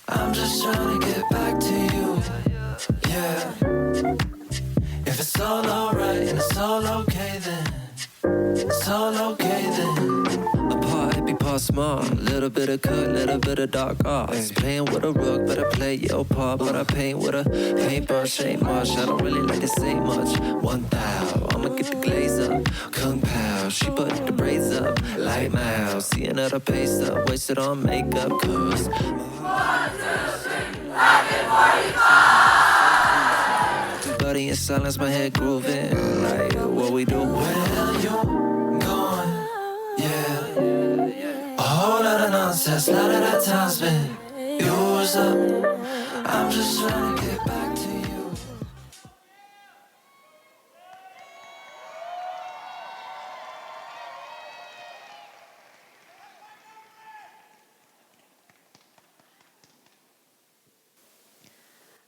I'm just trying to get back to you, yeah. If it's all alright and it's all okay then, it's all okay then. A part, be part smart, little bit of cook, little bit of dark arts. Playing with a rook, but I play your part. But I paint with a paintbrush, ain't much. I don't really like to say much. 1,000, I'ma get the glaze up. Kung Pao, she put the braids up. Like Mouse, seeing her pace up. Wasted on makeup, cause 1, 2, 3, happy 45! Body in silence, my head grooving. Like what we do. Where you going? Yeah. A whole lot of nonsense, lot of that time's been used up. I'm just trying to get back to you.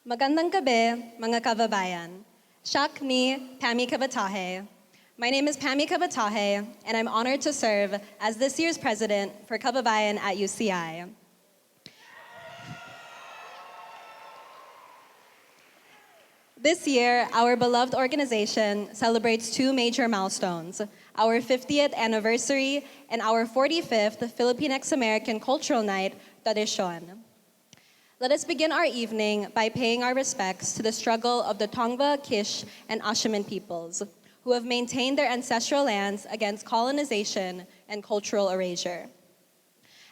Magandang gabi, mga kababayan. Siak ni Pami Kabatahe. My name is Pami Kabatahe, and I'm honored to serve as this year's president for Kababayan at UCI. This year, our beloved organization celebrates two major milestones, our 50th anniversary and our 45th Pilipinx-American Cultural Night, Tradisyon. Let us begin our evening by paying our respects to the struggle of the Tongva, Kish, and Ashaman peoples, who have maintained their ancestral lands against colonization and cultural erasure.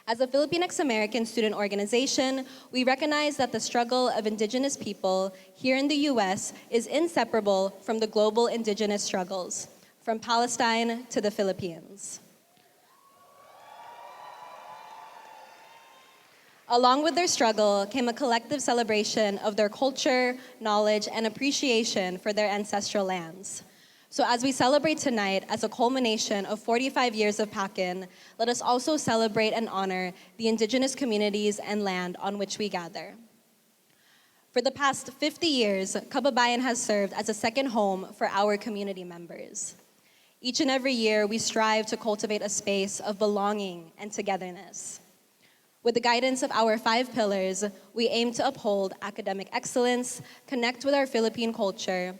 As a Pilipinx-American student organization, we recognize that the struggle of indigenous people here in the U.S. is inseparable from the global indigenous struggles, from Palestine to the Philippines. Along with their struggle came a collective celebration of their culture, knowledge, and appreciation for their ancestral lands. So as we celebrate tonight as a culmination of 45 years of PACN, let us also celebrate and honor the indigenous communities and land on which we gather. For the past 50 years, Kababayan has served as a second home for our community members. Each and every year, we strive to cultivate a space of belonging and togetherness. With the guidance of our 5 pillars, we aim to uphold academic excellence, connect with our Philippine culture,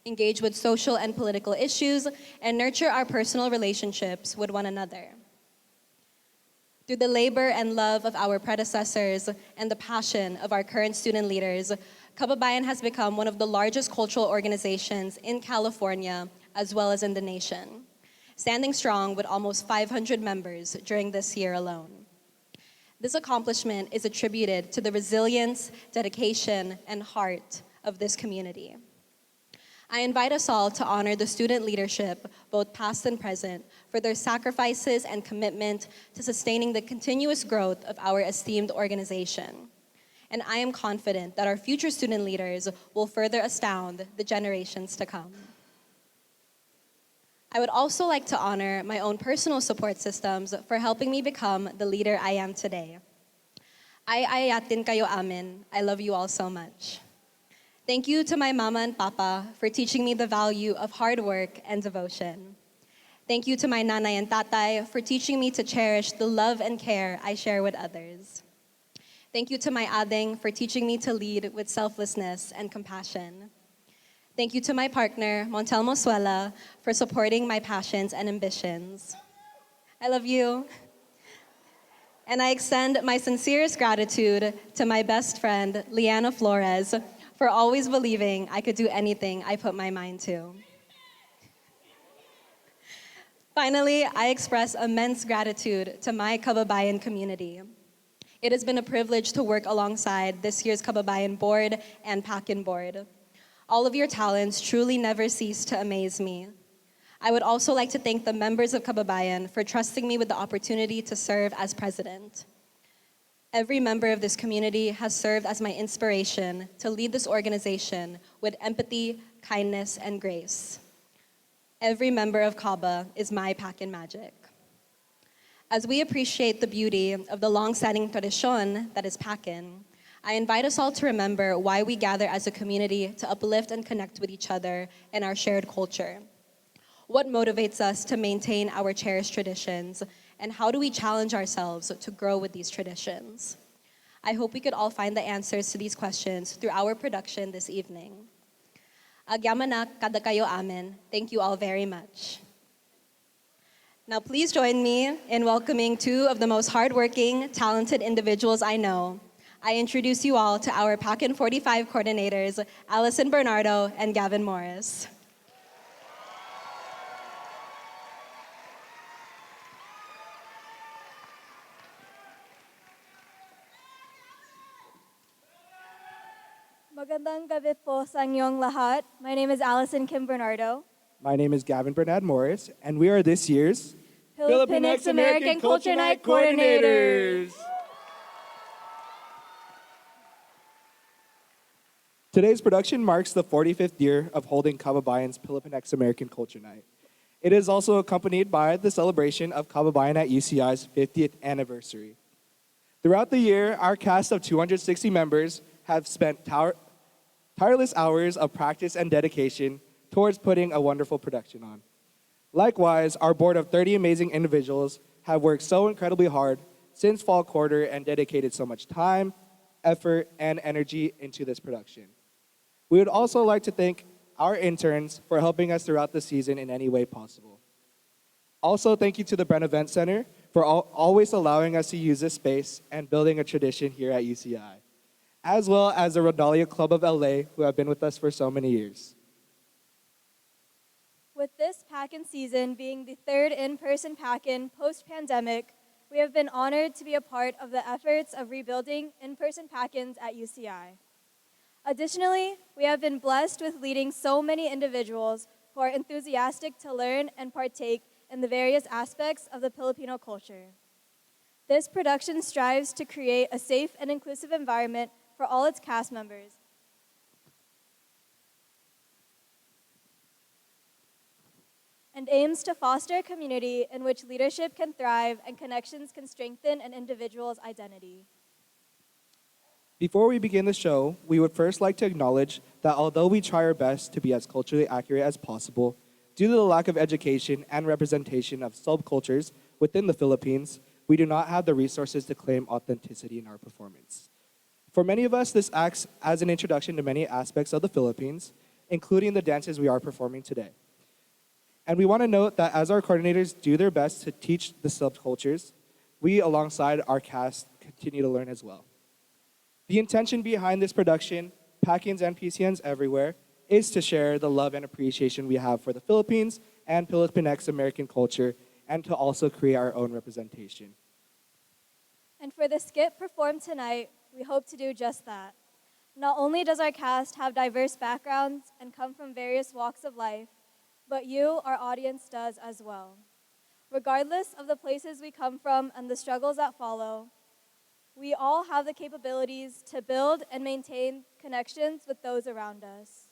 engage with social and political issues, and nurture our personal relationships with one another. Through the labor and love of our predecessors and the passion of our current student leaders, Kababayan has become one of the largest cultural organizations in California as well as in the nation, standing strong with almost 500 members during this year alone. This accomplishment is attributed to the resilience, dedication, and heart of this community. I invite us all to honor the student leadership, both past and present, for their sacrifices and commitment to sustaining the continuous growth of our esteemed organization. And I am confident that our future student leaders will further astound the generations to come. I would also like to honor my own personal support systems for helping me become the leader I am today. Ay ayatin kayo amin. I love you all so much. Thank you to my mama and papa for teaching me the value of hard work and devotion. Thank you to my nanay and tatay for teaching me to cherish the love and care I share with others. Thank you to my ading for teaching me to lead with selflessness and compassion. Thank you to my partner, Montel Mosuela, for supporting my passions and ambitions. I love you. And I extend my sincerest gratitude to my best friend, Liana Flores, for always believing I could do anything I put my mind to. Finally, I express immense gratitude to my Kababayan community. It has been a privilege to work alongside this year's Kababayan board and PACN board. All of your talents truly never cease to amaze me. I would also like to thank the members of Kababayan for trusting me with the opportunity to serve as president. Every member of this community has served as my inspiration to lead this organization with empathy, kindness, and grace. Every member of Kaba is my PACN magic. As we appreciate the beauty of the long-standing tradisyon that is PACN, I invite us all to remember why we gather as a community to uplift and connect with each other in our shared culture. What motivates us to maintain our cherished traditions, and how do we challenge ourselves to grow with these traditions? I hope we could all find the answers to these questions through our production this evening. Agyamanak kada kayo amin. Thank you all very much. Now please join me in welcoming two of the most hardworking, talented individuals I know. I introduce you all to our PACN 45 coordinators, Allison, Bernardo, and Gavin Morris. Magandang gabi po sa inyong lahat. My name is Allison Kim Bernardo. My name is Gavin Bernad Morris, and we are this year's Pilipinx-American Culture Night coordinators. Today's production marks the 45th year of holding Kababayan's Pilipinx-American Culture Night. It is also accompanied by the celebration of Kababayan at UCI's 50th anniversary. Throughout the year, our cast of 260 members have spent tireless hours of practice and dedication towards putting a wonderful production on. Likewise, our board of 30 amazing individuals have worked so incredibly hard since fall quarter and dedicated so much time, effort, and energy into this production. We would also like to thank our interns for helping us throughout the season in any way possible. Also, thank you to the Bren Events Center for always allowing us to use this space and building a tradition here at UCI, as well as the Rodalia Club of LA, who have been with us for so many years. With this PACN season being the third in-person PACN post-pandemic, we have been honored to be a part of the efforts of rebuilding in-person PACNs at UCI. Additionally, we have been blessed with leading so many individuals who are enthusiastic to learn and partake in the various aspects of the Filipino culture. This production strives to create a safe and inclusive environment for all its cast members, and aims to foster a community in which leadership can thrive and connections can strengthen an individual's identity. Before we begin the show, we would first like to acknowledge that although we try our best to be as culturally accurate as possible, due to the lack of education and representation of subcultures within the Philippines, we do not have the resources to claim authenticity in our performance. For many of us, this acts as an introduction to many aspects of the Philippines, including the dances we are performing today. And we want to note that as our coordinators do their best to teach the subcultures, we, alongside our cast, continue to learn as well. The intention behind this production, PACNs and PCNs everywhere, is to share the love and appreciation we have for the Philippines and Pilipinx-American culture, and to also create our own representation. And for the skit performed tonight, we hope to do just that. Not only does our cast have diverse backgrounds and come from various walks of life, but you, our audience, does as well. Regardless of the places we come from and the struggles that follow, we all have the capabilities to build and maintain connections with those around us.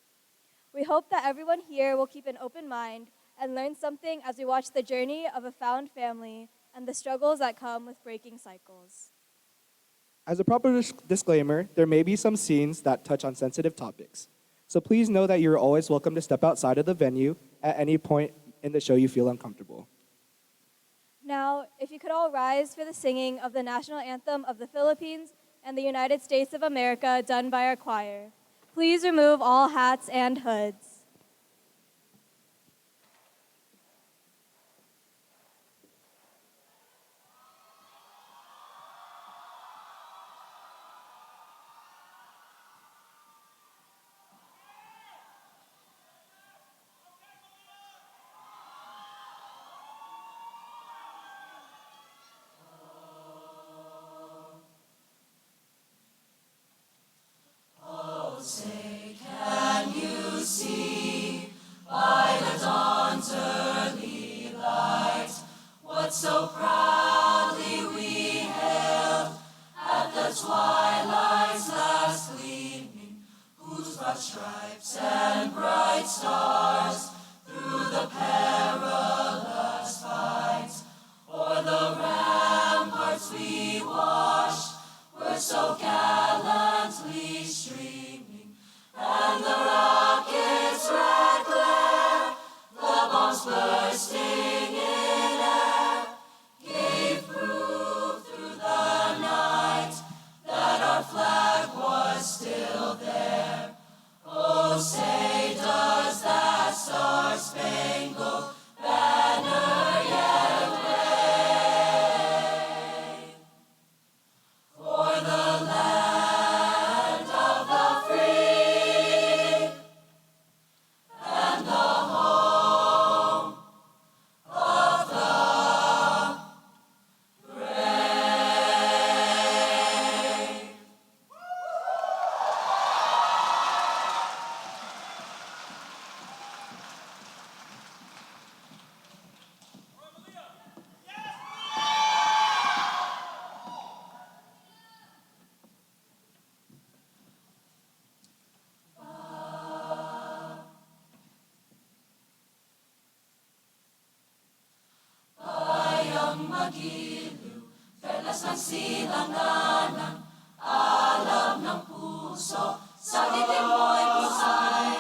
We hope that everyone here will keep an open mind and learn something as we watch the journey of a found family and the struggles that come with breaking cycles. As a proper disclaimer, there may be some scenes that touch on sensitive topics. So please know that you're always welcome to step outside of the venue at any point in the show you feel uncomfortable. Now, if you could all rise for the singing of the national anthem of the Philippines and the United States of America done by our choir. Please remove all hats and hoods. Say, can you see by the dawn's early light what so proudly we hailed at the twilight's last gleaming, whose broad stripes and bright stars through the perilous fight o'er the hearts we washed were so gallantly streaming, and the rocket's red glare, the bombs bursting in air, gave proof through the night that our flag was still there. Oh, say does that star-spangled banner yet wave for the land of the free and the home of the brave. Bayang magiliw, perlas ng silanganan, alam ng puso, sa titik mo'y buhay.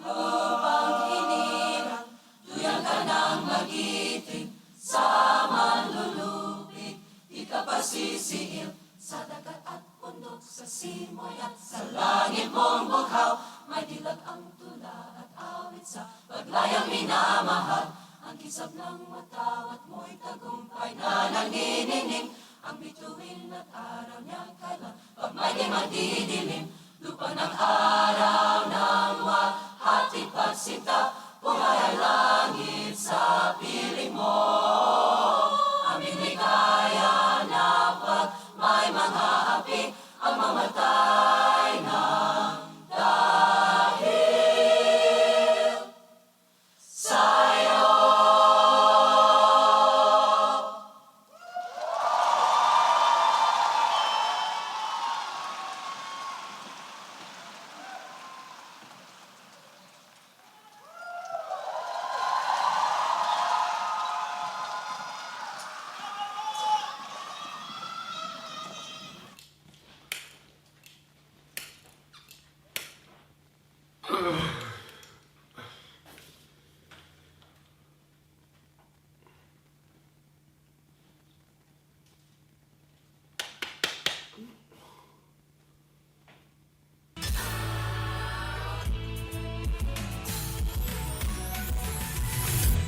Lupang hinirang, tuyang ka ng magiting, sa manlulupig, di ka pasisiil. Sa dagat at bundok, sa simoy at sa langit mong bughaw, may dilag ang tula at awit sa paglayang minamahal. Ang kisap ng matawat mo'y tagumpay na naninining, ang bituin at araw niyang kailan, pag may di magdidilim. Lupa ng araw ng wahati pagsinta, buhay ay langit sa piling mo. Aming ligaya na pag may mga api, ang mamatay ng dahil sa'yo.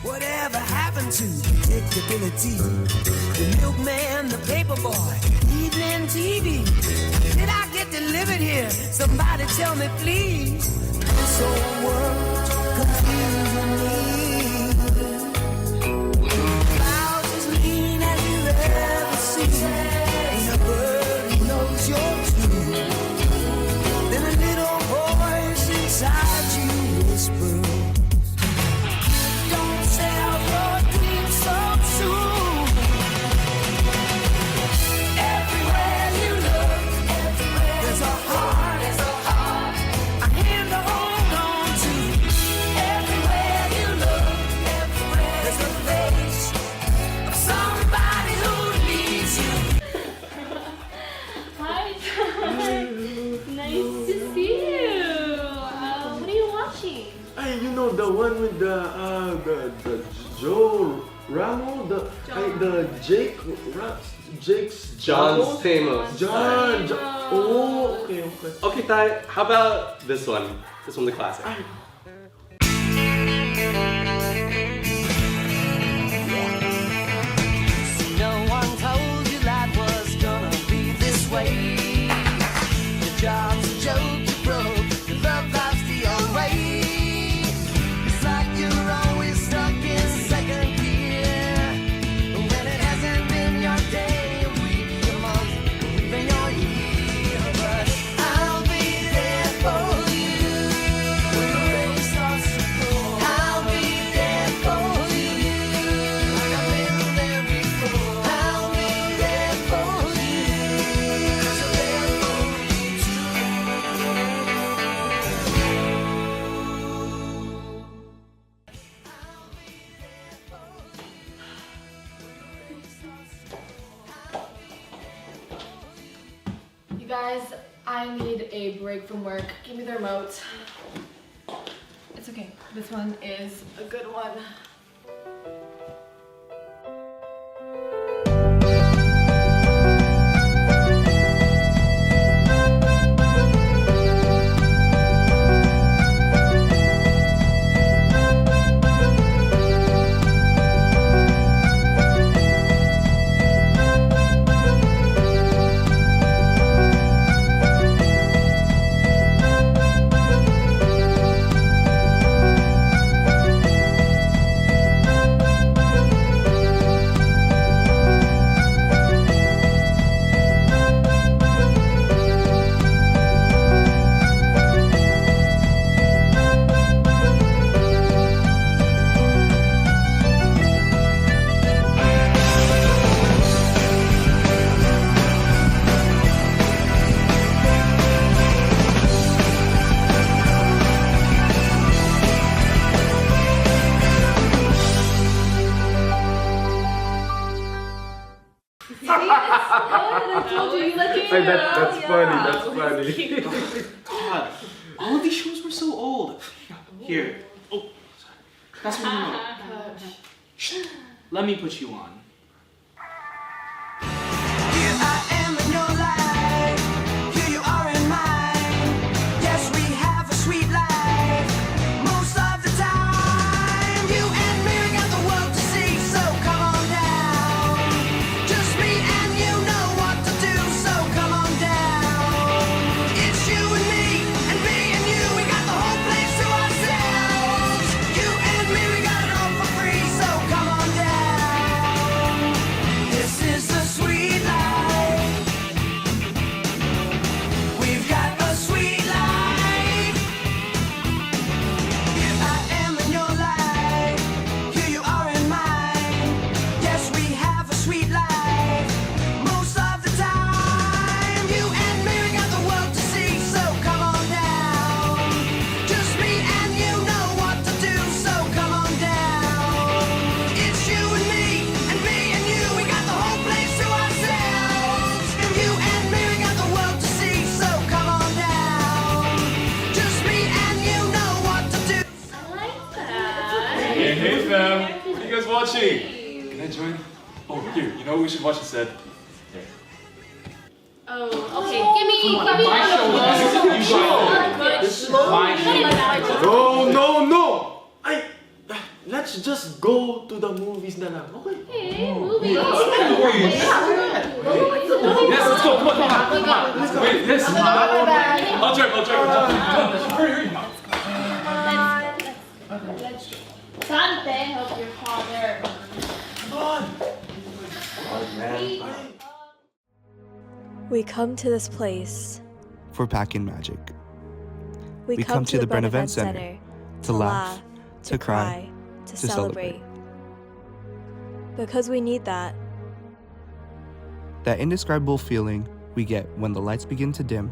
Whatever happened to predictability? The milkman, the paper boy, evening TV. Did I get delivered here? Somebody tell me, please. This whole world's confusing me. Clouds as lean as you've ever seen. Ain't a bird who knows you're true. Then a little voice inside you whispers, sell your dreams so soon. Everywhere you look, there's a heart, a hand to hold on to. Everywhere you look, there's a face of somebody who needs you. Hi, Tom. Nice to see you. What are you watching? Hey, you know the one with the Joe Ramo, the Jake's John's Ramos? Tamos. John. Oh, okay. Okay, Ty, how about this one? This one's a classic. No one told you life was gonna be this way. Your job's a joke, you broke, your love life's the old way. It's like you're always stuck in second gear. When it hasn't been your day, your week, your month, even your year. But I'll be there for you when the rain starts to pour. I'll be there for you like I've been there before. I'll be there for you 'cause you're there for me too. guys, I need a break from work. Give me the remote. It's okay. This one is a good one. That's funny. God, all of these shows were so old. Here. Oh, sorry. That's my remote. Shh. Let me put you on. Here I am in your life. Here you are in mine. Yes, we have a sweet life. Most of the time, you and me, we got the world to see. So come on down. Just me and you know what to do. So come on down. It's you and you. We got the whole place to ourselves. You and me, we got it all for free. So come on down. This is the sweet life. We've got a sweet life. Here I am in your life. Here you are in mine. Yes, we have a sweet life. Most of the time, you and me, we got the world to see. So come on down. Just me and you know what to do. So come on down. It's you and you. We got the whole place to ourselves. You and me, we got the world to see. So come on down. Just me and you know what to do. I like that. Hey fam, what are you guys watching? Can I join? Oh, here, you know what we should watch instead? Oh, okay. Give me My show. This is my show. No. Let's just go to the movies na lang. Okay. Hey, movie. Yes, let's go. Come on. Wait, this. I'll drive. Hurry. Dante, help your father. We come to this place. For PACN Magic. We come to the Bren Events Center to laugh, to cry, to celebrate. Because we need that. That indescribable feeling we get when the lights begin to dim.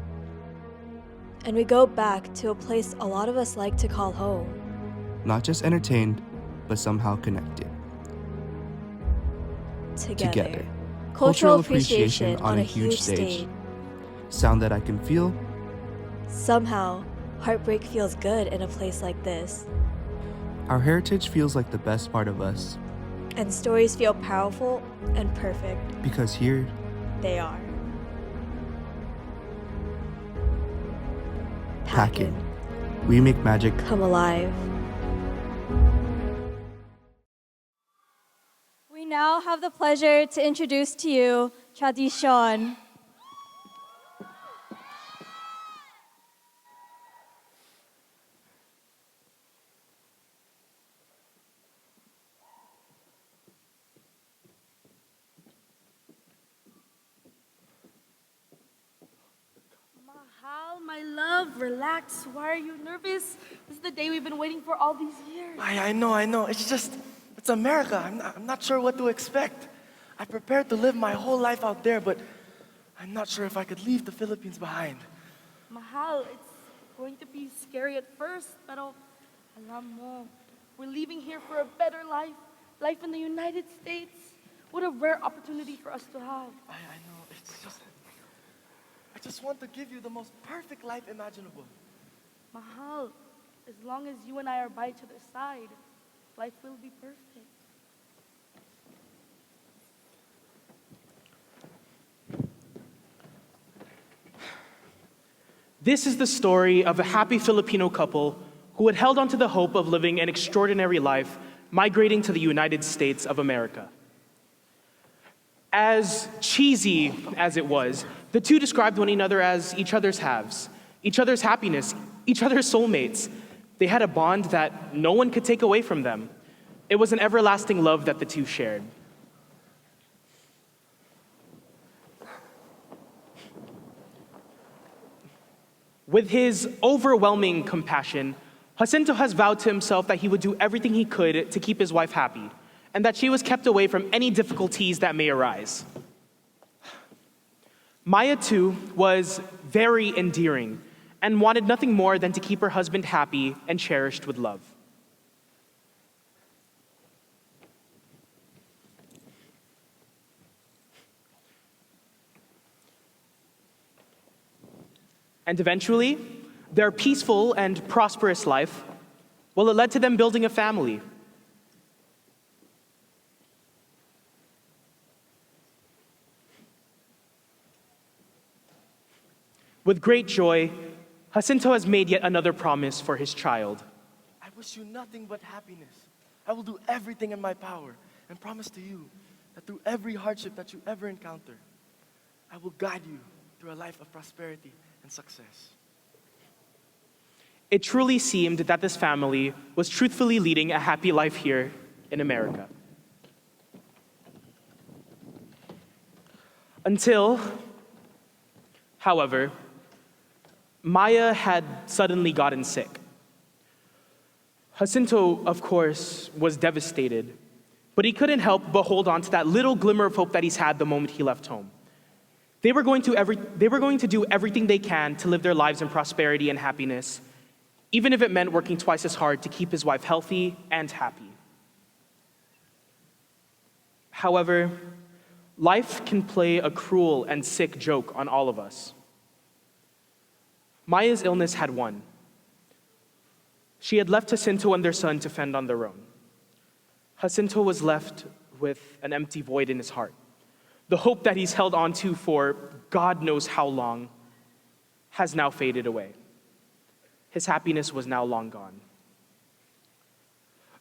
And we go back to a place a lot of us like to call home. Not just entertained, but somehow connected. Together. Cultural appreciation on a huge stage. Sound that I can feel. Somehow, heartbreak feels good in a place like this. Our heritage feels like the best part of us. And stories feel powerful and perfect. Because here, They are. PACN. We make magic. Come alive. We now have the pleasure to introduce to you Tradisyon. Mahal, my love, relax. Why are you nervous? This is the day we've been waiting for all these years. I know. It's America. I'm not sure what to expect. I prepared to live my whole life out there, but I'm not sure if I could leave the Philippines behind. Mahal, it's going to be scary at first, pero alam mo, we're leaving here for a better life. Life in the United States. What a rare opportunity for us to have. I know. I just want to give you the most perfect life imaginable. Mahal, as long as you and I are by each other's side, life will be perfect. This is the story of a happy Filipino couple who had held on to the hope of living an extraordinary life, migrating to the United States of America. As cheesy as it was, the two described one another as each other's halves, each other's happiness, each other's soulmates. They had a bond that no one could take away from them. It was an everlasting love that the two shared. With his overwhelming compassion, Jacinto has vowed to himself that he would do everything he could to keep his wife happy, and that she was kept away from any difficulties that may arise. Maya, too, was very endearing and wanted nothing more than to keep her husband happy and cherished with love. And eventually, their peaceful and prosperous life, well, it led to them building a family. With great joy, Jacinto has made yet another promise for his child. I wish you nothing but happiness. I will do everything in my power and promise to you that through every hardship that you ever encounter, I will guide you through a life of prosperity and success. It truly seemed that this family was truthfully leading a happy life here in America. Until, however, Maya had suddenly gotten sick. Jacinto, of course, was devastated, but he couldn't help but hold on to that little glimmer of hope that he's had the moment he left home. They were going to do everything they can to live their lives in prosperity and happiness, even if it meant working twice as hard to keep his wife healthy and happy. However, life can play a cruel and sick joke on all of us. Maya's illness had won. She had left Jacinto and their son to fend on their own. Jacinto was left with an empty void in his heart. The hope that he's held on to for God knows how long has now faded away. His happiness was now long gone.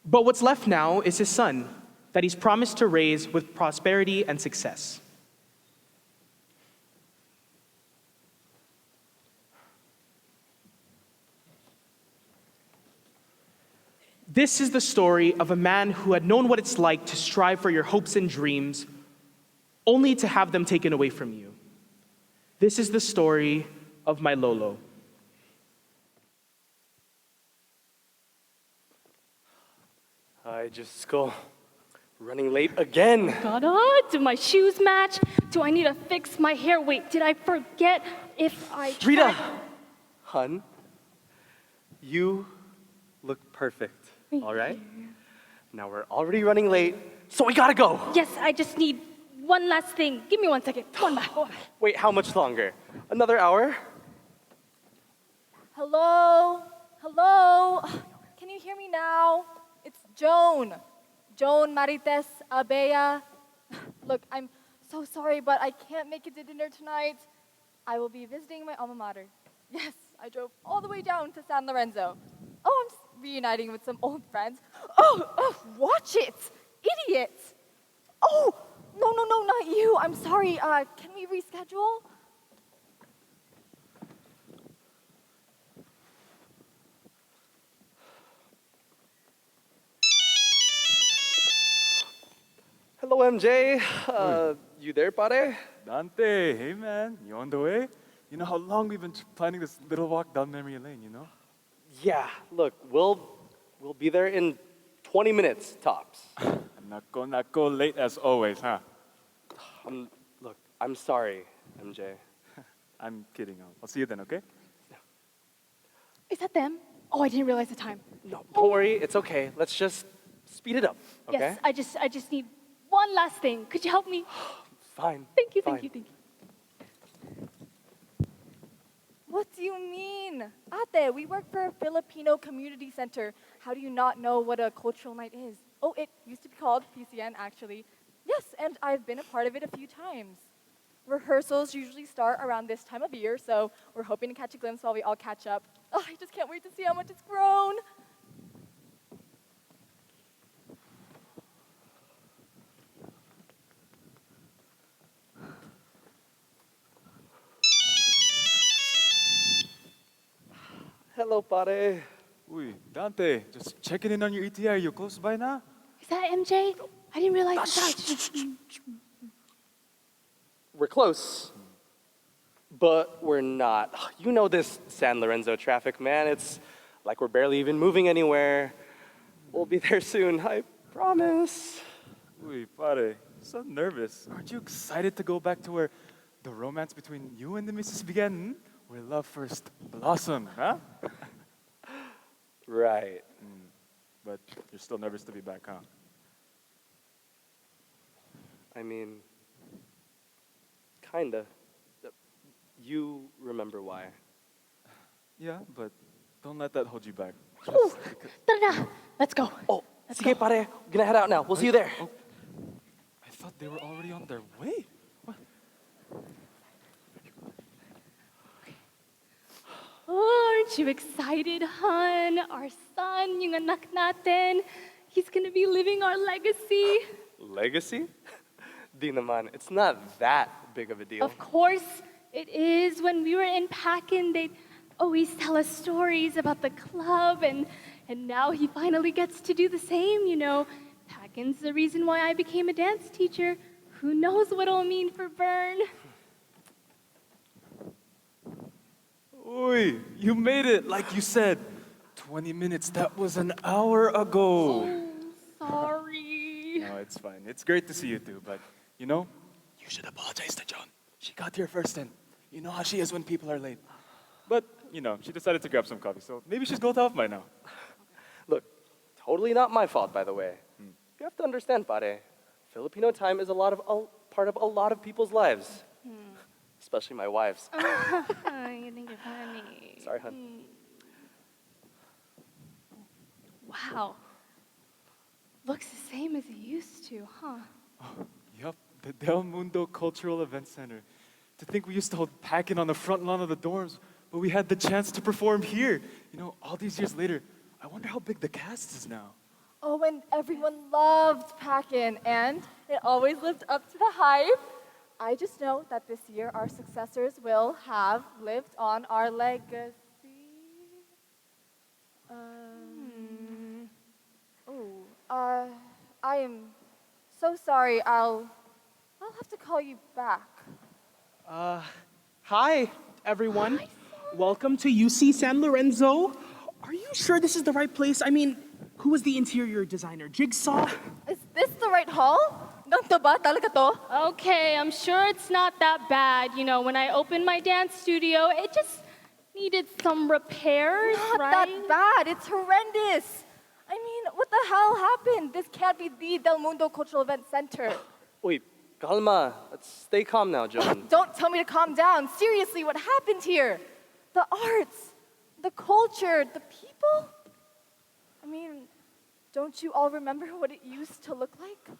But what's left now is his son that he's promised to raise with prosperity and success. This is the story of a man who had known what it's like to strive for your hopes and dreams, only to have them taken away from you. This is the story of my Lolo. I just go running late again. Gotta, do my shoes match? Do I need to fix my hair? Wait, did I forget if I... Rita! Hun, you look perfect, all right? Now we're already running late, so we gotta go. Yes, I just need one last thing. Give me 1 second. One back. Wait, how much longer? Another hour? Hello? Hello? Can you hear me now? It's Joan. Joan Marites Abea. Look, I'm so sorry, but I can't make it to dinner tonight. I will be visiting my alma mater. Yes, I drove all the way down to San Lorenzo. Oh, I'm reuniting with some old friends. Oh, watch it! Idiot! Oh, no, not you. I'm sorry. Can we reschedule? Hello, MJ. You there, pare? Dante, hey man, you on the way? You know how long we've been planning this little walk down memory lane, you know? Yeah, look, we'll be there in 20 minutes, tops. Not go late as always, huh? Look, I'm sorry, MJ. I'm kidding. I'll see you then, okay? Is that them? Oh, I didn't realize the time. No, don't worry, it's okay. Let's just speed it up, okay? Yes, I just need one last thing. Could you help me? Fine. Thank you. you mean? Ate, we work for a Filipino community center. How do you not know what a cultural night is? Oh, it used to be called PCN, actually. Yes, and I've been a part of it a few times. Rehearsals usually start around this time of year, so we're hoping to catch a glimpse while we all catch up. Oh, I just can't wait to see how much it's grown. Hello, pare. Uy, Dante, just checking in on your ETA. Are you close by now? Is that MJ? I didn't realize that. We're close, but we're not. You know this San Lorenzo traffic, man. It's like we're barely even moving anywhere. We'll be there soon, I promise. Uy, pare, so nervous. Aren't you excited to go back to where the romance between you and the missus began? Where love first blossomed, huh? Right. But you're still nervous to be back, huh? I mean, kinda. You remember why. Yeah, but don't let that hold you back. Tara, let's go. Oh, sige pare. Gonna head out now. We'll see you there. Oh, I thought they were already on their way. What? Oh, aren't you excited, hon? Our son, yung anak natin, he's gonna be living our legacy. Legacy? Di naman. It's not that big of a deal. Of course it is. When we were in PACN, they'd always tell us stories about the club, and now he finally gets to do the same, you know. PACN's the reason why I became a dance teacher. Who knows what it'll mean for Bern? Uy, you made it, like you said. 20 minutes, that was an hour ago. Oh, sorry. No, it's fine. It's great to see you too, but you know, you should apologize to John. She got here first and you know how she is when people are late. But, you know, she decided to grab some coffee, so maybe she's gold off by now. Look, totally not my fault, by the way. You have to understand, pare. Filipino time is part of a lot of people's lives. Especially my wife's. You think you're funny. Sorry, hun. Wow. Looks the same as it used to, huh? Yup, the Del Mundo Cultural Events Center. To think we used to hold PACN on the front lawn of the dorms, but we had the chance to perform here. You know, all these years later, I wonder how big the cast is now. Oh, and everyone loved PACN, and it always lived up to the hype. I just know that this year our successors will have lived on our legacy. I am so sorry. I'll have to call you back. Hi, everyone. Welcome to UC San Lorenzo. Are you sure this is the right place? I mean, who was the interior designer? Jigsaw? Is this the right hall? Ganto ba? Talaga to? Okay, I'm sure it's not that bad. You know, when I opened my dance studio, it just needed some repairs, Not right? that bad. It's horrendous. I mean, what the hell happened? This can't be the Del Mundo Cultural Events Center. Wait, calma. Let's stay calm now, John. Don't tell me to calm down. Seriously, what happened here? The arts, the culture, the people? I mean, don't you all remember what it used to look like?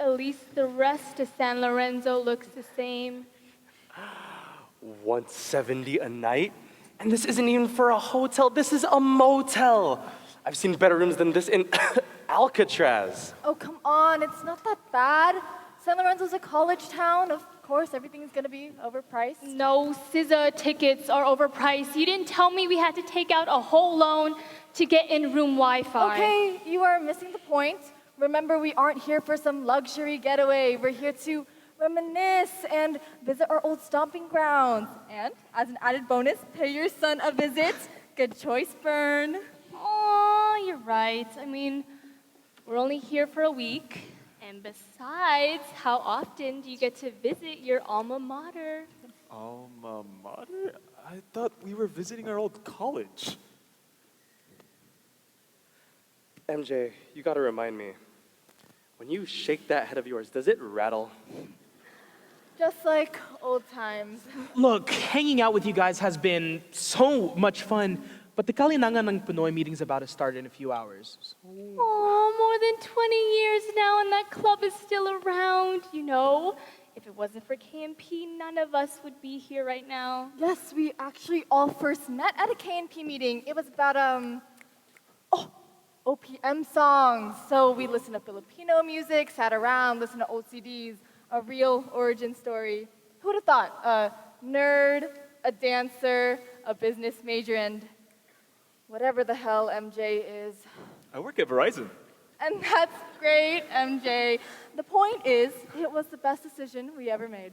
At least the rest of San Lorenzo looks the same. 170 a night? And this isn't even for a hotel, this is a motel. I've seen better rooms than this in Alcatraz. Oh, come on, it's not that bad. San Lorenzo's a college town. Of course, everything's gonna be overpriced. No, SZA tickets are overpriced. You didn't tell me we had to take out a whole loan to get in-room Wi-Fi. Okay, you are missing the point. Remember, we aren't here for some luxury getaway. We're here to reminisce and visit our old stomping grounds. And as an added bonus, pay your son a visit. Good choice, Bern. Oh, you're right. I mean, we're only here for a week. And besides, how often do you get to visit your alma mater? Alma mater? I thought we were visiting our old college. MJ, you gotta remind me. When you shake that head of yours, does it rattle? Just like old times. Look, hanging out with you guys has been so much fun, but the kalinangan ng Pinoy meeting's about to start in a few hours. Oh, more than 20 years now, and that club is still around. You know, if it wasn't for KMP, none of us would be here right now. Yes, we actually all first met at a KNP meeting. It was about, OPM songs. So we listened to Filipino music, sat around, listened to old CDs, a real origin story. Who would have thought? A nerd, a dancer, a business major, and whatever the hell MJ is. I work at Verizon. And that's great, MJ. The point is, it was the best decision we ever made.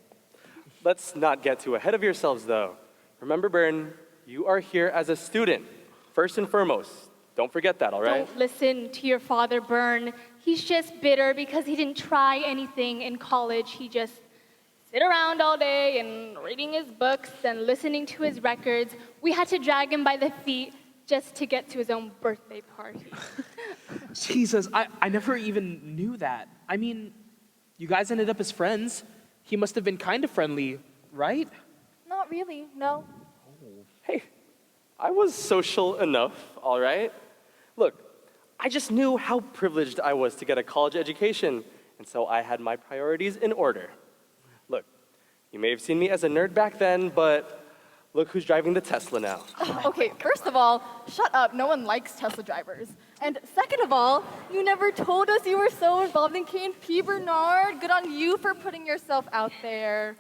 Let's not get too ahead of yourselves, though. Remember, Bern, you are here as a student, first and foremost. Don't forget that, all right? Don't listen to your father, Bern. He's just bitter because he didn't try anything in college. He just sit around all day and reading his books and listening to his records. We had to drag him by the feet just to get to his own birthday party. Jesus, I never even knew that. I mean, you guys ended up as friends. He must have been kind of friendly, right? Not really, no. Hey, I was social enough, all right? Look, I just knew how privileged I was to get a college education, and so I had my priorities in order. Look, you may have seen me as a nerd back then, but look who's driving the Tesla now. Okay, first of all, shut up. No one likes Tesla drivers. And second of all, you never told us you were so involved in KNP, Bernard. Good on you for putting yourself out there.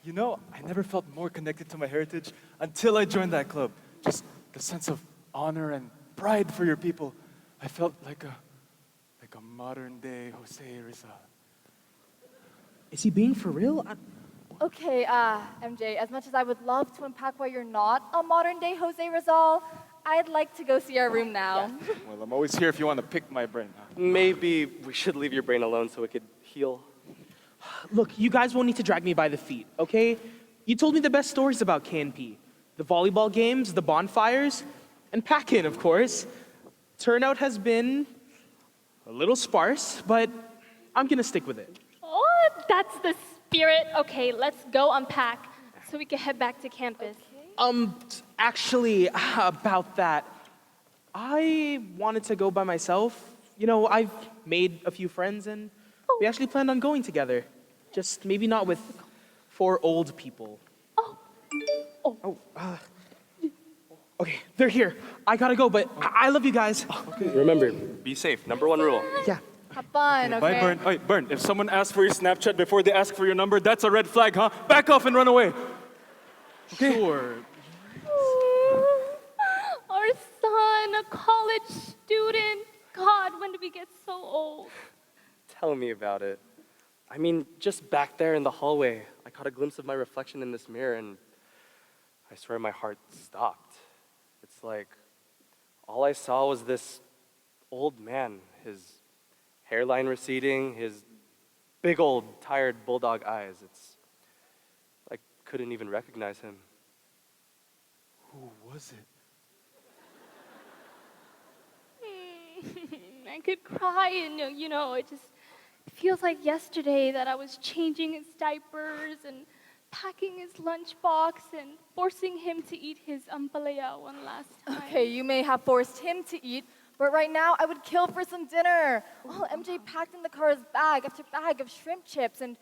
You know, I never felt more connected to my heritage until I joined that club. Just the sense of honor and pride for your people. I felt like a modern-day Jose Rizal. Is he being for real? Okay, MJ, as much as I would love to unpack why you're not a modern-day Jose Rizal, I'd like to go see our room now. Well, I'm always here if you want to pick my brain. Maybe we should leave your brain alone so it could heal. Look, you guys won't need to drag me by the feet, okay? You told me the best stories about KNP. The volleyball games, the bonfires, and PACN, of course. Turnout has been a little sparse, but I'm gonna stick with it. Oh, that's the spirit. Okay, let's go unpack so we can head back to campus. Actually, about that, I wanted to go by myself. You know, I've made a few friends and we actually planned on going together. Just maybe not with 4 old people. Okay, they're here. I gotta go, but I love you guys. Remember, be safe. Number 1 rule. Yeah. Have fun, okay? Bye, Bern. Hey, Bern, if someone asks for your Snapchat before they ask for your number, that's a red flag, huh? Back off and run away. Okay? Sure. Our son, a college student. God, when did we get so old? Tell me about it. I mean, just back there in the hallway, I caught a glimpse of my reflection in this mirror and I swear my heart stopped. It's like all I saw was this old man, his hairline receding, his big old tired bulldog eyes. I couldn't even recognize him. Who was it? I could cry, and you know, it feels like yesterday that I was changing his diapers and packing his lunchbox and forcing him to eat his ampalaya one last time. Okay, you may have forced him to eat, But right now, I would kill for some dinner. Oh, MJ packed in the car his bag after bag of shrimp chips, and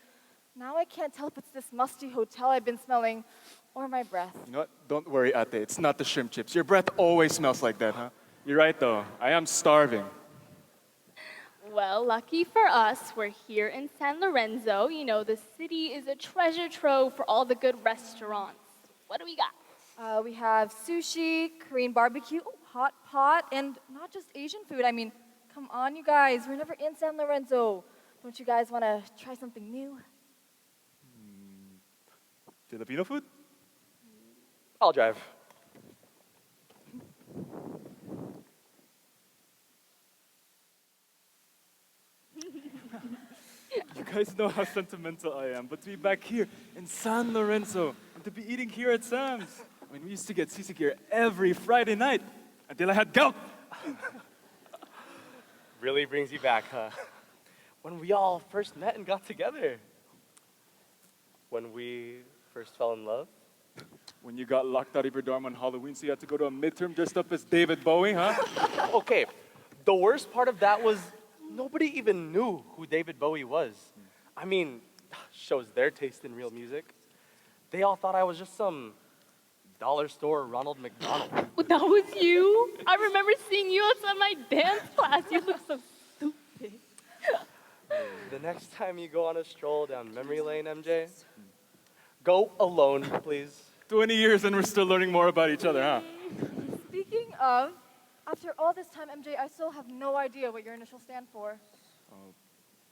now I can't tell if it's this musty hotel I've been smelling or my breath. You know what? Don't worry, Ate. It's not the shrimp chips. Your breath always smells like that, huh? You're right, though. I am starving. Well, lucky for us, we're here in San Lorenzo. You know, the city is a treasure trove for all the good restaurants. What do we got? We have sushi, Korean barbecue, hot pot, and not just Asian food. I mean, come on, you guys. We're never in San Lorenzo. Don't you guys want to try something new? Filipino food? I'll drive. You guys know how sentimental I am, but to be back here in San Lorenzo and to be eating here at Sam's. I mean, we used to get sisig here every Friday night until I had gout. Really brings you back, huh? When we all first met and got together. When we first fell in love. When you got locked out of your dorm on Halloween, so you had to go to a midterm dressed up as David Bowie, huh? Okay, the worst part of that was nobody even knew who David Bowie was. I mean, shows their taste in real music. They all thought I was just some dollar store Ronald McDonald. Well, that was you? I remember seeing you outside my dance class. You look so stupid. The next time you go on a stroll down memory lane, MJ, go alone, please. 20 years and we're still learning more about each other, huh? Speaking of, after all this time, MJ, I still have no idea what your initials stand for.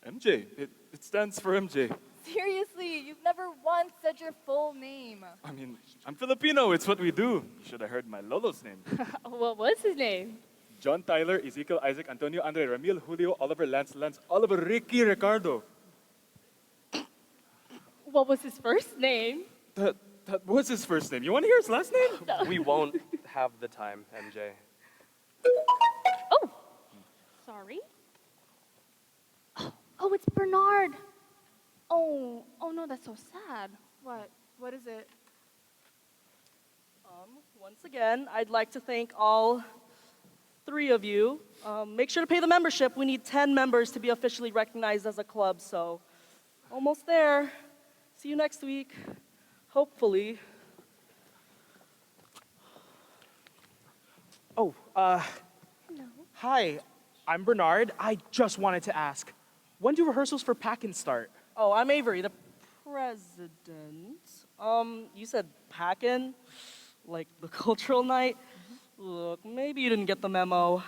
MJ. It stands for MJ. Seriously, you've never once said your full name. I mean, I'm Filipino. It's what we do. You should have heard my lolo's name. What was his name? John Tyler, Ezekiel, Isaac, Antonio, Andre, Ramil, Julio, Oliver, Lance, Oliver, Ricky, Ricardo. What was his first name? That was his first name. You want to hear his last name? No. We won't have the time, MJ. Oh, sorry. Oh, it's Bernard. Oh no, that's so sad. What? What is it? Once again, I'd like to thank all 3 of you. Make sure to pay the membership. We need 10 members to be officially recognized as a club, so almost there. See you next week, hopefully. Oh, hi, I'm Bernard. I just wanted to ask, when do rehearsals for PACN start? Oh, I'm Avery, the president. You said PACN? Like the cultural night? Look, maybe you didn't get the memo.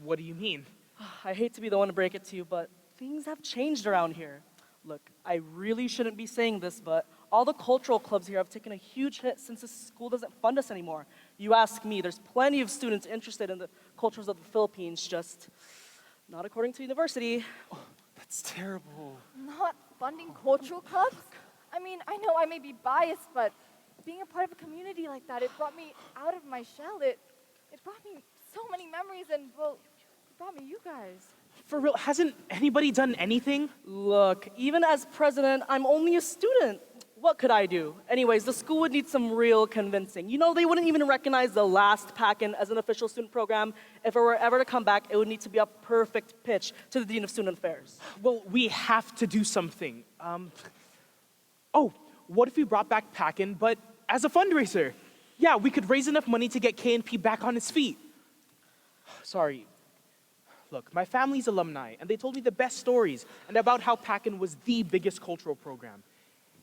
What do you mean? I hate to be the one to break it to you, but things have changed around here. Look, I really shouldn't be saying this, but all the cultural clubs here have taken a huge hit since the school doesn't fund us anymore. You ask me, there's plenty of students interested in the cultures of the Philippines, just not according to the university. Oh, that's terrible. Not funding cultural clubs? I mean, I know I may be biased, but being a part of a community like that, it brought me out of my shell. It brought me so many memories, and, well, it brought me you guys. For real, hasn't anybody done anything? Look, even as president, I'm only a student. What could I do? Anyways, the school would need some real convincing. You know, they wouldn't even recognize the last PACN as an official student program. If it were ever to come back, it would need to be a perfect pitch to the Dean of Student Affairs. Well, we have to do something. What if we brought back PACN, but as a fundraiser? Yeah, we could raise enough money to get KNP back on its feet. Sorry. Look, my family's alumni, and they told me the best stories and about how PACN was the biggest cultural program.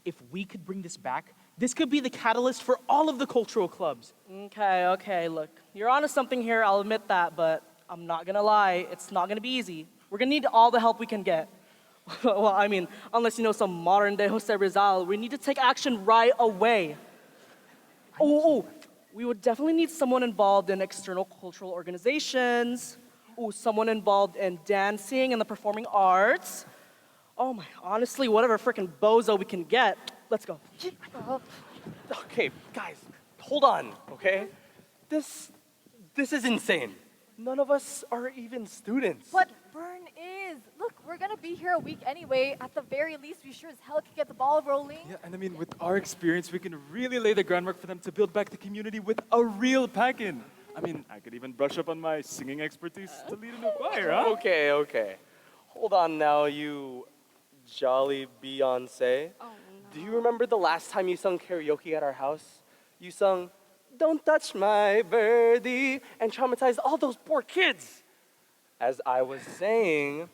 If we could bring this back, this could be the catalyst for all of the cultural clubs. Okay, look, you're onto something here, I'll admit that, but I'm not gonna lie, it's not gonna be easy. We're gonna need all the help we can get. Well, I mean, unless you know some modern day Jose Rizal, we need to take action right away. We would definitely need someone involved in external cultural organizations. Someone involved in dancing and the performing arts. Oh my, honestly, whatever frickin' bozo we can get. Let's go. Okay, guys, hold on, okay? This is insane. None of us are even students. But Bern is. Look, we're gonna be here a week anyway. At the very least, we sure as hell could get the ball rolling. Yeah, and I mean, with our experience, we can really lay the groundwork for them to build back the community with a real PACN. I mean, I could even brush up on my singing expertise to lead a new choir, huh? Okay, okay. Hold on now, you jolly Beyonce. Do you remember the last time you sung karaoke at our house? You sung, "Don't touch my birdie," and traumatized all those poor kids. As I was saying,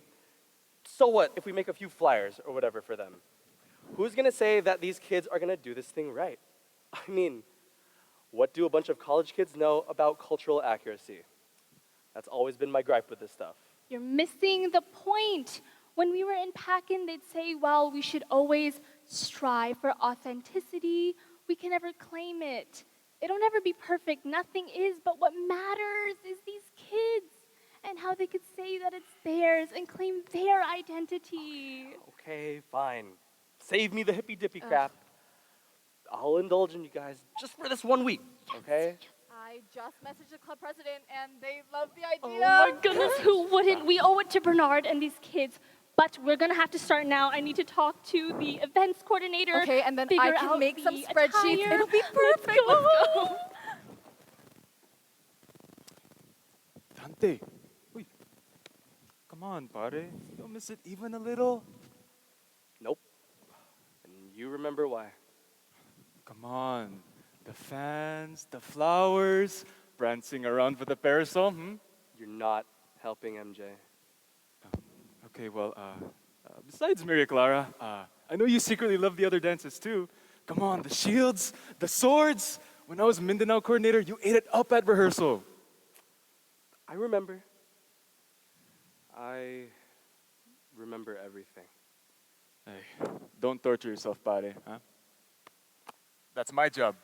so what if we make a few flyers or whatever for them? Who's gonna say that these kids are gonna do this thing right? I mean, what do a bunch of college kids know about cultural accuracy? That's always been my gripe with this stuff. You're missing the point. When we were in PACN, they'd say, well, we should always strive for authenticity. We can never claim it. It'll never be perfect. Nothing is. But what matters is these kids and how they could say that it's theirs and claim their identity. Okay, fine. Save me the hippy-dippy crap. I'll indulge in you guys just for this 1 week, okay? I just messaged the club president and they love the Oh idea. my goodness, who wouldn't? We owe it to Bernard and these kids. But we're gonna have to start now. I need to talk to the events coordinator. Okay, and then I figure can out make some the spreadsheets. attire. It'll be perfect. Let's go. Dante, uy, come on, pare. You don't miss it even a little? Nope. And you remember why. Come on. The fans, the flowers, prancing around with the parasol, You're not helping MJ. Okay, well, besides Maria Clara, I know you secretly love the other dances too. Come on, the shields, the swords. When I was Mindanao coordinator, you ate it up at rehearsal. I remember. I remember everything. Hey, don't torture yourself, pare, huh? That's my job.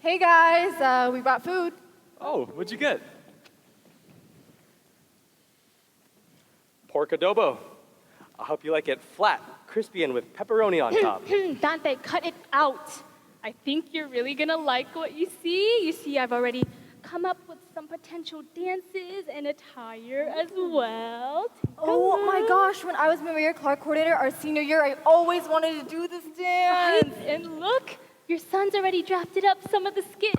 Hey guys, we brought food. Oh, what'd you get? Pork adobo. I hope you like it flat, crispy, and with pepperoni on top. Dante, cut it out. I think you're really gonna like what you see. You see, I've already come up with some potential dances and attire as well. Oh my gosh, when I was Maria Clark coordinator our senior year, I always wanted to do this dance. Right? And look, your son's already drafted up some of the skit.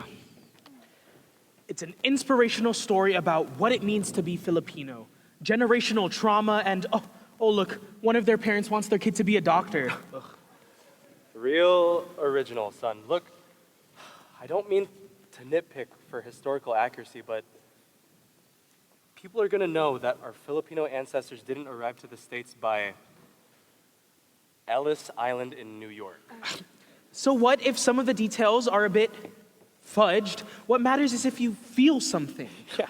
It's an inspirational story about what it means to be Filipino, generational trauma, and oh look, one of their parents wants their kid to be a doctor. Real original, son. Look, I don't mean to nitpick for historical accuracy, but people are gonna know that our Filipino ancestors didn't arrive to the States by Ellis Island in New York. So what if some of the details are a bit fudged? What matters is if you feel something. Yeah,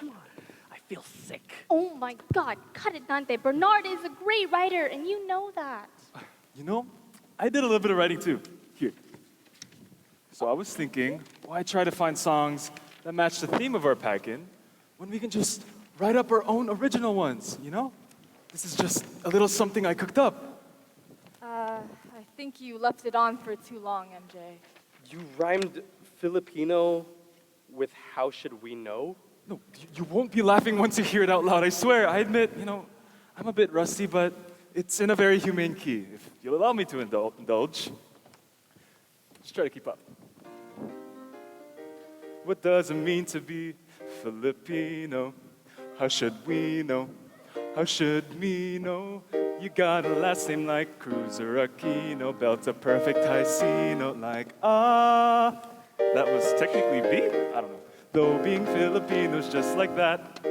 I feel sick. Oh my God, cut it, Dante. Bernard is a great writer, and you know that. You know, I did a little bit of writing too. Here. So I was thinking, why try to find songs that match the theme of our PACN when we can just write up our own original ones, you know? This is just a little something I cooked up. I think you left it on for too long, MJ. You rhymed Filipino with how should we know? No, you won't be laughing once you hear it out loud, I swear. I admit, you know, I'm a bit rusty, but it's in a very humane key. If you'll allow me to indulge, just try to keep up. What does it mean to be Filipino? How should we know? How should me know? You got a last name like Cruz or Aquino, belt a perfect high C note like That was technically B? I don't know. Though being Filipino's just like that.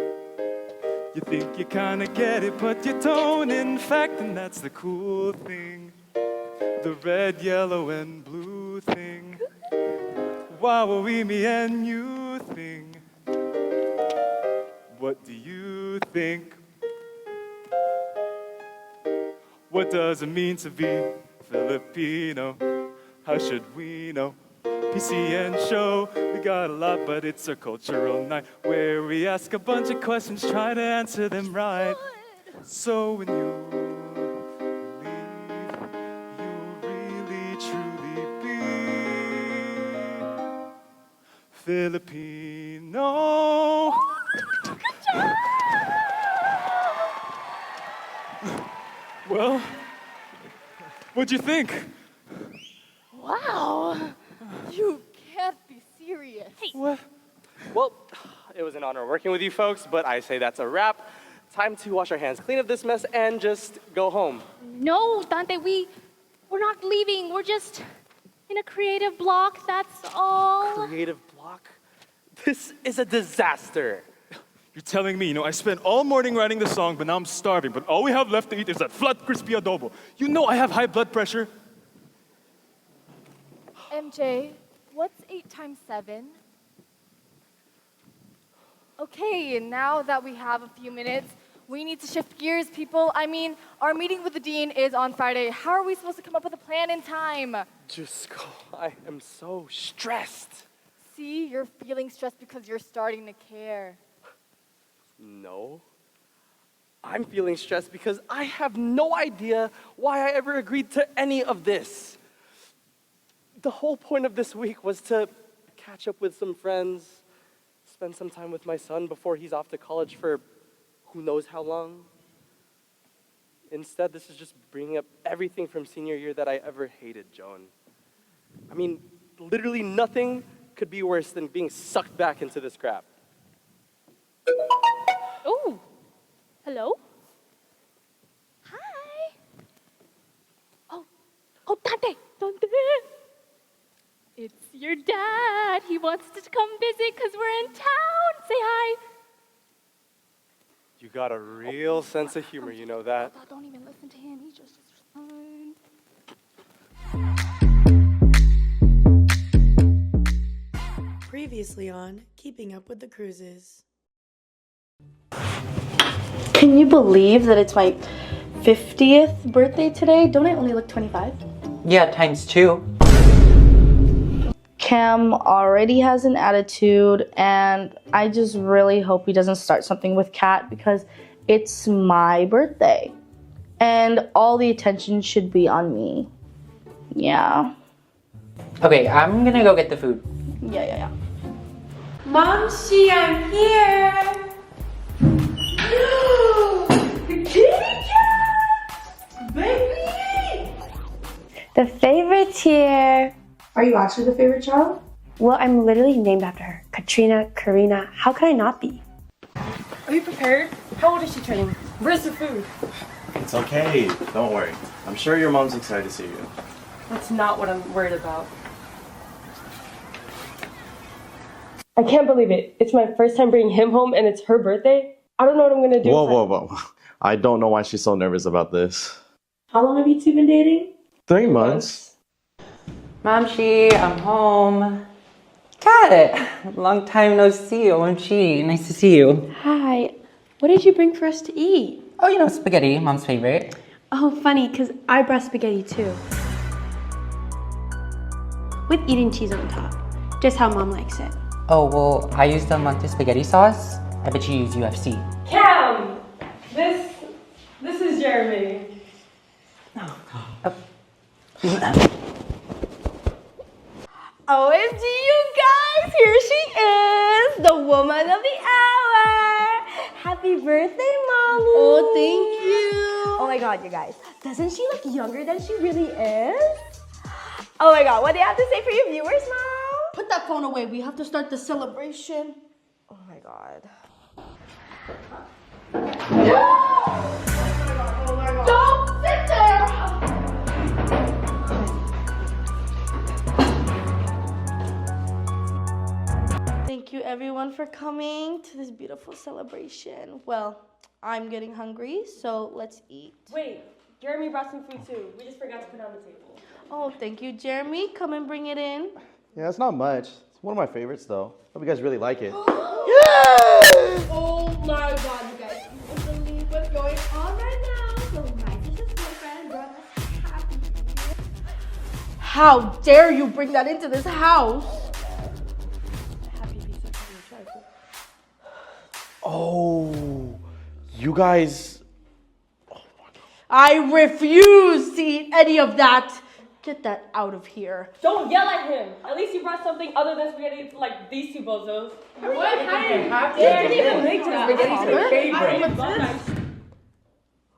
You think you kinda get it, but you don't, in fact, and that's the cool thing. The red, yellow, and blue thing. Wow, we, me, and you thing. What do you think? What does it mean to be Filipino? How should we know? PCN show, we got a lot, but it's a cultural night where we ask a bunch of questions, try to answer them right. So when you leave, you'll really truly be Filipino. Well, what'd you think? Wow. You can't be serious. What? Well, it was an honor working with you folks, but I say that's a wrap. Time to wash our hands, clean up this mess, and just go home. No, Dante, we're not leaving. We're just in a creative block, that's all. Creative block? This is a disaster. You're telling me, you know, I spent all morning writing the song, but now I'm starving, but all we have left to eat is that flat, crispy adobo. You know I have high blood pressure. MJ, what's 8 times 7? Okay, now that we have a few minutes, we need to shift gears, people. I mean, our meeting with the dean is on Friday. How are we supposed to come up with a plan in time? Just go. I am so stressed. See, you're feeling stressed because you're starting to care. No. I'm feeling stressed because I have no idea why I ever agreed to any of this. The whole point of this week was to catch up with some friends, spend some time with my son before he's off to college for who knows how long. Instead, this is just bringing up everything from senior year that I ever hated, Joan. I mean, literally nothing could be worse than being sucked back into this crap. Oh, hello? Hi. Oh, Dante. It's your dad. He wants to come visit because we're in town. Say hi. You got a real sense of humor, you know that. Don't even listen to him. He's just fine. Previously on Keeping Up with the Cruises. Can you believe that it's my 50th birthday today? Don't I only look 25? Yeah, times 2. Cam already has an attitude, and I just really hope he doesn't start something with Kat because it's my birthday. And all the attention should be on me. Yeah. Okay, I'm gonna go get the food. Yeah. Momshi, I'm here! The kitty cat! Baby! The favorite's here. Are you actually the favorite child? Well, I'm literally named after her. Katrina, Karina, how could I not be? Are you prepared? How old is she turning? Where's the food? It's okay. Don't worry. I'm sure your mom's excited to see you. That's not what I'm worried about. I can't believe it. It's my first time bringing him home and it's her birthday. I don't know what I'm gonna do. Whoa. I don't know why she's so nervous about this. How long have you two been dating? 3 months. Momshi, I'm home. Got it. Long time no see, OMG. Nice to see you. Hi. What did you bring for us to eat? Oh, you know, spaghetti, Mom's favorite. Oh, funny, because I brought spaghetti too. With eating cheese on top. Just how Mom likes it. Oh, well, I used the Monte spaghetti sauce. I bet you use UFC. Cam! This is Jeremy. OMG, you guys! Here she is! The woman of the hour! Happy birthday, Mommy! Oh, thank you! Oh my god, you guys. Doesn't she look younger than she really is? Oh my god, what do you have to say for your viewers, Mom? Put that phone away. We have to start the celebration. Oh my god. Don't sit there! Thank you everyone for coming to this beautiful celebration. Well, I'm getting hungry, so let's eat. Wait, Jeremy brought some food too. We just forgot to put it on the table. Oh, thank you, Jeremy. Come and bring it in. Yeah, it's not much. It's one of my favorites, though. Hope you guys really like it. Oh my god, you guys. You won't believe what's going on right now. So my sister's boyfriend brought us happy. How dare you bring that into this house? Oh, you guys. I refuse to eat any of that. Get that out of here. Don't yell at him. At least you brought something other than spaghetti like these two bozos. What? How dare you make that? Spaghetti's my favorite.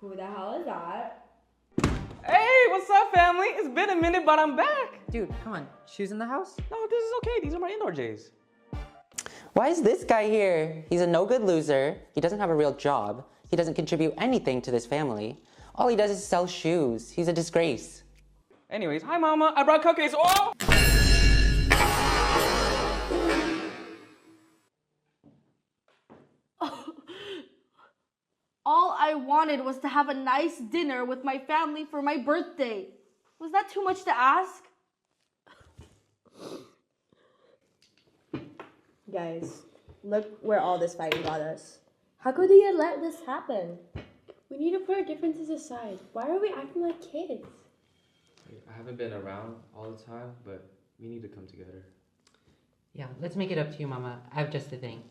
Who the hell is that? Hey, what's up, family? It's been a minute, but I'm back. Dude, come on. Shoes in the house? No, this is okay. These are my indoor J's. Why is this guy here? He's a no-good loser. He doesn't have a real job. He doesn't contribute anything to this family. All he does is sell shoes. He's a disgrace. Anyways, hi, Mama. I brought cupcakes. Oh! All I wanted was to have a nice dinner with my family for my birthday. Was that too much to ask? Guys, look where all this fighting got us. How could you let this happen? We need to put our differences aside. Why are we acting like kids? I haven't been around all the time, but we need to come together. Yeah, let's make it up to you, Mama. I have just a thing.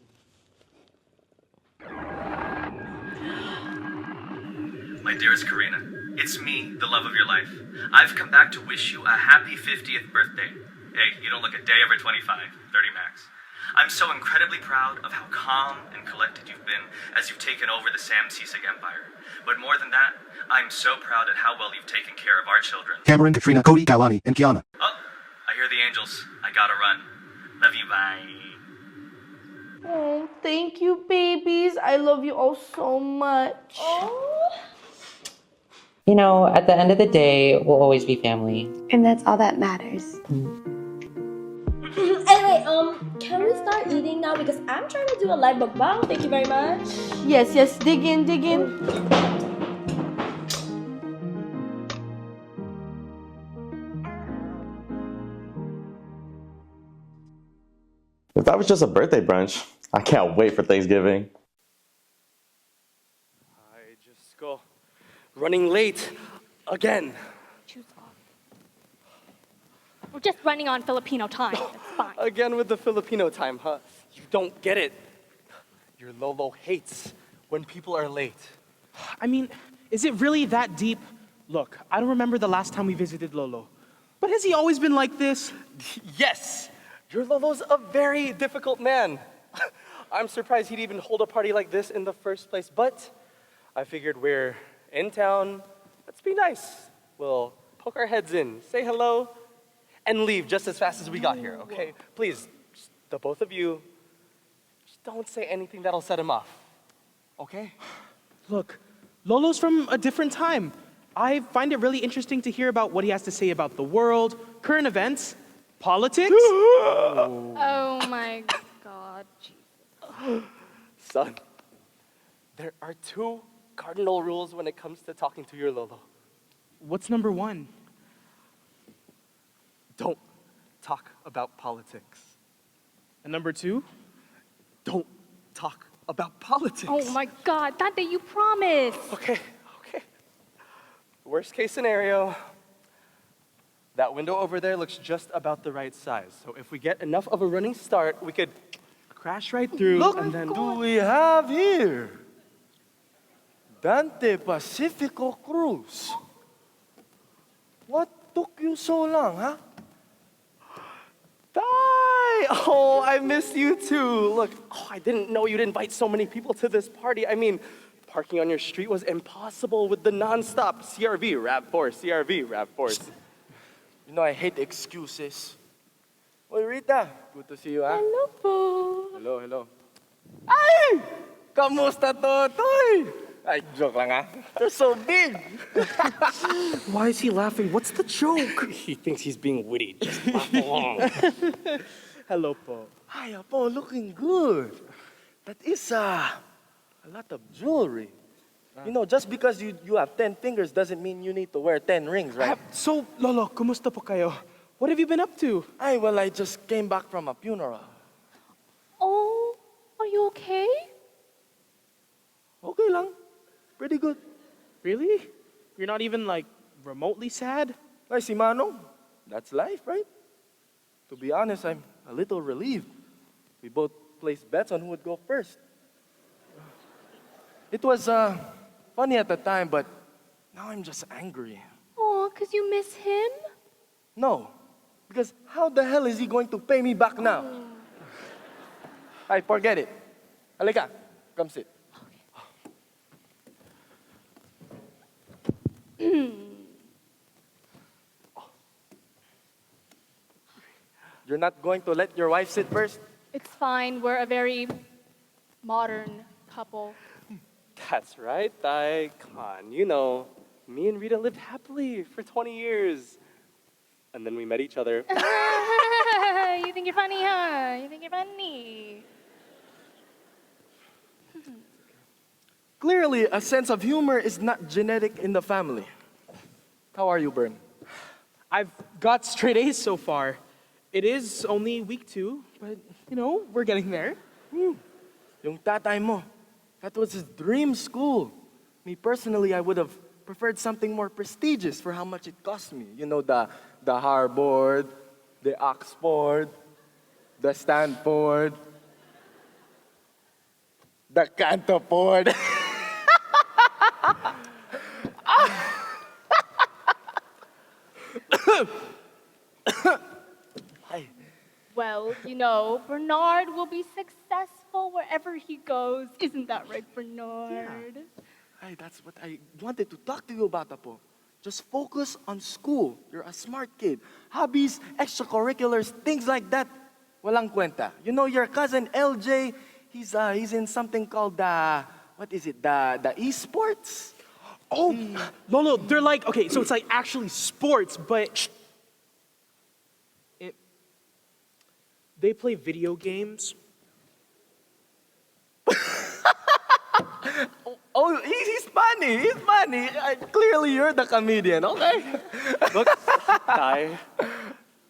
My dearest Karina, it's me, the love of your life. I've come back to wish you a happy 50th birthday. Hey, you don't look a day over 25, 30 max. I'm so incredibly proud of how calm and collected you've been as you've taken over the Segseg Empire. But more than that, I'm so proud at how well you've taken care of our children. Cameron, Katrina, Cody, Kailani, and Kiana. Oh, I hear the angels. I gotta run. Love you, bye. Oh, thank you, babies. I love you all so much. You know, at the end of the day, we'll always be family. And that's all that matters. Anyway, can we start eating now? Because I'm trying to do a live mukbang. Thank you very much. Yes, dig in. If that was just a birthday brunch, I can't wait for Thanksgiving. I just go running late again. We're just running on Filipino time. It's fine. Again with the Filipino time, huh? You don't get it. Your Lolo hates when people are late. I mean, is it really that deep? Look, I don't remember the last time we visited Lolo. But has he always been like this? Yes! Your Lolo's a very difficult man. I'm surprised he'd even hold a party like this in the first place, but I figured we're in town. Let's be nice. We'll poke our heads in, say hello, and leave just as fast as we got here, okay? Please, just the both of you, just don't say anything that'll set him off, okay? Look, Lolo's from a different time. I find it really interesting to hear about what he has to say about the world, current events, politics. Oh my God, Jesus. Son, there are 2 cardinal rules when it comes to talking to your Lolo. What's number 1? Don't talk about politics. And number 2? Don't talk about politics. Oh my God, Tate, you promised. Okay. Worst case scenario, that window over there looks just about the right size. So if we get enough of a running start, we could crash right through Look, and then... do we have here? Dante Pacifico Cruz. What took you so long, huh? Hi! Oh, I miss you too. Look, I didn't know you'd invite so many people to this party. I mean, parking on your street was impossible with the non-stop CRV, RAV4, CRV, RAV4. You know I hate excuses. Oy, Rita, good to see you, huh? Hello po. Hello. Ay! Kamusta, Totoy? Ay, joke lang, ha? You're so big. Why is he laughing? What's the joke? He thinks he's being witty. Just laugh along. Hello po. Ay, Apo, looking good. That is a lot of jewelry. You know, just because you have 10 fingers doesn't mean you need to wear 10 rings, right? So, Lolo, kumusta po kayo? What have you been up to? Ay, well, I just came back from a funeral. Oh, are you okay? Okay lang. Pretty good. Really? You're not even, like, remotely sad? Ay, si Manong, that's life, right? To be honest, I'm a little relieved. We both placed bets on who would go first. It was funny at the time, but now I'm just angry. Oh, 'cause you miss him? No, because how the hell is he going to pay me back now? Ay, forget it. Halika, come sit. You're not going to let your wife sit first? It's fine. We're a very modern couple. That's right, Tay. Come on, you know, me and Rita lived happily for 20 years. And then we met each other. You think you're funny, huh? You think you're funny. Clearly, a sense of humor is not genetic in the family. How are you, Bern? I've got straight A's so far. It is only week 2, but, you know, we're getting there. Yung tatay mo, that was his dream school. Me personally, I would have preferred something more prestigious for how much it cost me. You know, the Harvard, the Oxford, the Stanford, the Cantopord. Well, you know, Bernard will be successful wherever he goes. Isn't that right, Bernard? Hey, that's what I wanted to talk to you about, Apo. Just focus on school. You're a smart kid. Hobbies, extracurriculars, things like that. Walang kwenta. You know, your cousin LJ, he's in something called what is it? The esports? Oh, Lolo, they're like, okay, so it's like actually sports, but they play video games. Oh, he's funny. He's funny. Clearly, you're the comedian, okay? Look, Tay,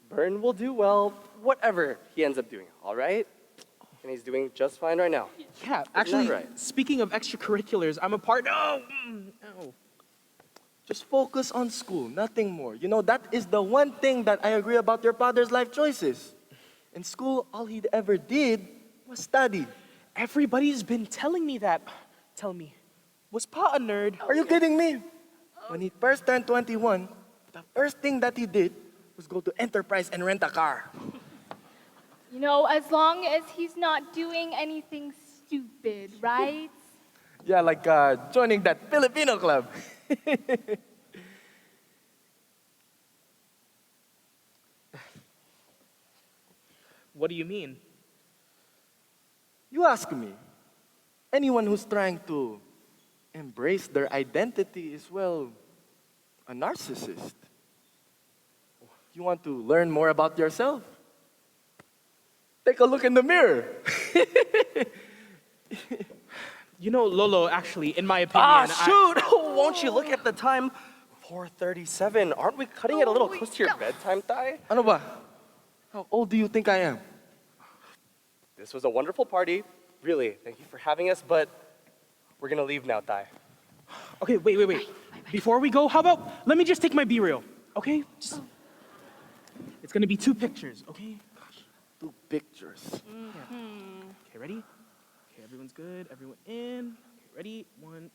Bern will do well, whatever he ends up doing, all right? And he's doing just fine right now. Yeah, Isn't actually, that right? speaking of extracurriculars, I'm a part. Oh. Just focus on school, nothing more. You know, that is the one thing that I agree about your father's life choices. In school, all he ever did was study. Everybody's been telling me that. Tell me, was Pa a nerd? Are you kidding me? When he first turned 21, the first thing that he did was go to Enterprise and rent a car. You know, as long as he's not doing anything stupid, right? Yeah, like joining that Filipino club. What do you mean? You ask me. Anyone who's trying to embrace their identity is, well, a narcissist. You want to learn more about yourself? Take a look in the mirror. You know, Lolo, actually, in my opinion... Shoot! Won't you look at the time? 4:37. Aren't we cutting it a little close to your bedtime, Tay? Ano ba? How old do you think I am? This was a wonderful party. Really, thank you for having us, but we're gonna leave now, Tay. Okay, wait. Before we go, how about, let me just take my B-reel, okay? It's gonna be 2 pictures, okay? 2 pictures. Okay, ready? Okay, everyone's good. Everyone in. Okay, ready? 1.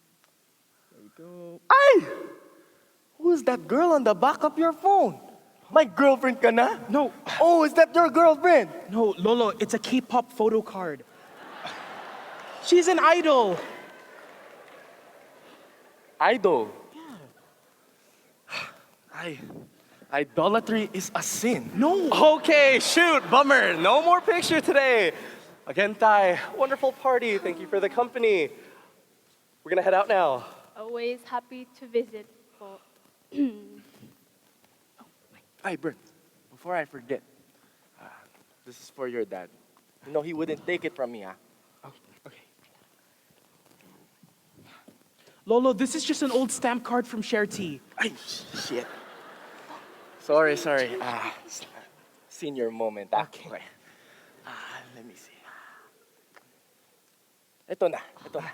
There we go. Ay! Who's that girl on the back of your phone? My girlfriend ka na? No. Oh, is that your girlfriend? No, Lolo, it's a K-pop photo card. She's an idol. Idol? Yeah. Idolatry is a sin. No. Okay, shoot, bummer. No more picture today. Again, Tay, wonderful party. Thank you for the company. We're gonna head out now. Always happy to visit. Hey, Bert, before I forget, this is for your dad. You know he wouldn't take it from me, huh? Okay. Lolo, this is just an old stamp card from Sherty. Ay, shit. Sorry. Senior moment. Okay. Let me see. Ito na. Okay.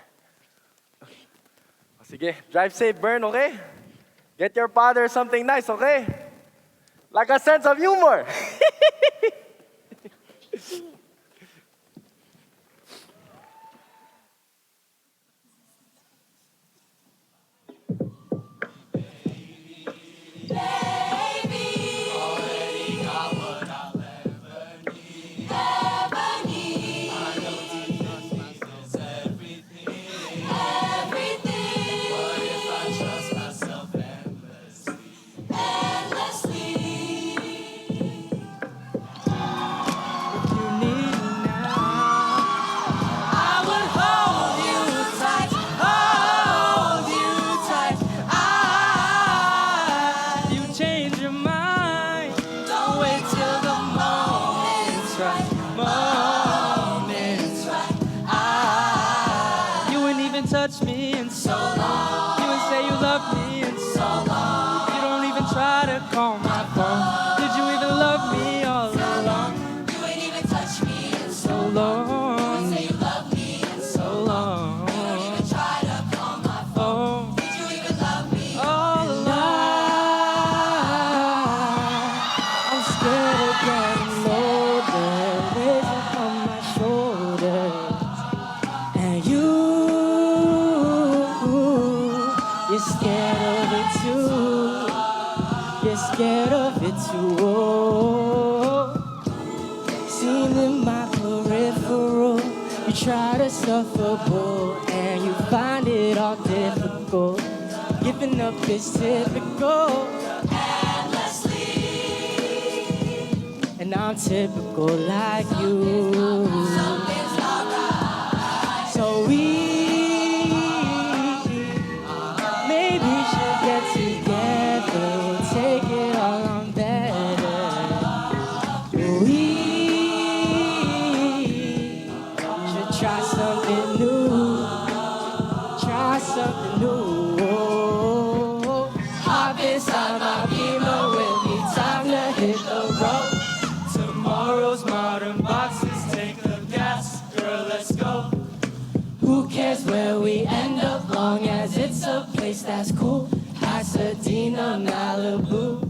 Sige, drive safe, Bern, okay? Get your father something nice, okay? Like a sense of humor. Touch me in so long. You would say you love me in so long. You don't even try to call my phone. Did you even love me all along? You ain't even touch me in so long. You say you love me in so long. You don't even try to call my phone. Did you even love me all along? I'm scared of getting older, weighs upon my shoulders, and you're scared of it too. You're scared of it too. Oh. Seen in my peripheral, you try to suffer, and you find it all difficult. Giving up is typical. Endlessly. And I'm typical like you. Something's not right. So get together, take it all on better. We should try something new. Try something new. Hop inside my beamer with me, time to hit the road. Tomorrow's modern boxes, take the gas, girl, let's go. Who cares where we end up, long as it's a place that's cool. High Pasadena, Malibu.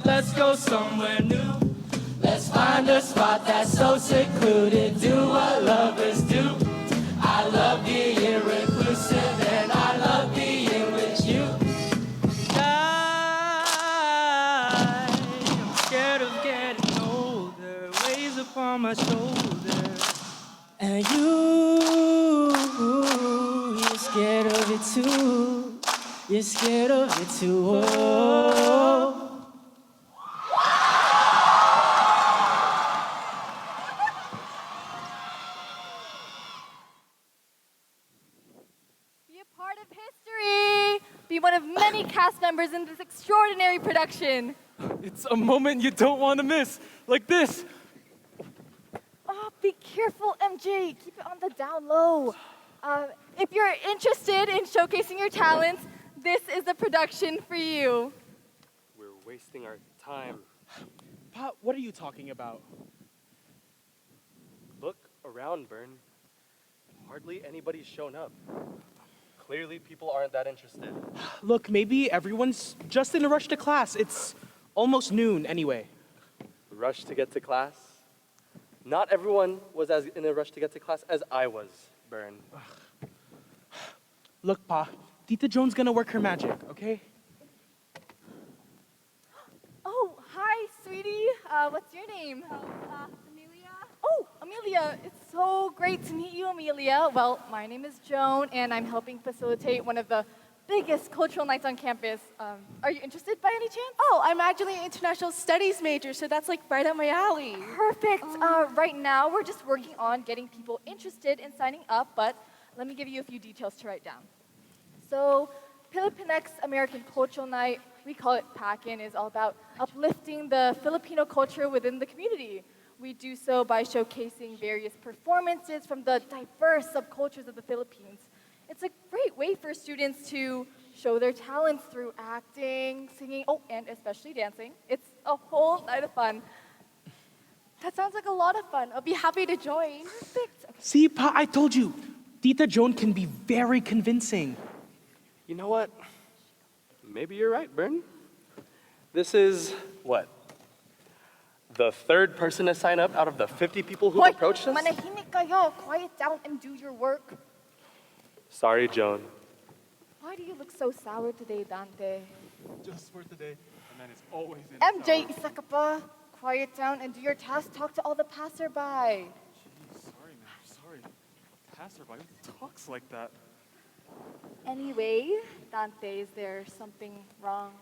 Let's go somewhere new. Let's find a spot that's so secluded. Do what lovers do. I love being reclusive and I love being with you. I'm scared of getting older, weighs upon my shoulder. And you're scared of it too. You're scared of it too. Oh. Be a part of history. Be one of many cast members in this extraordinary production. It's a moment you don't want to miss, like this. Oh, be careful, MJ. Keep it on the down low. If you're interested in showcasing your talents, this is the production for you. We're wasting our time. Pa, what are you talking about? Look around, Bern. Hardly anybody's shown up. Clearly, people aren't that interested. Look, maybe everyone's just in a rush to class. It's almost noon anyway. Rush to get to class? Not everyone was as in a rush to get to class as I was, Bern. Look, Pa, Tita Joan's gonna work her magic, okay? Oh, hi, sweetie. What's your name? Amelia. Oh, Amelia. It's so great to meet you, Amelia. Well, my name is Joan, and I'm helping facilitate one of the biggest cultural nights on campus. Are you interested by any chance? Oh, I'm actually an international studies major, so that's like right up my alley. Perfect. Right now, we're just working on getting people interested in signing up, but let me give you a few details to write down. So, Pilipinx-American Cultural Night, we call it PACN, is all about uplifting the Filipino culture within the community. We do so by showcasing various performances from the diverse subcultures of the Philippines. It's a great way for students to show their talents through acting, singing, oh, and especially dancing. It's a whole night of fun. That sounds like a lot of fun. I'll be happy to join. Perfect. Okay. See, Pa, I told you, Tita Joan can be very convincing. You know what? Maybe you're right, Bern. This is, what? The third person to sign up out of the 50 people who approached us? Manahimik kayo. Quiet down and do your work. Sorry, Joan. Why do you look so sour today, Dante? Just for today, a man is always in MJ, isa ka pa. Quiet down and do your task. Talk to all the passerby. Jeez, sorry, man. Sorry. Passerby, who talks like that? Anyway, Dante, is there something wrong?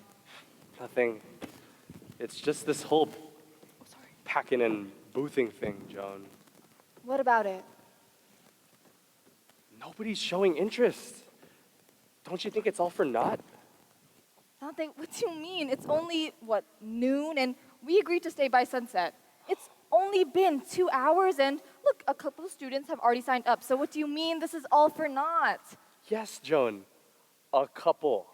Nothing. It's just this whole packing and boothing thing, Joan. What about it? Nobody's showing interest. Don't you think it's all for naught? Dante, what do you mean? It's only, what, noon? And we agreed to stay by sunset. It's only been 2 hours, and look, a couple of students have already signed up. So what do you mean this is all for naught? Yes, Joan. A couple.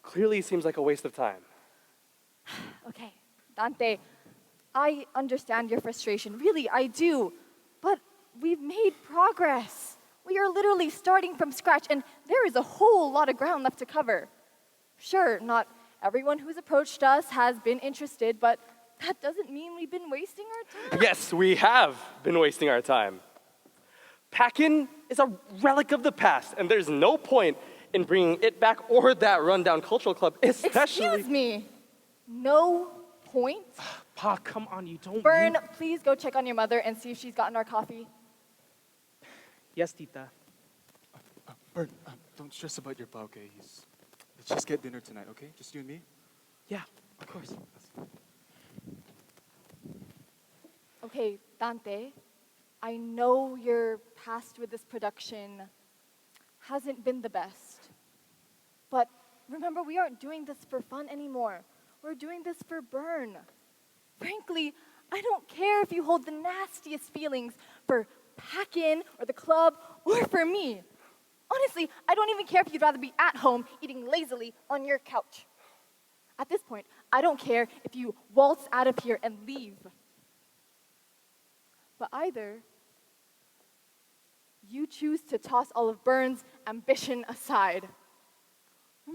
Clearly seems like a waste of time. Okay, Dante, I understand your frustration. Really, I do. But we've made progress. We are literally starting from scratch, and there is a whole lot of ground left to cover. Sure, not everyone who's approached us has been interested, but that doesn't mean we've been wasting our time. Yes, we have been wasting our time. PACN is a relic of the past, and there's no point in bringing it back or that rundown cultural club, especially... Excuse me. No point? Pa, come on, you don't... Bern, please go check on your mother and see if she's gotten our coffee. Yes, Tita. Bern, don't stress about your pa, okay? Let's just get dinner tonight, okay? Just you and me? Yeah, of course. Okay, Dante, I know your past with this production hasn't been the best. But remember, we aren't doing this for fun anymore. We're doing this for Bern. Frankly, I don't care if you hold the nastiest feelings for PACN or the club or for me. Honestly, I don't even care if you'd rather be at home eating lazily on your couch. At this point, I don't care if you waltz out of here and leave. But either you choose to toss all of Bern's ambition aside.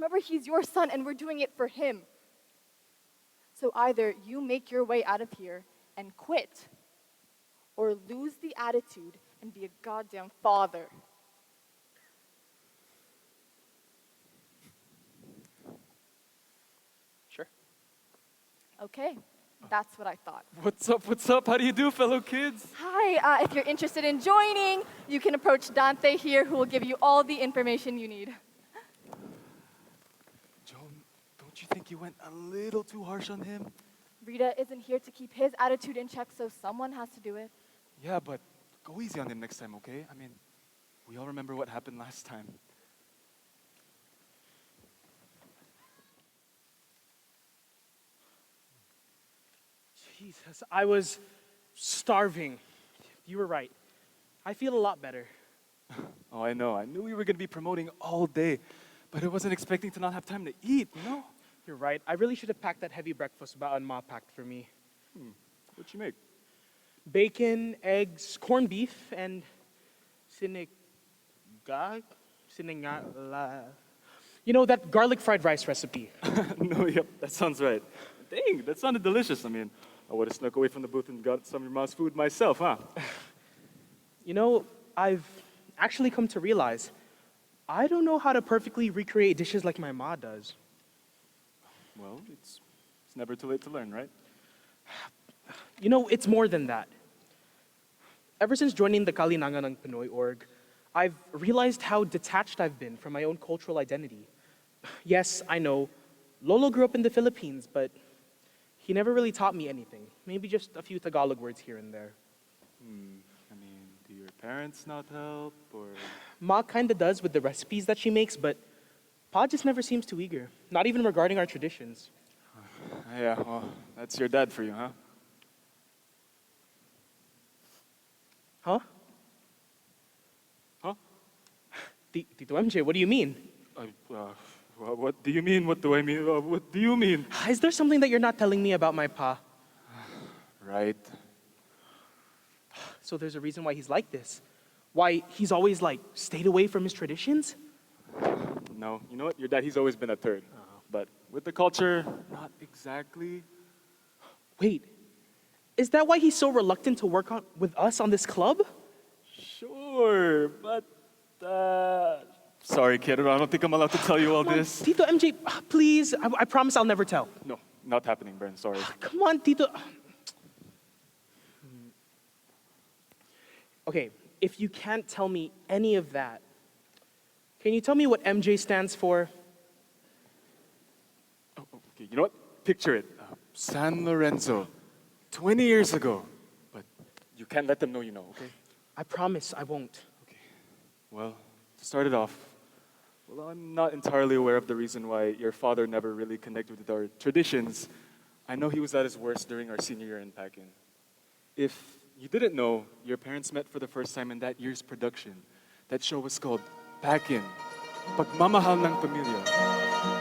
Remember, he's your son and we're doing it for him. So either you make your way out of here and quit, or lose the attitude and be a goddamn father. Sure. Okay, that's what I thought. What's up? What's up? How do you do, fellow kids? Hi, if you're interested in joining, you can approach Dante here, who will give you all the information you need. Joan, don't you think you went a little too harsh on him? Rita isn't here to keep his attitude in check, so someone has to do it. Yeah, but go easy on him next time, okay? I mean, we all remember what happened last time. Jesus, I was starving. You were right. I feel a lot better. Oh, I know. I knew we were going to be promoting all day, but I wasn't expecting to not have time to eat, you know? You're right. I really should have packed that heavy breakfast Ma packed for me. What'd you make? Bacon, eggs, corned beef, and you know, that garlic fried rice recipe. No, yep, that sounds right. Dang, that sounded delicious. I mean, I would have snuck away from the booth and got some of your mom's food myself, huh? You know, I've actually come to realize I don't know how to perfectly recreate dishes like my ma does. Well, it's never too late to learn, right? You know, it's more than that. Ever since joining the Kalinangan ng Pinoy org, I've realized how detached I've been from my own cultural identity. Yes, I know, Lolo grew up in the Philippines, but he never really taught me anything. Maybe just a few Tagalog words here and there. I mean, do your parents not help, or...? Ma kinda does with the recipes that she makes, but Pa just never seems too eager, not even regarding our traditions. Yeah, well, that's your dad for you, huh? Huh? Huh? Tito MJ, what do you mean? What do you mean? What do I mean? What do you mean? Is there something that you're not telling me about my Pa? Right. So there's a reason why he's like this? Why he's always like stayed away from his traditions? No, you know what? Your dad, he's always been a third. But with the culture, not exactly. Wait, is that why he's so reluctant to work with us on this club? Sure, but sorry, kid, I don't think I'm allowed to tell you all this. Tito MJ, please, I promise I'll never tell. No, not happening, Bren, sorry. Come on, Tito. Okay, if you can't tell me any of that, can you tell me what MJ stands for? Okay, you know what? Picture it. San Lorenzo, 20 years ago. But you can't let them know you know, okay? I promise I won't. Okay. Well, to start it off, well, I'm not entirely aware of the reason why your father never really connected with our traditions. I know he was at his worst during our senior year in PACN. If you didn't know, your parents met for the first time in that year's production. That show was called PACN, Pagmamahal ng Pamilya.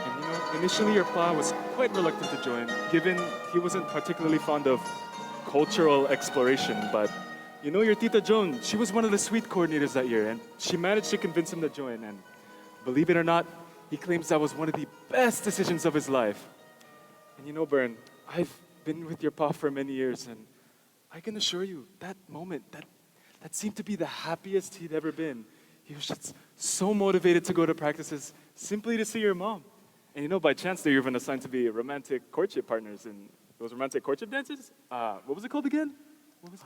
And you know, initially your pa was quite reluctant to join, given he wasn't particularly fond of cultural exploration, but you know, your Tita Joan, she was one of the sweet coordinators that year, and she managed to convince him to join, and believe it or not, he claims that was one of the best decisions of his life. And you know, Bern, I've been with your pa for many years, and I can assure you, that moment, that seemed to be the happiest he'd ever been. He was just so motivated to go to practices simply to see your mom. And you know, by chance, they were even assigned to be romantic courtship partners in those romantic courtship dances. What was it called again? What was it?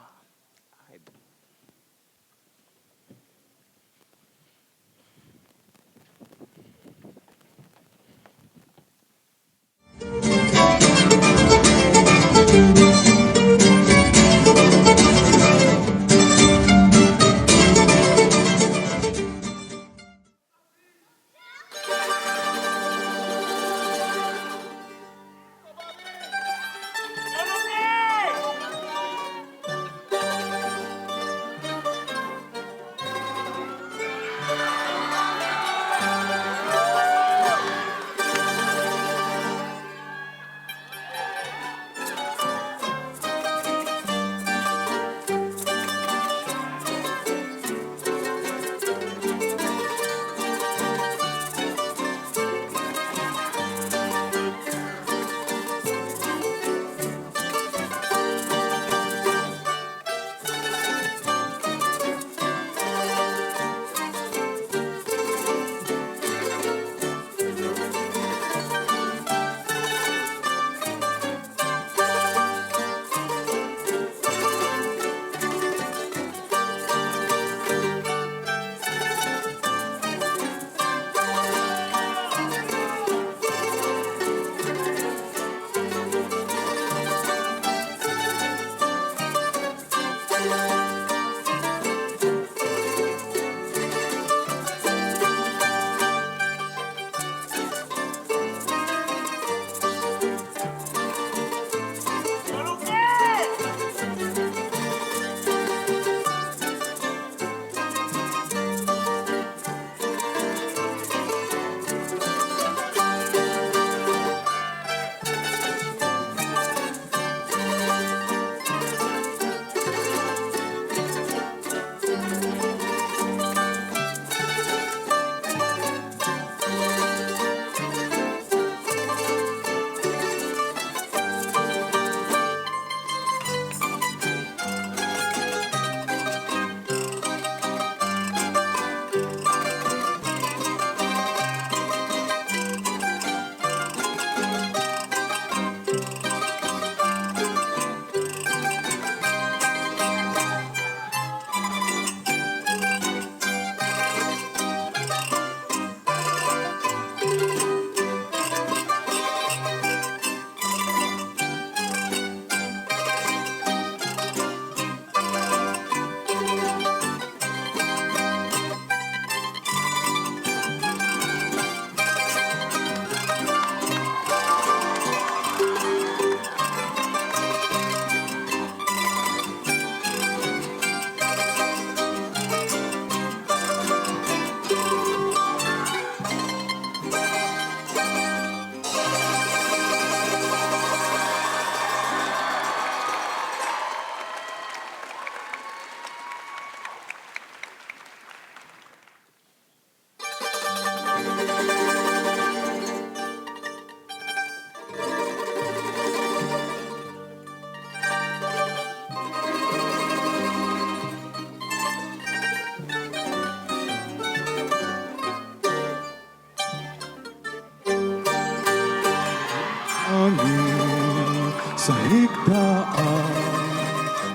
bangin sa higdaan,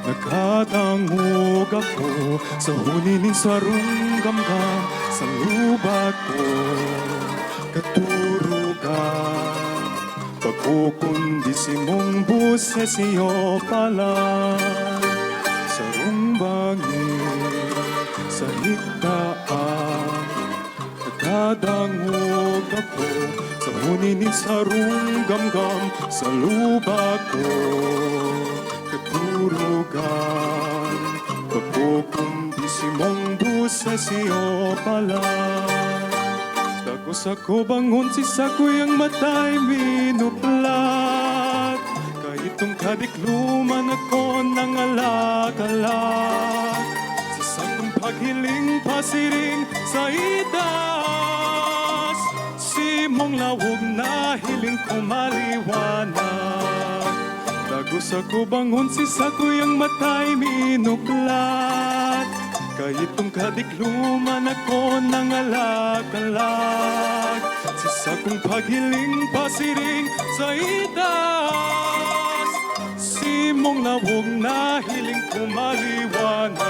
nagkatangog ako sa hunining sarong gamgam sa lubat ko. Katurugan, pagkukundisi mong buses iyo pala. Sarong bangin sa higdaan, nagkatangog ako sa hunining sarong gamgam sa lubat ko. Katurugan, pagkukundisi mong buses iyo pala. Dagos ako bangon si sakoy ang matay minuplat. Kahitong kadikluman ako ng alak-alak. Sa sakong paghiling pasiring sa itas. Simong lawog na hiling kumaliwanag. Dagos ako bangon si sakoy ang matay minuplat. Kahitong kadikluman ako ng alak-alak. Sa sakong paghiling pasiring sa itas. Simong lawog na hiling kumaliwanag.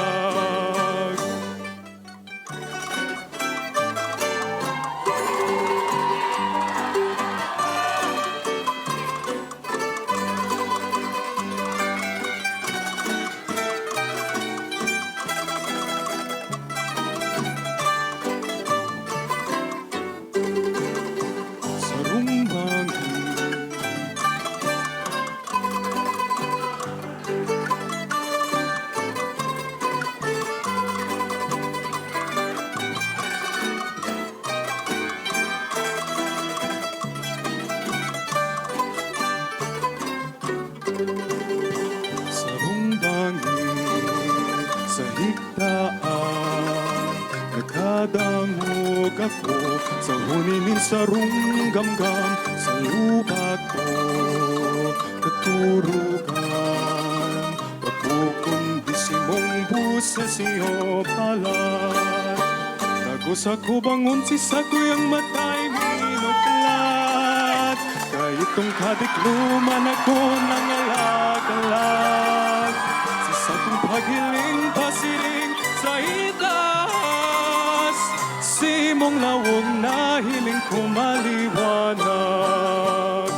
Nakadangog ako sa hunining sarong gamgam sa lubat ko. Katurugan, pagkukundisi mong buses iyo pala. Dagos ako bangon si sakoy ang matay minuplat. Kahitong kadikluman ako ng alag-alag. Sa sakong paghiling pasiring sa itas. Simong lawog na hiling kumaliwanag.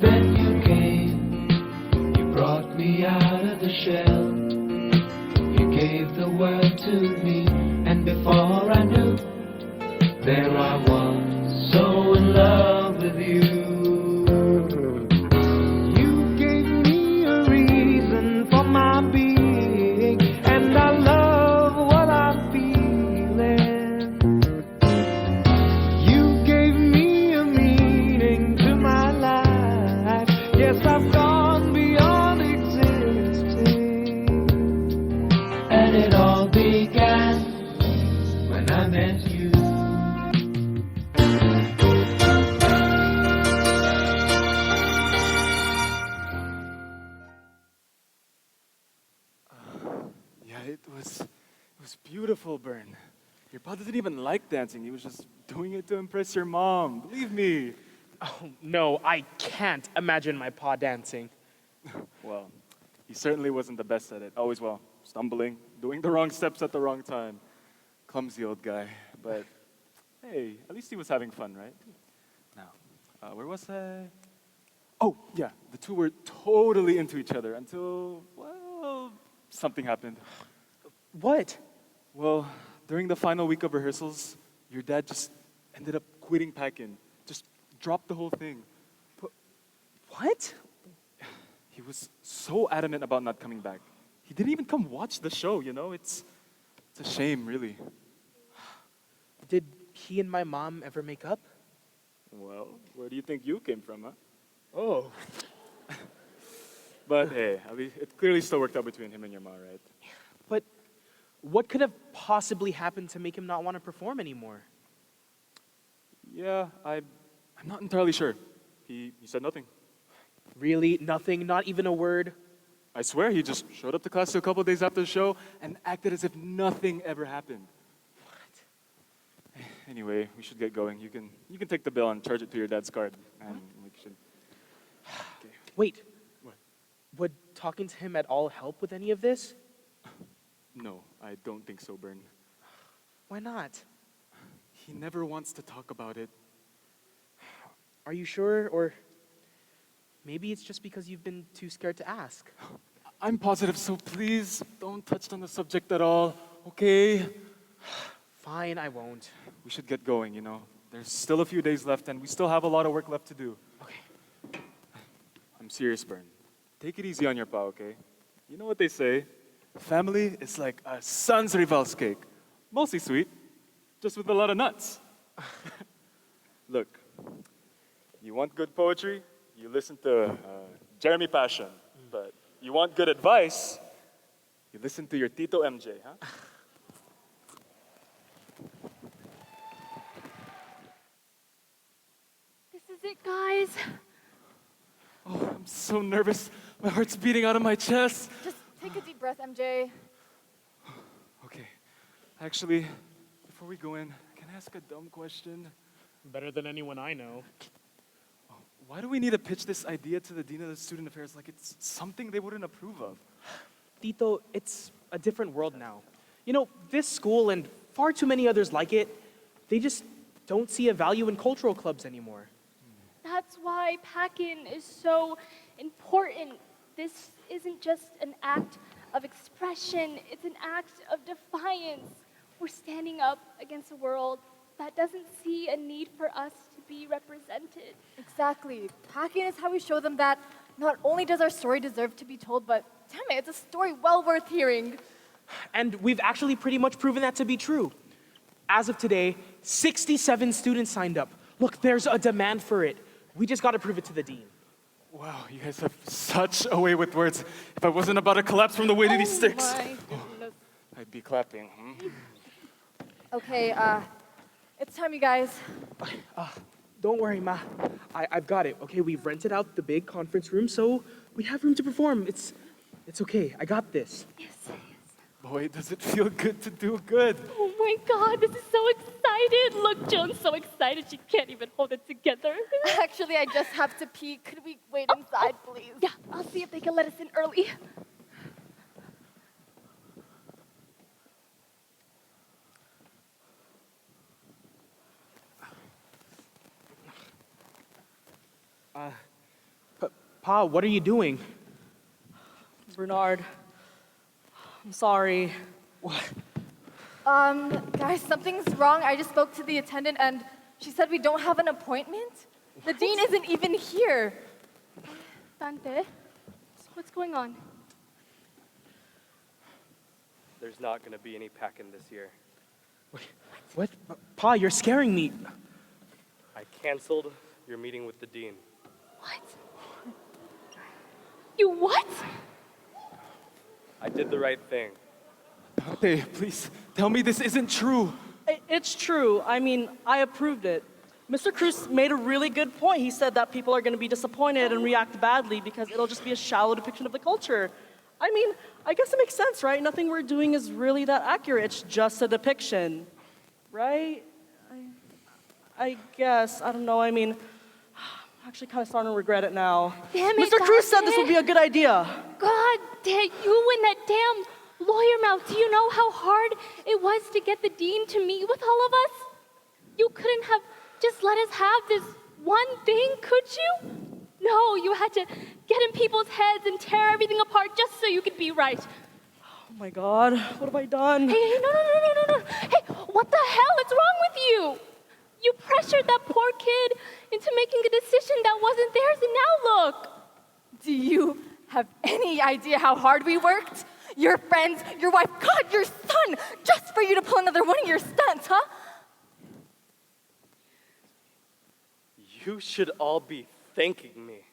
Then you came, you brought me out of the shell. You gave the word to me, and before I knew, there I was, so in love with you. You gave me a reason for my being, and I love what I'm feeling. You gave me a meaning to my life. Yes, I've gone beyond existing. And it all began when I met you. Yeah, it was beautiful, Bern. Your pa didn't even like dancing. He was just doing it to impress your mom. Believe me. Oh, no, I can't imagine my pa dancing. Well, he certainly wasn't the best at it. Always, well, stumbling, doing the wrong steps at the wrong time. Clumsy old guy. But hey, at least he was having fun, right? Now, where was I? Oh, yeah, the two were totally into each other until, well, something happened. What? Well, during the final week of rehearsals, your dad just ended up quitting PACN. Just dropped the whole thing. But what? He was so adamant about not coming back. He didn't even come watch the show, you know? It's a shame, really. Did he and my mom ever make up? Well, where do you think you came from, huh? Oh. But hey, at least it clearly still worked out between him and your mom, right? But what could have possibly happened to make him not want to perform anymore? Yeah, I'm not entirely sure. He said nothing. Really? Nothing? Not even a word? I swear he just showed up to class a couple of days after the show and acted as if nothing ever happened. What? Anyway, we should get going. You can take the bill and charge it to your dad's card. And we should. Okay. Wait. What? Would talking to him at all help with any of this? No, I don't think so, Bern. Why not? He never wants to talk about it. Are you sure? Or maybe it's just because you've been too scared to ask. I'm positive, so please don't touch on the subject at all, okay? Fine, I won't. We should get going, you know. There's still a few days left and we still have a lot of work left to do. Okay. I'm serious, Bern. Take it easy on your pa, okay? You know what they say? Family is like a Sans Rival's cake. Mostly sweet, just with a lot of nuts. Look, you want good poetry? You listen to Jeremy Passion. But you want good advice? You listen to your Tito MJ, huh? This is it, guys. Oh, I'm so nervous. My heart's beating out of my chest. Just take a deep breath, MJ. Okay. Actually, before we go in, can I ask a dumb question? Better than anyone I know. Why do we need to pitch this idea to the Dean of the Student Affairs like it's something they wouldn't approve of? Tito, it's a different world now. You know, this school and far too many others like it, they just don't see a value in cultural clubs anymore. That's why PACN is so important. This isn't just an act of expression, it's an act of defiance. We're standing up against a world that doesn't see a need for us to be represented. Exactly. PACN is how we show them that not only does our story deserve to be told, but damn it, it's a story well worth hearing. And we've actually pretty much proven that to be true. As of today, 67 students signed up. Look, there's a demand for it. We just got to prove it to the dean. Wow, you guys have such a way with words. If I wasn't about to collapse from the weight of these sticks, I'd be clapping. Okay, it's time, you guys. Don't worry, Ma. I've got it, okay? We've rented out the big conference room, so we have room to perform. It's okay. I got this. Yes. Boy, does it feel good to do good. Oh my God, this is so excited. Look, Joan's so excited she can't even hold it together. Actually, I just have to pee. Could we wait inside, please? Yeah, I'll see if they can let us in early. Pa, what are you doing? Bernard, I'm sorry. What? Guys, something's wrong. I just spoke to the attendant and she said we don't have an appointment. The dean isn't even here. Dante, what's going on? There's not going to be any PACN this year. What? Pa, you're scaring me. I canceled your meeting with the dean. What? You what? I did the right thing. Dante, please, tell me this isn't true. It's true. I mean, I approved it. Mr. Cruz made a really good point. He said that people are going to be disappointed and react badly because it'll just be a shallow depiction of the culture. I mean, I guess it makes sense, right? Nothing we're doing is really that accurate. It's just a depiction, right? I guess. I don't know. I mean, I'm actually kind of starting to regret it now. Damn it, Mr. Cruz said Dante. this would be a good idea. God, damn, you and that damn lawyer mouth. Do you know how hard it was to get the dean to meet with all of us? You couldn't have just let us have this one thing, could you? No, you had to get in people's heads and tear everything apart just so you could be right. Oh my God, what have I done? Hey, no. Hey, what the hell is wrong with you? You pressured that poor kid into making a decision that wasn't theirs, and now look. Do you have any idea how hard we worked? Your friends, your wife, God, your son, just for you to pull another one of your stunts, huh? You should all be thanking me.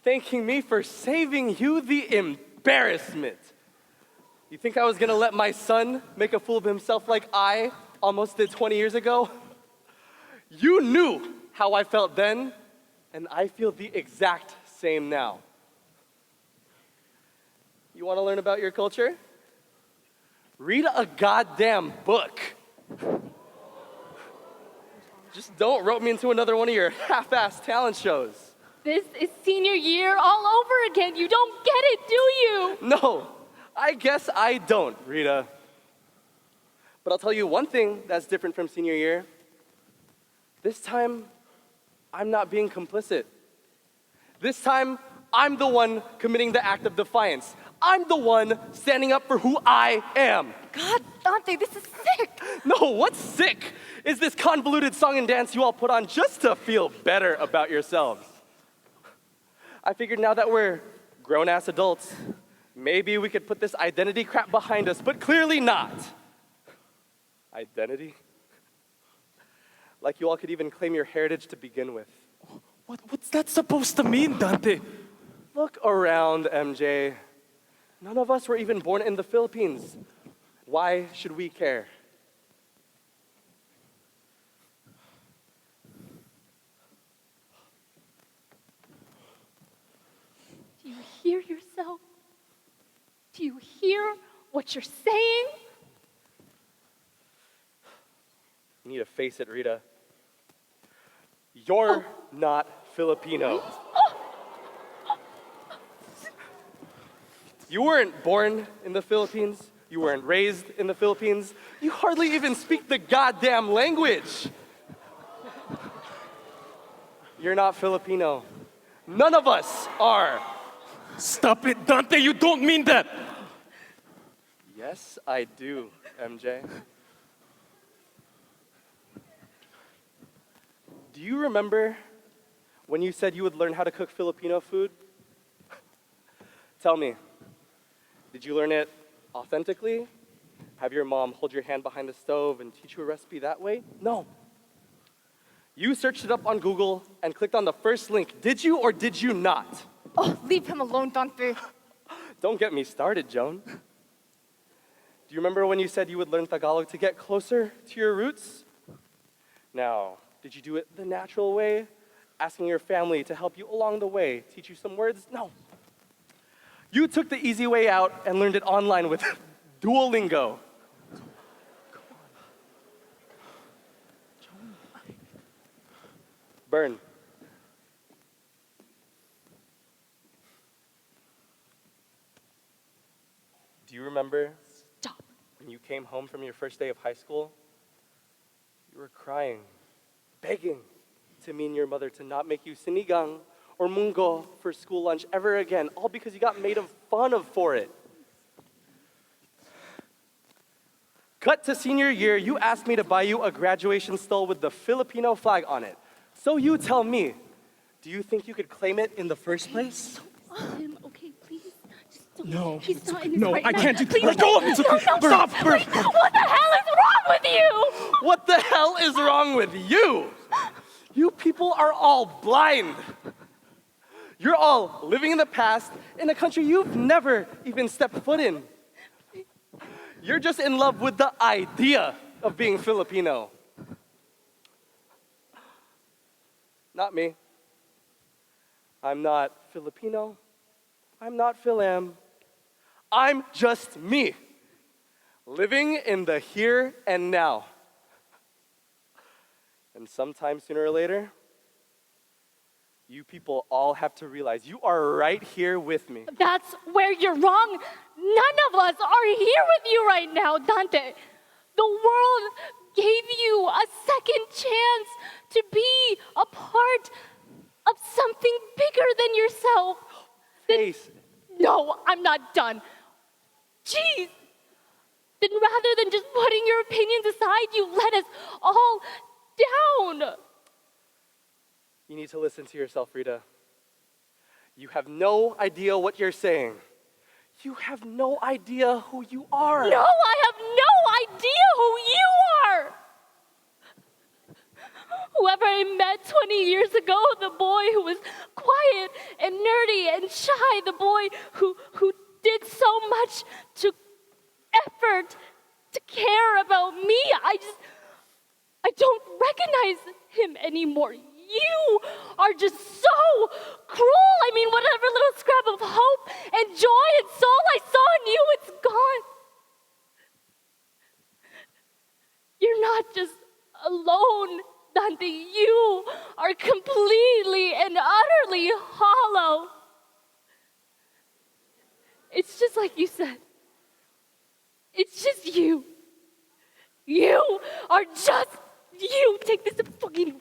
Thanking me for saving you the embarrassment. You think I was gonna let my son make a fool of himself like I almost did 20 years ago? You knew how I felt then, and I feel the exact same now. You wanna learn about your culture? Read a goddamn book. Just don't rope me into another one of your half-assed talent shows. This is senior year all over again. You don't get it, do you? No, I guess I don't, Rita. But I'll tell you one thing that's different from senior year. This time, I'm not being complicit. This time, I'm the one committing the act of defiance. I'm the one standing up for who I am. God, Dante, this is sick. No, what's sick is this convoluted song and dance you all put on just to feel better about yourselves. I figured now that we're grown-ass adults, maybe we could put this identity crap behind us, but clearly not. Identity? Like you all could even claim your heritage to begin with. What's that supposed to mean, Dante? Look around, MJ. None of us were even born in the Philippines. Why should we care? Do you hear yourself? Do you hear what you're saying? You need to face it, Rita. You're not Filipino. You weren't born in the Philippines. You weren't raised in the Philippines. You hardly even speak the goddamn language. You're not Filipino. None of us are. Stop it, Dante, you don't mean that. Yes, I do, MJ. Do you remember when you said you would learn how to cook Filipino food? Tell me, did you learn it authentically? Have your mom hold your hand behind the stove and teach you a recipe that way? No. You searched it up on Google and clicked on the first link. Did you or did you not? Oh, leave him alone, Dante. Don't get me started, Joan. Do you remember when you said you would learn Tagalog to get closer to your roots? Now, did you do it the natural way? Asking your family to help you along the way, teach you some words? No. You took the easy way out and learned it online with Duolingo. Bern. Do you remember when you came home from your first day of high school? You were crying, begging to me and your mother to not make you sinigang or munggo for school lunch ever again, all because you got made fun of for it. Cut to senior year, you asked me to buy you a graduation stole with the Filipino flag on it. So you tell me, do you think you could claim it in the first place? Okay, please. No. He's not in his No, right I mind. can't do Please, Let go of me. no, stop. What the hell is wrong with you? What the hell is wrong with you? You people are all blind. You're all living in the past in a country you've never even stepped foot in. You're just in love with the idea of being Filipino. Not me. I'm not Filipino. I'm not Philam. I'm just me, living in the here and now. And sometime sooner or later, you people all have to realize you are right here with me. That's where you're wrong. None of us are here with you right now, Dante. The world gave you a second chance to be a part of something bigger than yourself. No, I'm not done. Jeez. Then rather than just putting your opinions aside, you let us all down. You need to listen to yourself, Rita. You have no idea what you're saying. You have no idea who you are. No, I have no idea who you are. Whoever I met 20 years ago, the boy who was quiet and nerdy and shy, the boy who did so much to effort to care about me, I don't recognize him anymore. You are just so cruel. I mean, whatever little scrap of hope and joy and soul I saw in you, it's gone. You're not just alone, Dante. You are completely and utterly hollow. It's just like you said. It's just you. You are just you. Take this fucking...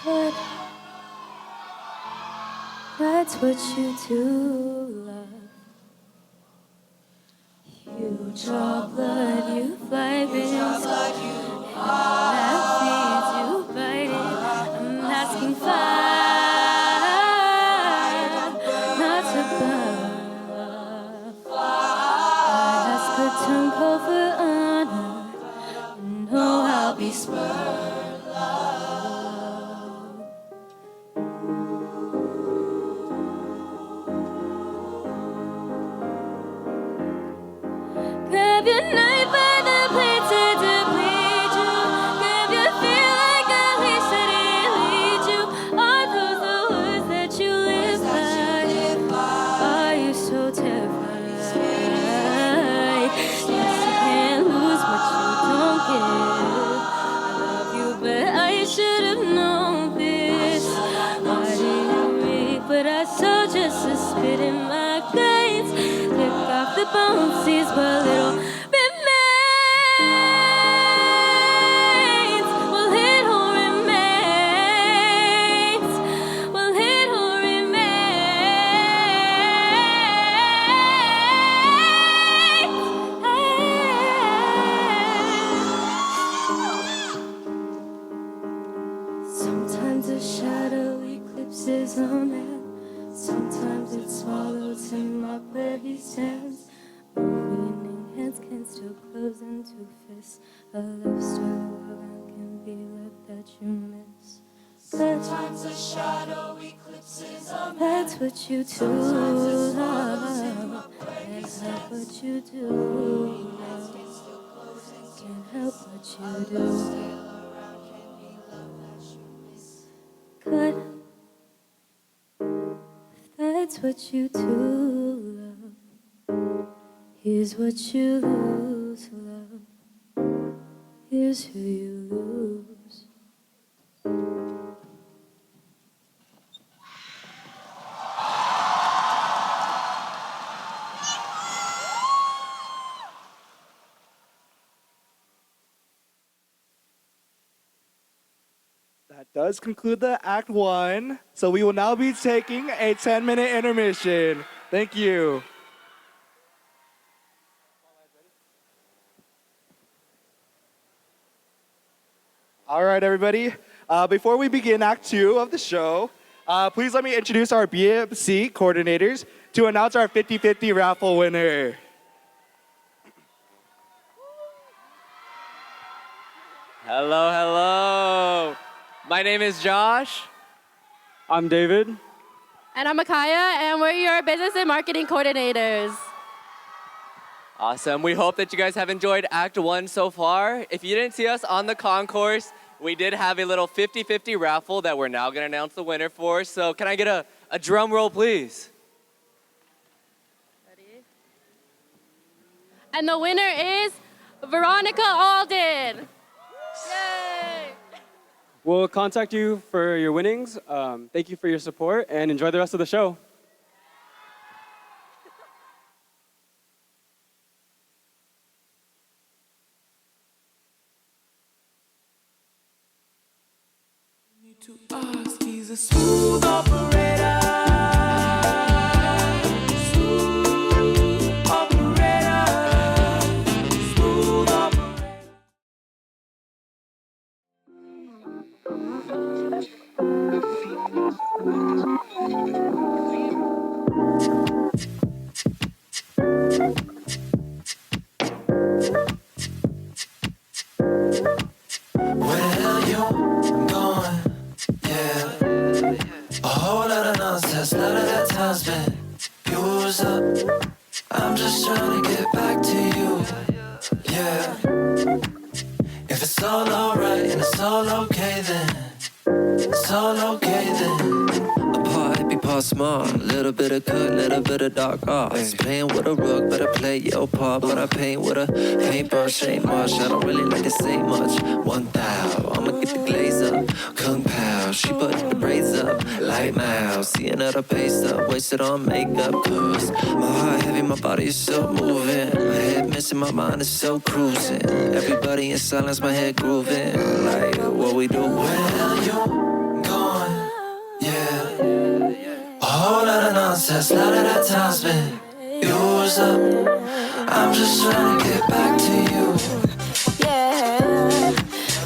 But that's what you do, love. You draw blood, you fight it, and that feeds you bite it. I'm asking fire, not to burn. I ask a temple for honor, and know I'll be spurned. Grab your knife by the blade to deplete you. Grab your feel like a leash that it leads you. Are those the words that you live by? Are you so terrified? Yes, you can't lose what you don't give. I love you, but I should have known this. I didn't read, but I saw just a spit in my veins. Pick off the the bounces, but little remains. Well, little remains. Well, little remains. Sometimes a shadow eclipses a man. Sometimes it swallows him up where he stands. Moving hands can still close into fists. A love story can be left that you miss. Sometimes a shadow eclipses a man. That's what you do, love. That's not what you do, love. Can't help what you do. Good. That's what you do, love. Here's what you lose, love. Here's who you lose. That does conclude the Act 1. So we will now be taking a 10-minute intermission. Thank you. All right, everybody. Before we begin Act 2 of the show, please let me introduce our BMC coordinators to announce our 50-50 raffle winner. Hello, hello. My name is Josh. I'm David. And I'm Akaya, and we're your business and marketing coordinators. Awesome. We hope that you guys have enjoyed Act 1 so far. If you didn't see us on the concourse, we did have a little 50-50 raffle that we're now going to announce the winner for. So can I get a drum roll, please? Ready? And the winner is Veronica Alden. Yay! We'll contact you for your winnings. Thank you for your support and enjoy the rest of the show. To ask, he's a smooth operator. Smooth operator. Smooth operator. Where you going? Yeah, a whole lot of nonsense, none of that time's been used up. I'm just trying to get back to you. Yeah, if it's all alright and it's all okay then, it's all okay then. A part hippie, part smart, little bit of good, little bit of dark arts. Playing with a rug, better play your part. But I paint with a paintbrush, ain't much. I don't really like to say much. 1,000, I'ma get the glaze up. Kung Pao, she put the braids up. Like Mouse, seeing her pace up. Wasted on makeup, cause my heart heavy, my body is so moving. My head missing, my mind is so cruising. Everybody in silence, my head grooving. Like what we do. Where you going? Yeah, a whole lot of nonsense, none of that time's been used up. I'm just trying to get back to you. Yeah,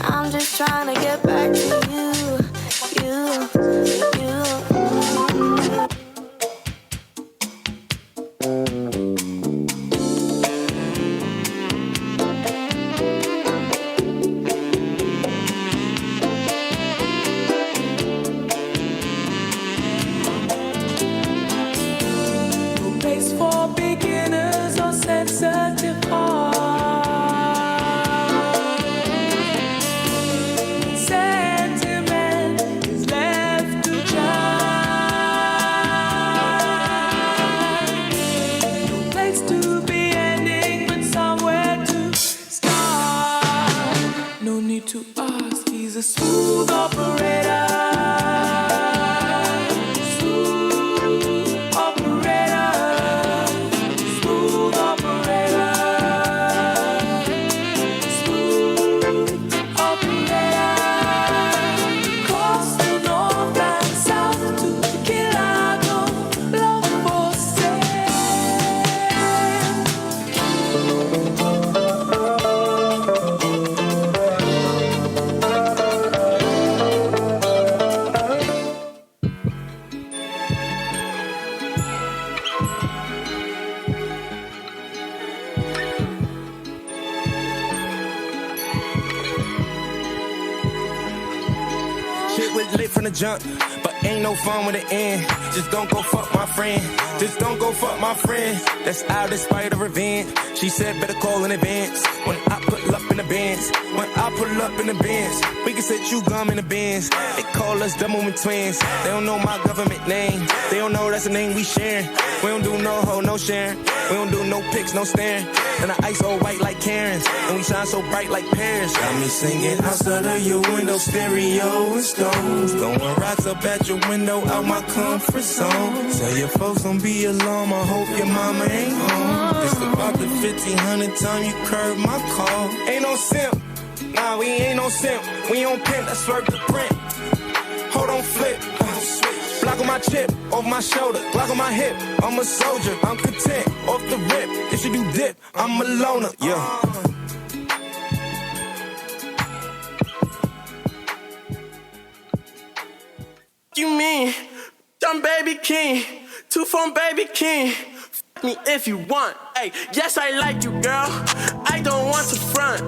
I'm just trying to get back to you. Place for beginners or sensitive hearts. Sentiment is left to dry. No place to be ending, but somewhere to start. No need to ask, he's a smooth operator. Smooth operator. Smooth operator. shit was lit from the jump, but ain't no fun with the end. Just don't go fuck my friend. Just don't go fuck my friend. That's out despite of revenge. She said better call in advance. When I pull up in the Benz, when I pull up in the Benz, we can set you gum in the Benz. They call us double twins. They don't know my government name. They don't know that's the name we sharing. We don't do no hoe, no sharing. We don't do no pics, no staring. And the ice all white like Karens, and we shine so bright like pears. Got me singing outside of your window, stereo and stones. Throwing rocks up at your window, out my comfort zone. Tell your folks don't be alarmed, I hope your mama ain't home. It's about the 1500 time you curved my call. Ain't no simp, nah, we ain't no simp. We on pimp, that's worth the print. Hold on, flip. Block on my chip, over my shoulder, Glock on my hip. I'm a soldier, I'm content, off the rip. If you do dip, I'm a loner, yeah. You mean, dumb baby king, 2 phone baby king. F me if you want, hey, yes I like you girl. I don't want to front,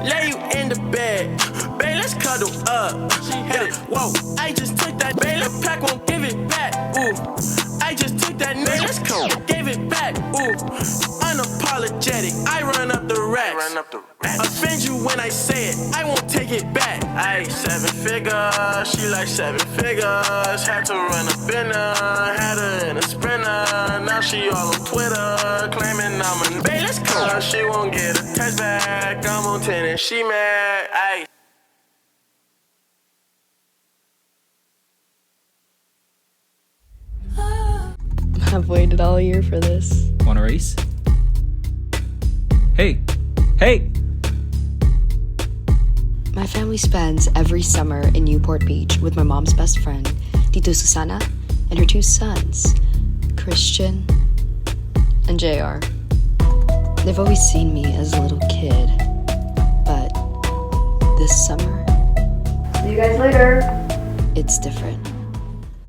lay you in the bed. Babe, let's cuddle up. Yeah, whoa, I just took that. Babe, let's pack, won't give it back. Ooh, I just took that. Babe, let's go. Gave it back. Ooh, unapologetic. I run up the racks. Offend you when I say it. I won't take it back. Ayy, 7 figures. She like 7 figures. Had to run up in her. Had her in a sprinter. Now she all on Twitter claiming I'm a. Babe, let's go. She won't get a text back. I'm on 10 and she mad. Ayy. I've waited all year for this. Want a race? Hey! Hey! My family spends every summer in Newport Beach with my mom's best friend, Tito Susana, and her 2 sons, Christian and JR. They've always seen me as a little kid, but this summer... See you guys later. It's different.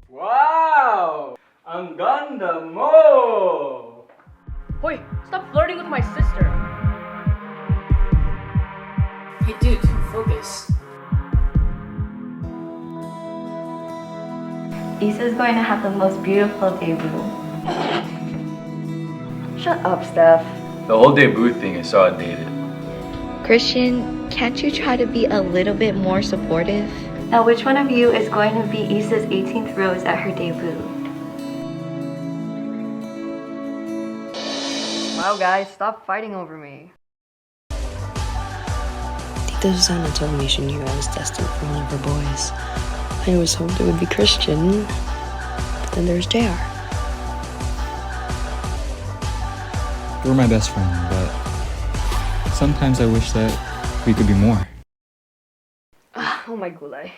Wow! Ang ganda mo! Hoy, stop flirting with my sister. Hey dude, focus. Issa's going to have the most beautiful debut. Shut up, Steph. The whole debut thing is so outdated. Christian, can't you try to be a little bit more supportive? Now, which one of you is going to be Issa's 18th rose at her debut? Wow guys, stop fighting over me. Tito Susana told me she knew I was destined for one of her boys. I always hoped it would be Christian, but then there's JR. You're my best friend, but sometimes I wish that we could be more. Oh my gulay.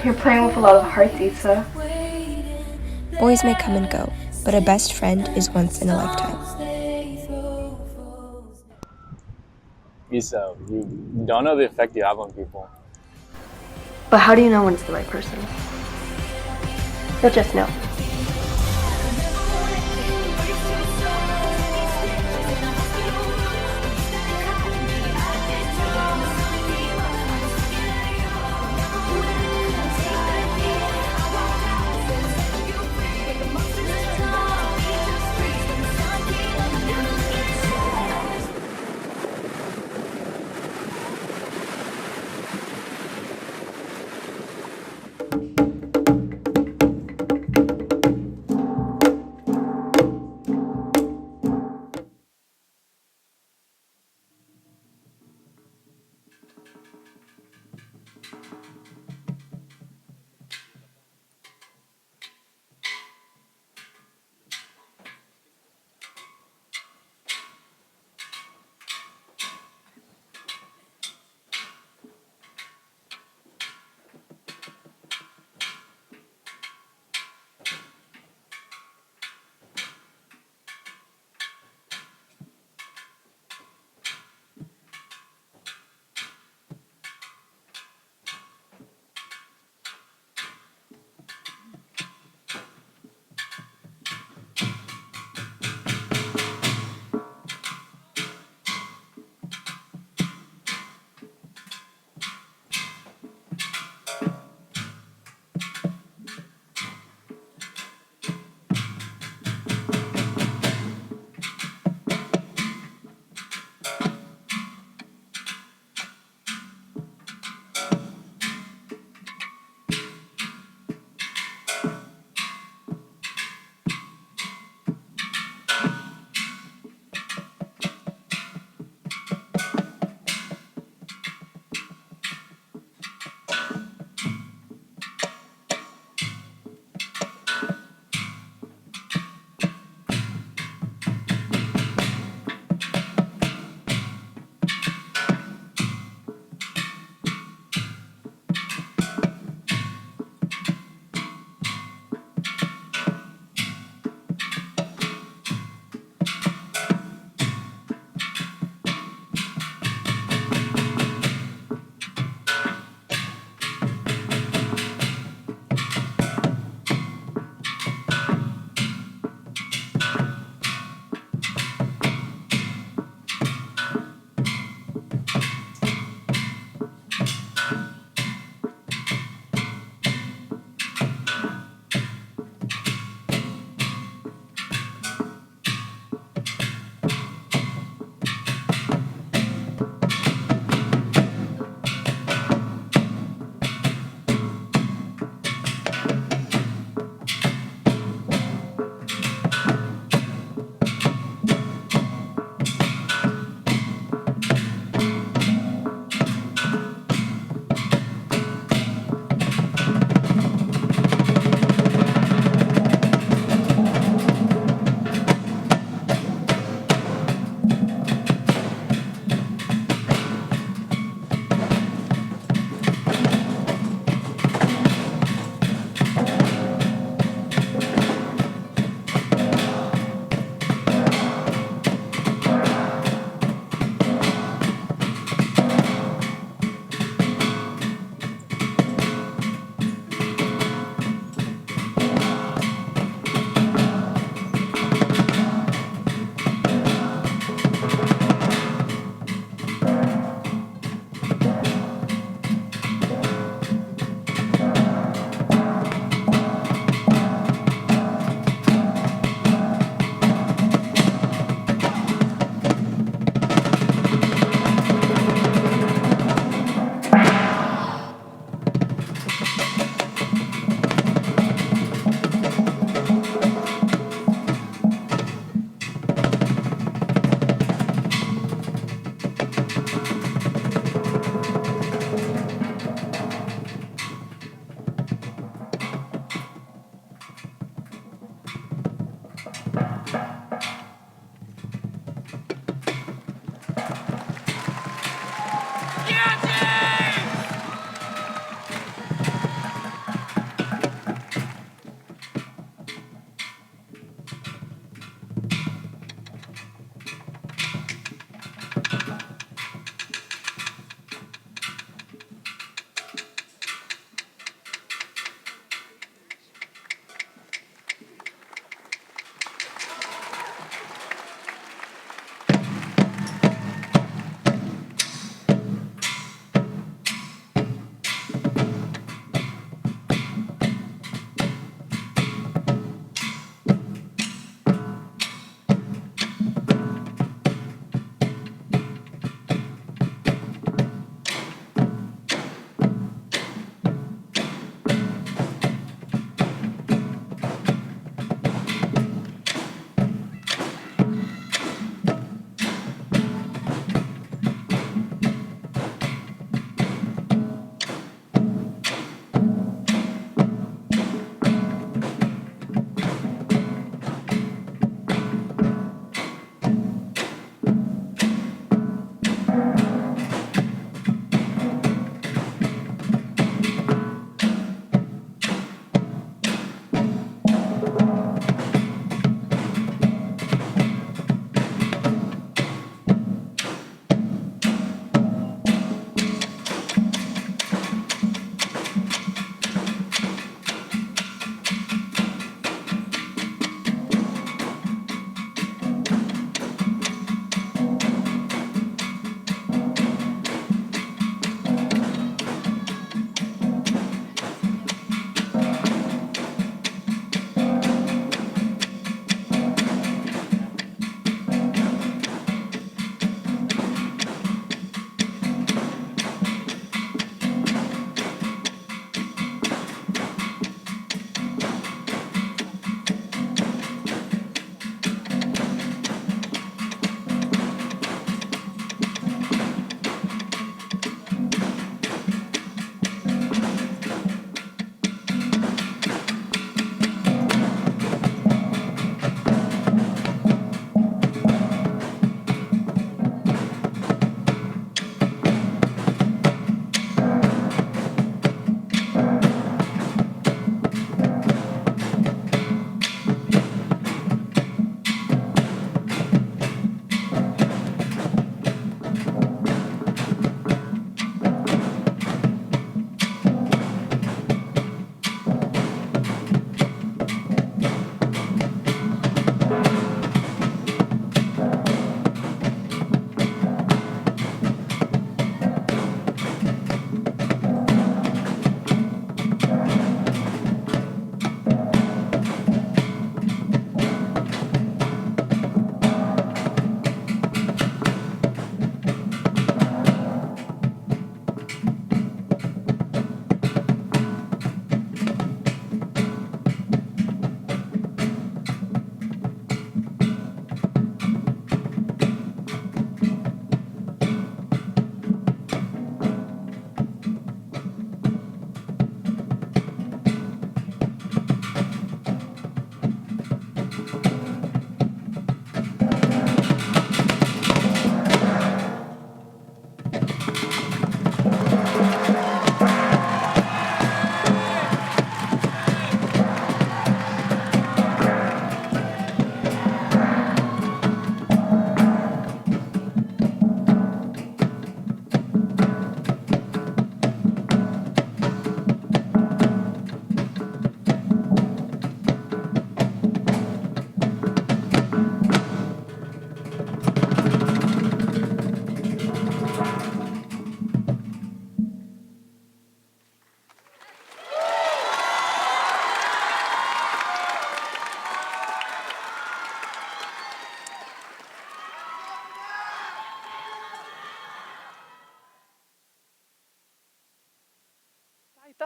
You're playing with a lot of hearts, Issa. Boys may come and go, but a best friend is once in a lifetime. Issa, you don't know the effect you have on people. But how do you know when it's the right person? You'll just know.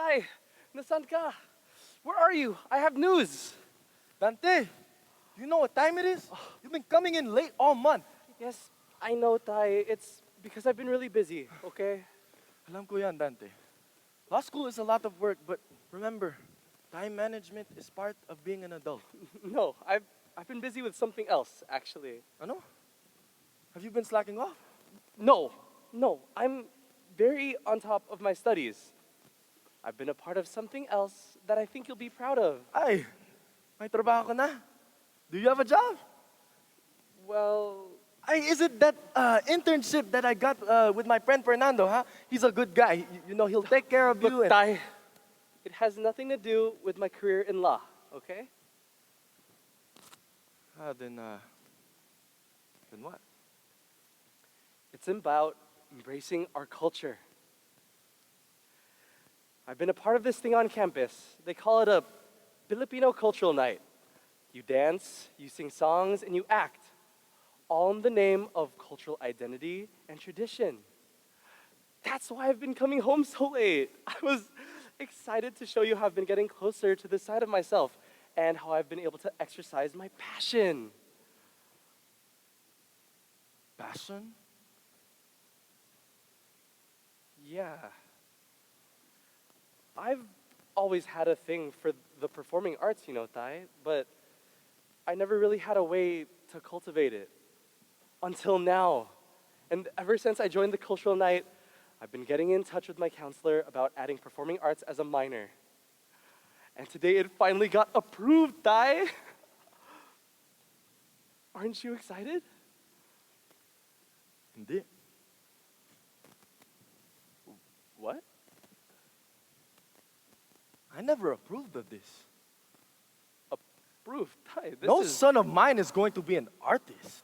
Tay, nasan ka? Where are you? I have news. Dante, do you know what time it is? You've been coming in late all month. Yes, I know, Tay. It's because I've been really busy, okay? Alam ko yan, Dante. Law school is a lot of work, but remember, time management is part of being an adult. No, I've been busy with something else, actually. Ano? Have you been slacking off? No, I'm very on top of my studies. I've been a part of something else that I think you'll be proud of. Ay, may trabaho ka na. Do you have a job? Well... Ay, is it that internship that I got with my friend Bernardo, huh? He's a good guy. You know, he'll take care of you. Look, Tay, it has nothing to do with my career in law, okay? Then what? It's about embracing our culture. I've been a part of this thing on campus. They call it a Filipino Cultural Night. You dance, you sing songs, and you act, all in the name of cultural identity and tradition. That's why I've been coming home so late. I was excited to show you how I've been getting closer to this side of myself and how I've been able to exercise my passion. Passion? Yeah. I've always had a thing for the performing arts, you know, Tay, but I never really had a way to cultivate it until now. And ever since I joined the cultural night, I've been getting in touch with my counselor about adding performing arts as a minor. And today it finally got approved, Tay. Aren't you excited? Hindi. What? I never approved of this. Approved? Tay, No son of mine is going to be an artist.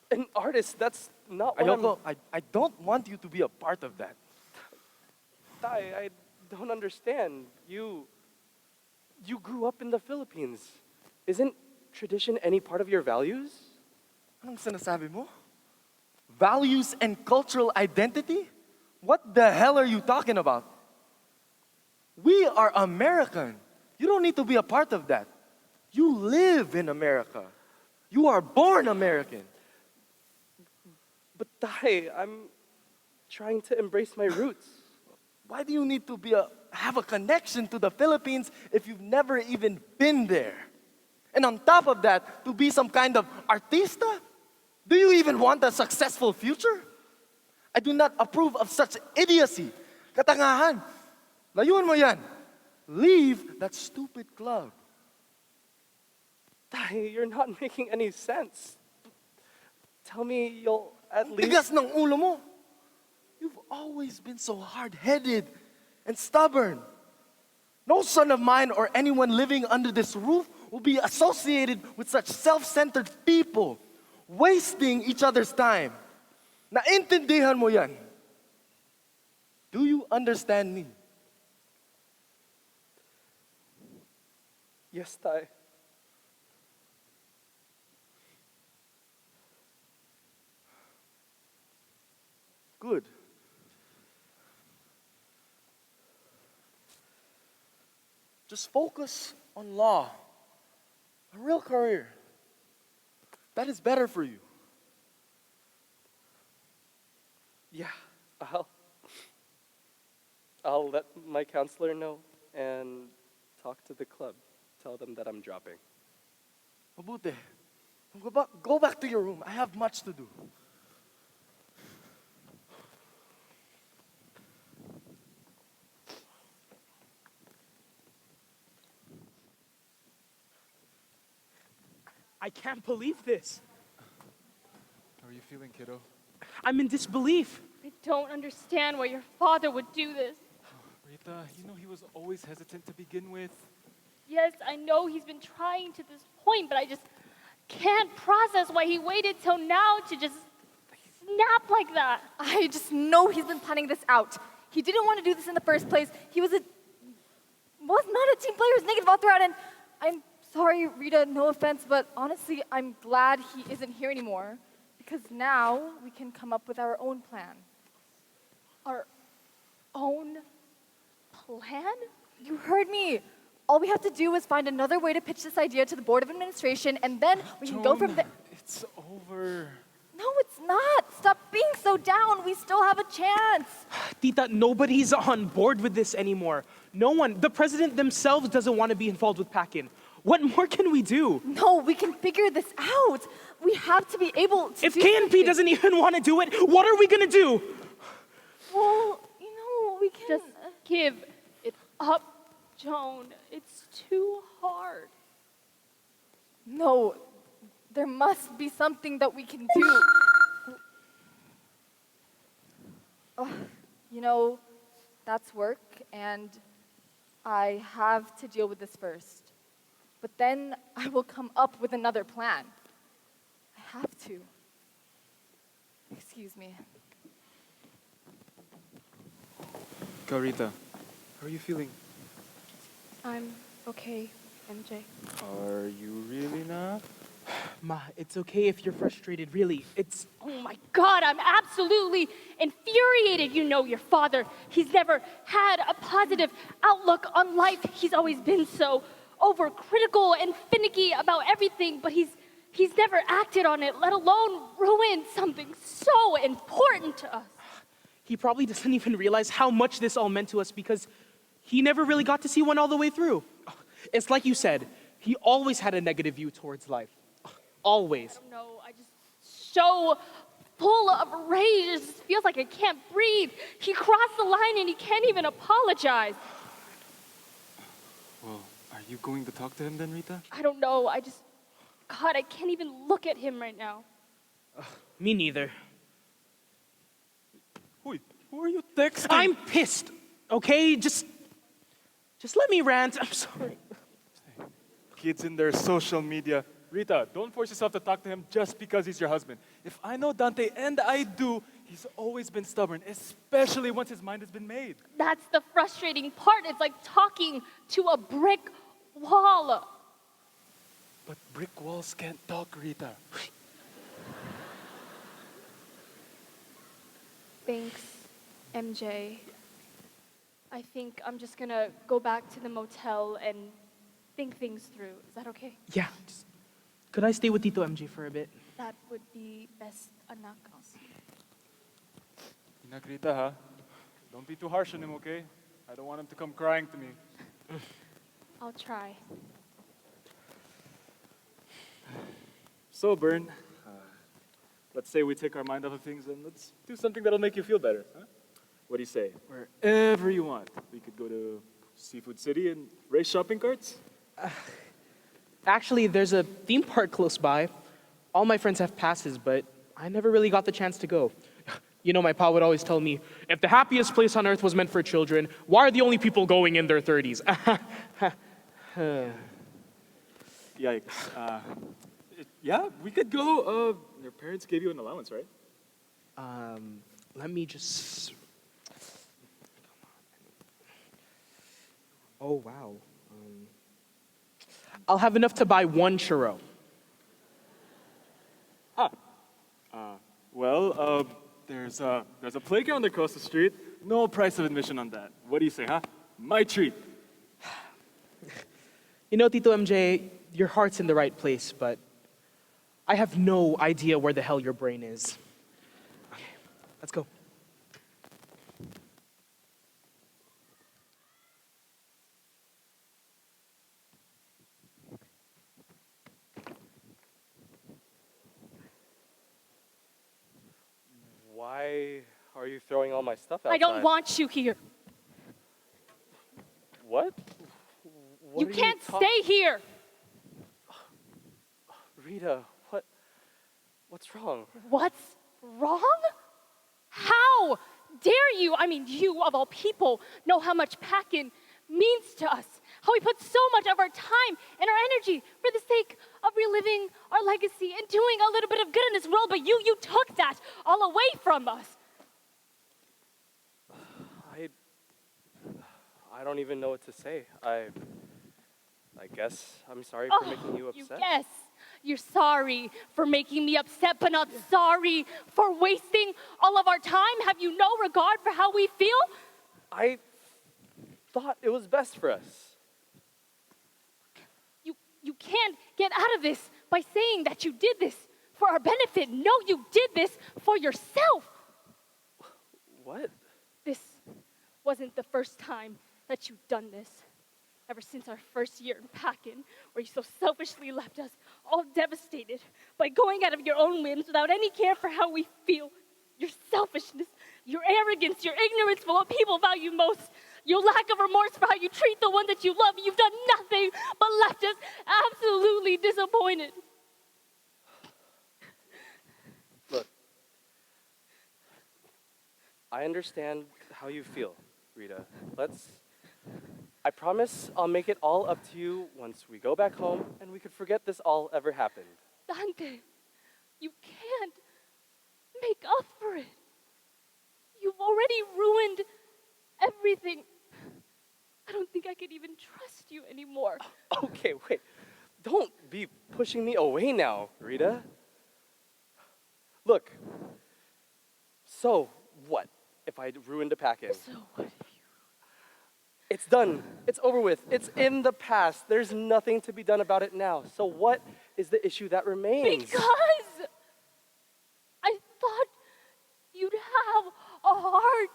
An artist? That's not what I don't want you to be a part of that. Tay, I don't understand. You grew up in the Philippines. Isn't tradition any part of your values? Anong sinasabi mo? Values and cultural identity? What the hell are you talking about? We are American. You don't need to be a part of that. You live in America. You are born American. But Tay, I'm trying to embrace my roots. Why do you need to have a connection to the Philippines if you've never even been there? And on top of that, to be some kind of artista? Do you even want a successful future? I do not approve of such idiocy. Katangahan. Layuan mo yan. Leave that stupid club. Tay, you're not making any sense. Tell me you'll at least... Tigas ng ulo mo. You've always been so hard-headed and stubborn. No son of mine or anyone living under this roof will be associated with such self-centered people, wasting each other's time. Naintindihan mo yan. Do you understand me? Yes, Tay. Good. Just focus on law, a real career. That is better for you. Yeah, I'll let my counselor know and talk to the club. Tell them that I'm dropping. Mabuti. Go back to your room. I have much to do. I can't believe this. How are you feeling, kiddo? I'm in disbelief. I don't understand why your father would do this. Rita, you know he was always hesitant to begin with. Yes, I know he's been trying to this point, but I just can't process why he waited till now to just snap like that. I just know he's been planning this out. He didn't want to do this in the first place. He was not a team player. He was negative all throughout, and I'm sorry, Rita, no offense, but honestly, I'm glad he isn't here anymore. Because now we can come up with our own plan. Our own plan? You heard me. All we have to do is find another way to pitch this idea to the Board of Administration, and then we can go from there. It's over. No, it's not. Stop being so down. We still have a chance. Tita, nobody's on board with this anymore. No one. The president themselves doesn't want to be involved with PACN. What more can we do? No, we can figure this out. We have to be able to If KNP doesn't even want to do it, what are we going to do? Well, we can... Just give it up, Joan. It's too hard. No, there must be something that we can do. That's work, and I have to deal with this first. But then I will come up with another plan. I have to. Excuse me. Rita, how are you feeling? I'm okay, MJ. Are you really not? Ma, it's okay if you're frustrated, really. Oh my God, I'm absolutely infuriated. You know your father. He's never had a positive outlook on life. He's always been so overcritical and finicky about everything, but he's never acted on it, let alone ruined something so important to us. He probably doesn't even realize how much this all meant to us because he never really got to see one all the way through. It's like you said, he always had a negative view towards life. Always. I don't know, I just so full of rage. It just feels like I can't breathe. He crossed the line and he can't even apologize. Well, are you going to talk to him then, Rita? I don't know, God, I can't even look at him right now. Me neither. Who are you texting? I'm pissed, okay? Just let me rant. I'm sorry. Kids in their social media. Rita, don't force yourself to talk to him just because he's your husband. If I know Dante, and I do, he's always been stubborn, especially once his mind has been made. That's the frustrating part. It's like talking to a brick wall. But brick walls can't talk, Rita. Thanks, MJ. I think I'm just gonna go back to the motel and think things through. Is that okay? Yeah. Could I stay with Tito MJ for a bit? That would be best, anak. I'll see. Inak, Rita, ha? Don't be too harsh on him, okay? I don't want him to come crying to me. I'll try. So, Bern, let's say we take our mind off of things and let's do something that'll make you feel better. Huh? What do you say? Wherever you want. We could go to Seafood City and race shopping carts? Actually, there's a theme park close by. All my friends have passes, but I never really got the chance to go. You know, my pa would always tell me, if the happiest place on earth was meant for children, why are the only people going in their 30s? Yikes. Yeah, we could go. Your parents gave you an allowance, right? Let me just... Oh, wow. I'll have enough to buy one churro. Well, there's a playground across the street. No price of admission on that. What do you say, huh? My treat. You know, Tito MJ, your heart's in the right place, but I have no idea where the hell your brain is. Okay, let's go. Why are you throwing all my stuff outside? I don't want you here. What? You can't stay here. Rita, what's wrong? What's wrong? How dare you? I mean, you of all people know how much PACN means to us. How we put so much of our time and our energy for the sake of reliving our legacy and doing a little bit of good in this world, but you took that all away from us. I don't even know what to say. I guess I'm sorry for making you upset. Yes, you're sorry for making me upset, but not sorry for wasting all of our time. Have you no regard for how we feel? thought it was best for us. You can't get out of this by saying that you did this for our benefit. No, you did this for yourself. What? This wasn't the first time that you've done this. Ever since our first year in PACN, where you so selfishly left us all devastated by going out of your own whims without any care for how we feel. Your selfishness, your arrogance, your ignorance for what people value most, your lack of remorse for how you treat the one that you love. You've done nothing but left us absolutely disappointed. Look, I understand how you feel, Rita. I promise I'll make it all up to you once we go back home and we could forget this all ever happened. Dante, you can't make up for it. You've already ruined everything. I don't think I could even trust you anymore. Okay, wait. Don't be pushing me away now, Rita. Look, so what if I ruined a packet? So what if you... It's done. It's over with. It's in the past. There's nothing to be done about it now. So what is the issue that remains? Because I thought you'd have a heart.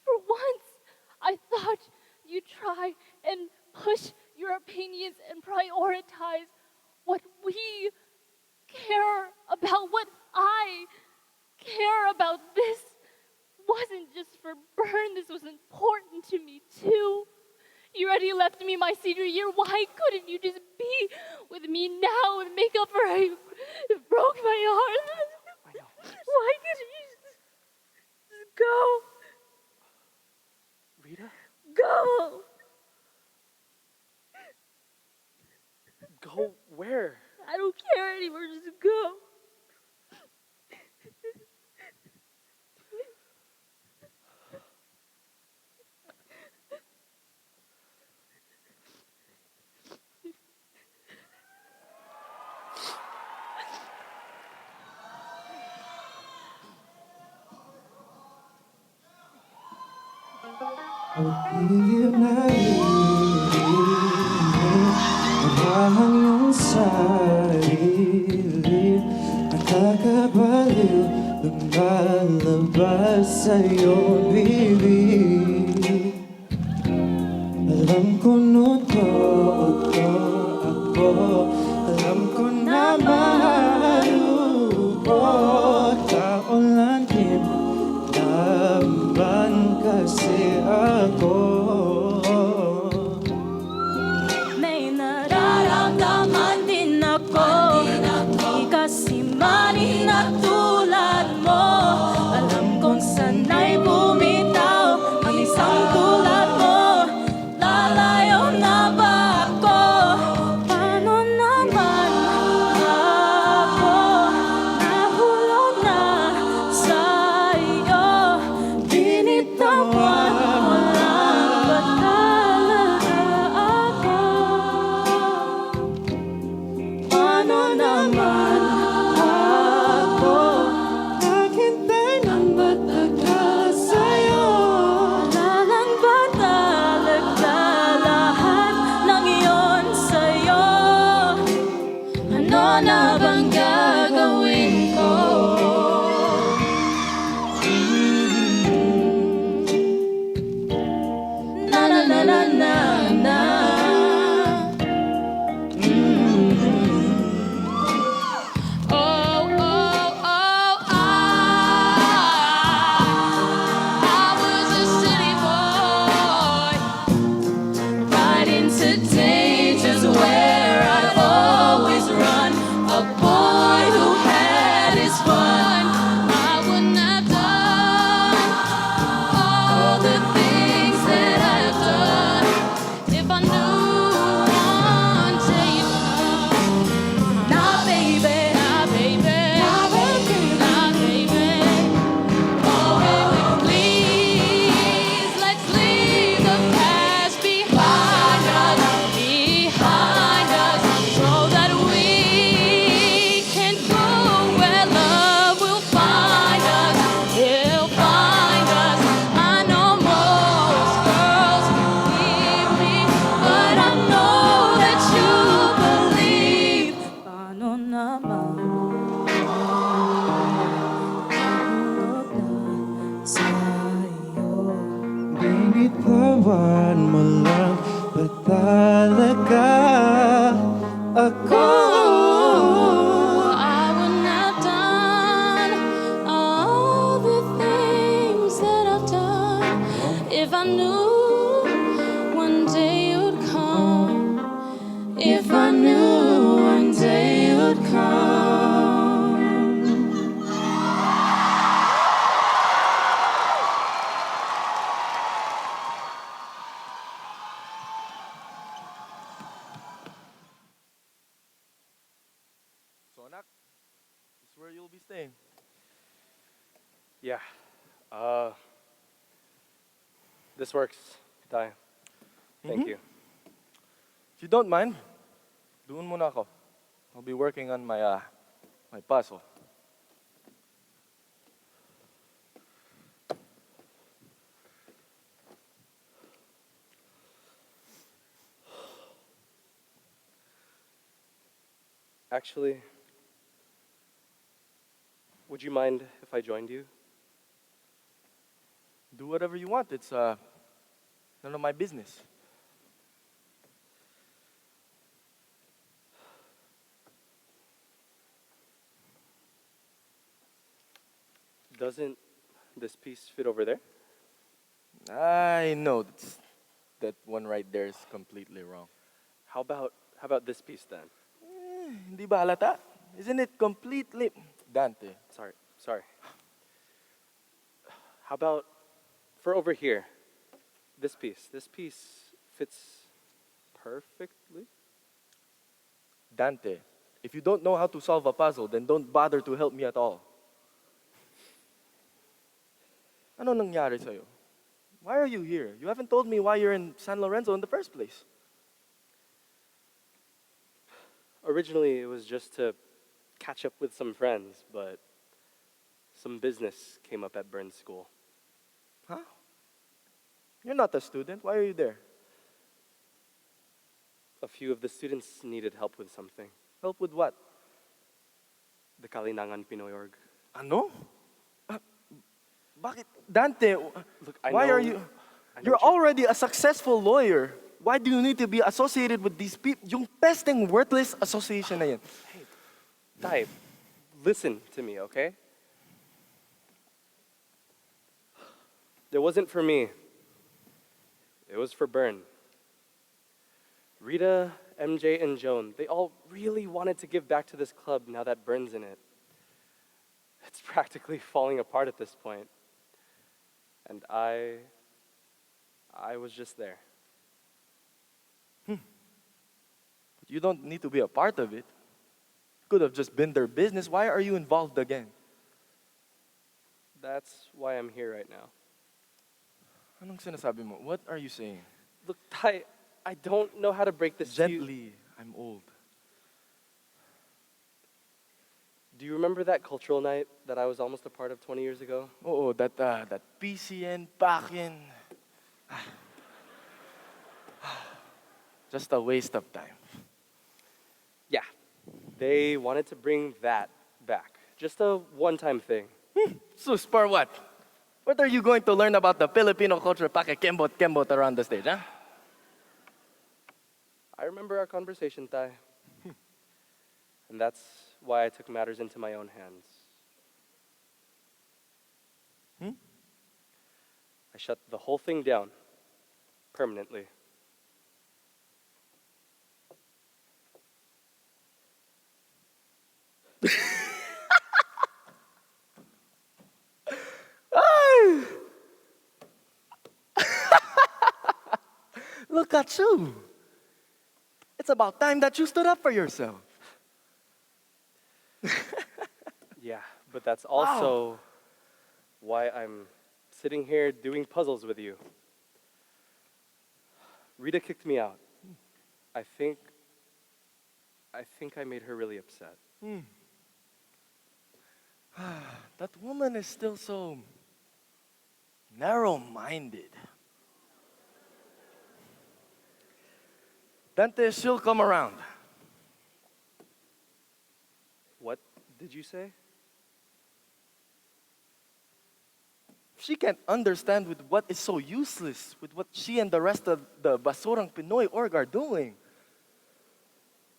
For once, I thought you'd try and push your opinions and prioritize what we care about, what I care about. This wasn't just for Bern, this was important to me too. You already left me my senior year. Why couldn't you just be with me now and make up for how you broke my heart? I know. Why couldn't you just go? Rita? Go! Go where? I don't care anymore, just go. Pag-ibig na ang iyong sarili, nakakabaliw, lumalabas sa iyong bibig. Alam ko nuto ako, alam ko na malubot, kaulanin, laban kasi ako. May nararamdaman din ako, di kasi manin na tulad mo. Alam kong sana'y bumitaw ang isang tulad mo. Lalayo na ba ako? Paano naman ako nahulog na sa iyo? Binitawan mo lang ba talaga ako? Paano naman ako naghintay ng matagal sa'yo? Wala lang ba talaga lahat ng iyon sa'yo? Ano na bang gagawin ko? Na na na na na na. Oh, oh, oh, I was a city boy, right into dangers where I'd always run. A boy mo naman nahulog na sa'yo. Binitawan mo lang ba talaga ako? I wouldn't have done all the things that I've done if I knew one day you'd come. If I knew one day you'd come. So, anak, this is where you'll be staying. Yeah. This works, Tay. Thank you. If you don't mind, doon muna ako. I'll be working on my my puzzle. Actually, would you mind if I joined you? Do whatever you want. It's none of my business. Doesn't this piece fit over there? I know that one right there is completely wrong. How about this piece then? Hindi ba halata? Isn't it completely Dante? Sorry. How about for over here? This piece. This piece fits perfectly. Dante, if you don't know how to solve a puzzle, then don't bother to help me at all. Ano nangyari sa'yo? Why are you here? You haven't told me why you're in San Lorenzo in the first place. Originally, it was just to catch up with some friends, but some business came up at Bern's school. Huh? You're not a student. Why are you there? A few of the students needed help with something. Help with what? The Kalinangan Pinoy Org. Ano? Bakit? Dante, Look, why are you... You're already a successful lawyer. Why do you need to be associated with these people? Yung pesting worthless association na yan. Hey, Tay, listen to me, okay? It wasn't for me. It was for Bern. Rita, MJ, and Joan, they all really wanted to give back to this club now that Bern's in it. It's practically falling apart at this point. And I was just there. But you don't need to be a part of it. Could have just been their business. Why are you involved again? That's why I'm here right now. Anong sinasabi mo? What are you saying? Look, Ty, I don't know how to break this to you. Gently, I'm old. Do you remember that cultural night that I was almost a part of 20 years ago? Oh, that PCN, PACN. Just a waste of time. Yeah, they wanted to bring that back. Just a one-time thing. So, for what? What are you going to learn about the Filipino culture kembot around the stage, huh? I remember our conversation, Tay. And that's why I took matters into my own hands. I shut the whole thing down, permanently. Look at you. It's about time that you stood up for yourself. Yeah, but that's also why I'm sitting here doing puzzles with you. Rita kicked me out. I think I made her really upset. That woman is still so narrow-minded. Dante, she'll come around. What did you say? She can't understand with what is so useless, with what she and the rest of the Basurang Pinoy org are doing.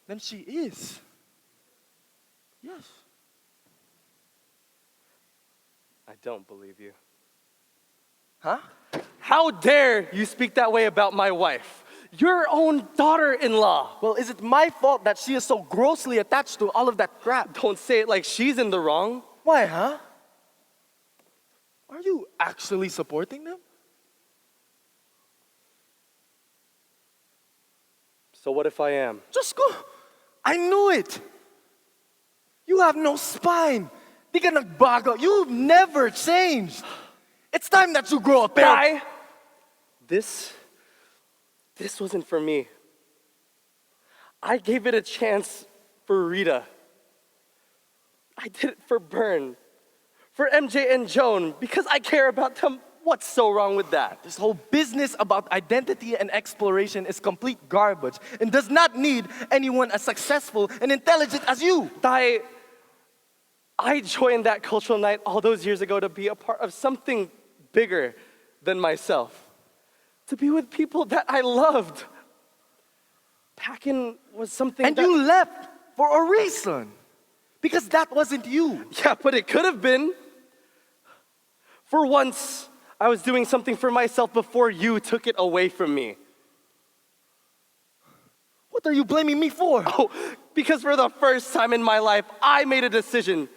Then she is. Yes. I don't believe you. Huh? How dare you speak that way about my wife? Your own daughter-in-law. Well, is it my fault that she is so grossly attached to all of that crap? Don't say it like she's in the wrong. Why, huh? Are you actually supporting them? So what if I am? Just go. I knew it. You have no spine. Di ka nagbago. You've never changed. It's time that you grow up. Guy, this wasn't for me. I gave it a chance for Rita. I did it for Bern, for MJ and Joan, because I care about them. What's so wrong with that? This whole business about identity and exploration is complete garbage and does not need anyone as successful and intelligent as you. I joined that cultural night all those years ago to be a part of something bigger than myself. To be with people that I loved. PACN was something and you left for a reason. Because that wasn't you. Yeah, but it could have been. For once, I was doing something for myself before you took it away from me. What are you blaming me for? Oh, because for the first time in my life, I made a decision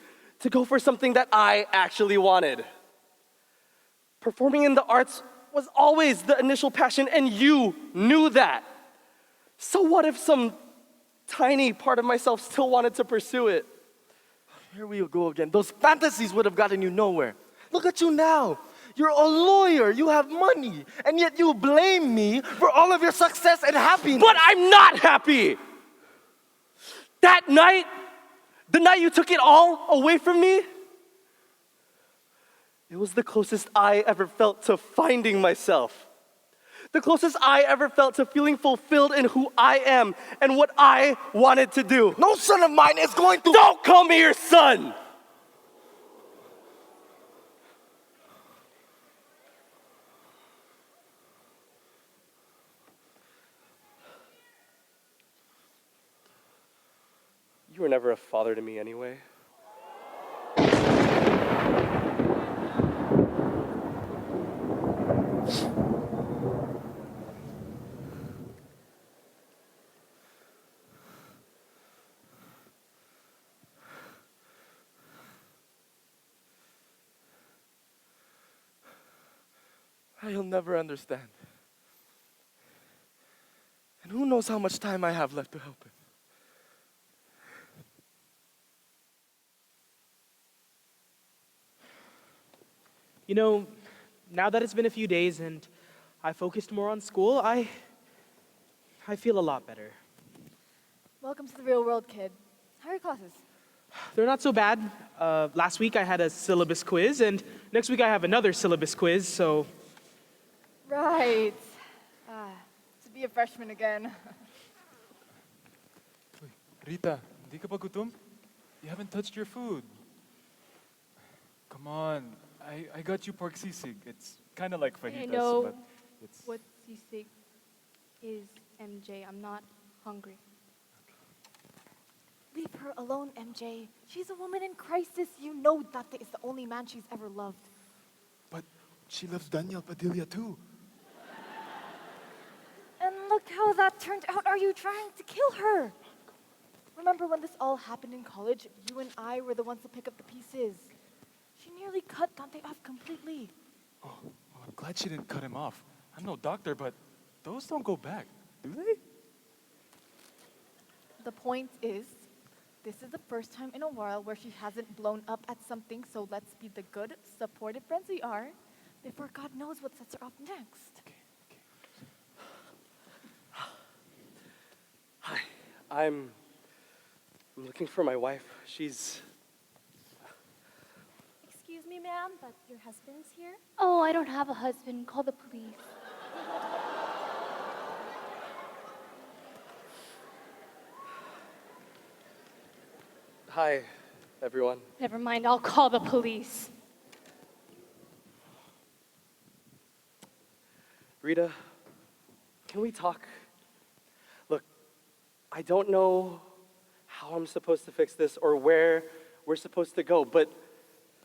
to go for something that I actually wanted. Performing in the arts was always the initial passion, and you knew that. So what if some tiny part of myself still wanted to pursue it? Here we go again. Those fantasies would have gotten you nowhere. Look at you now. You're a lawyer, you have money, and yet you blame me for all of your success and happiness. But I'm not happy! That night, the night you took it all away from me, it was the closest I ever felt to finding myself. The closest I ever felt to feeling fulfilled in who I am and what I wanted to do. No son of mine is going to... Don't call me your son! You were never a father to me anyway. I'll never understand. And who knows how much time I have left to help him. You know, now that it's been a few days and I focused more on school, I feel a lot better. Welcome to the real world, kid. How are your classes? They're not so bad. Last week I had a syllabus quiz, and next week I have another syllabus quiz, so... Right. To be a freshman again. Rita, hindi ka pa gutom? You haven't touched your food. Come on, I got you pork sisig. It's kind of like fajitas, I know but it's... what sisig is, MJ. I'm not hungry. Leave her alone, MJ. She's a woman in crisis. You know Date is the only man she's ever loved. But she loves Daniel Padilla too. And look how that turned out. Are you trying to kill her? Remember when this all happened in college? You and I were the ones to pick up the pieces. She nearly cut Dante off completely. Oh, well, I'm glad she didn't cut him off. I'm no doctor, but those don't go back, do they? The point is, this is the first time in a while where she hasn't blown up at something, so let's be the good, supportive friends we are before God knows what sets her off next. Okay. Hi, I'm looking for my wife. She's... Excuse me, ma'am, but your husband's here? Oh, I don't have a husband. Call the police. Hi, everyone. Never mind, I'll call the police. Rita, can we talk? Look, I don't know how I'm supposed to fix this or where we're supposed to go, but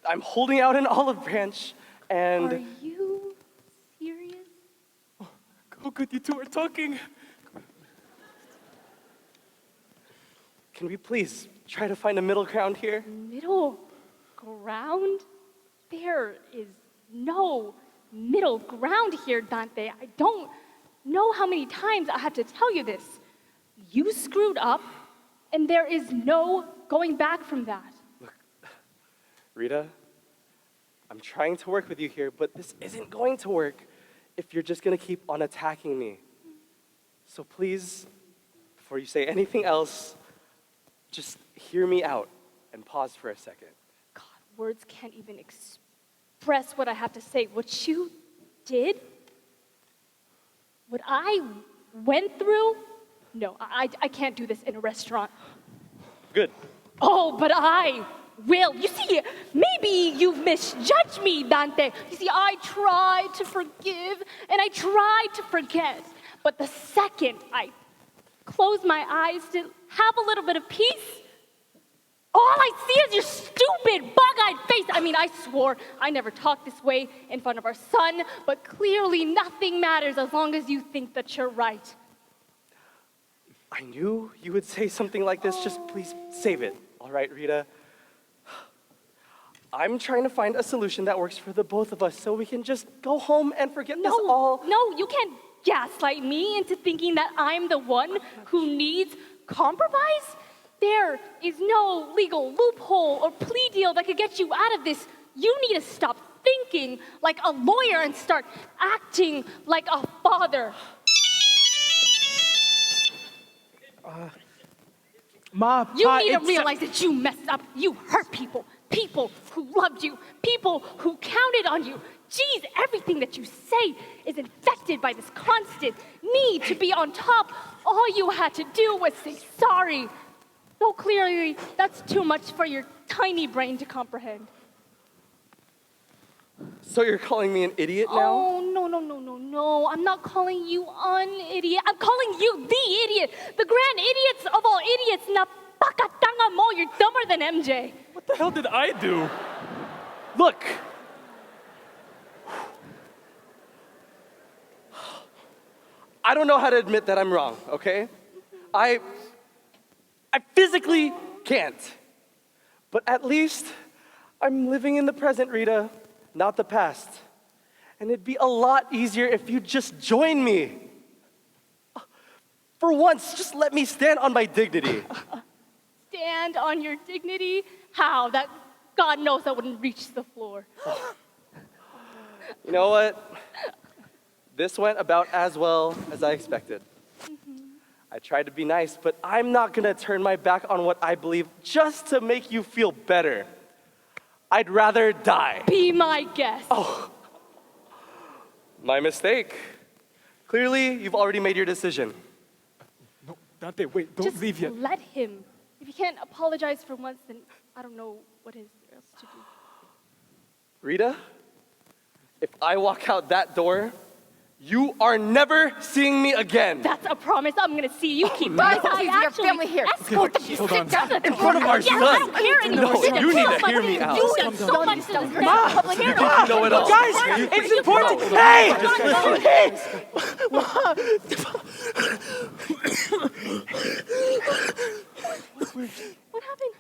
I'm holding out an olive branch and... Are you serious? Oh, good, you two are talking. Can we please try to find a middle ground here? Middle ground? There is no middle ground here, Dante. I don't know how many times I have to tell you this. You screwed up, and there is no going back from that. Look, Rita, I'm trying to work with you here, but this isn't going to work if you're just gonna keep on attacking me. So please, before you say anything else, just hear me out and pause for a second. God, words can't even express what I have to say. What you did, what I went through, no, I can't do this in a restaurant. Good. Oh, but I will. You see, maybe you've misjudged me, Dante. You see, I tried to forgive and I tried to forget. But the second I closed my eyes to have a little bit of peace, all I see is your stupid, bug-eyed face. I mean, I swore I never talked this way in front of our son, but clearly nothing matters as long as you think that you're right. I knew you would say something like this. Just please save it. All right, Rita? I'm trying to find a solution that works for the both of us so we can just go home and forget this all. No, you can't gaslight me into thinking that I'm the one who needs compromise. There is no legal loophole or plea deal that could get you out of this. You need to stop thinking like a lawyer and start acting like a father. Ma, you need to realize that you messed up. You hurt people. People who loved you. People who counted on you. Geez, everything that you say is infected by this constant need to be on top. All you had to do was say sorry. So clearly, that's too much for your tiny brain to comprehend. So you're calling me an idiot now? Oh, no. I'm not calling you an idiot. I'm calling you the idiot. The grand idiots of all idiots. Napakatanga mo. You're dumber than MJ. What the hell did I do? Look. I don't know how to admit that I'm wrong, okay? I physically can't. But at least I'm living in the present, Rita, not the past. And it'd be a lot easier if you just join me. For once, just let me stand on my dignity. Stand on your dignity? How? That God knows that wouldn't reach the floor. You know what? This went about as well as I expected. I tried to be nice, but I'm not gonna turn my back on what I believe just to make you feel better. I'd rather die. Be my guest. Oh, my mistake. Clearly, you've already made your decision. No, Dante, wait, don't Just leave yet. let him. If he can't apologize for once, then I don't know what else to do. Rita, if I walk out that door, you are never seeing me again. That's a promise. I'm gonna see you keep. Guys, I please, your family here. escort you. Hold Sit on. down. In front of our Yes, son. I don't care anymore. No, Sit you down. need to hear me out. You did so much to this Ma, public you know it all. Guys, it's important. Hey! What happened?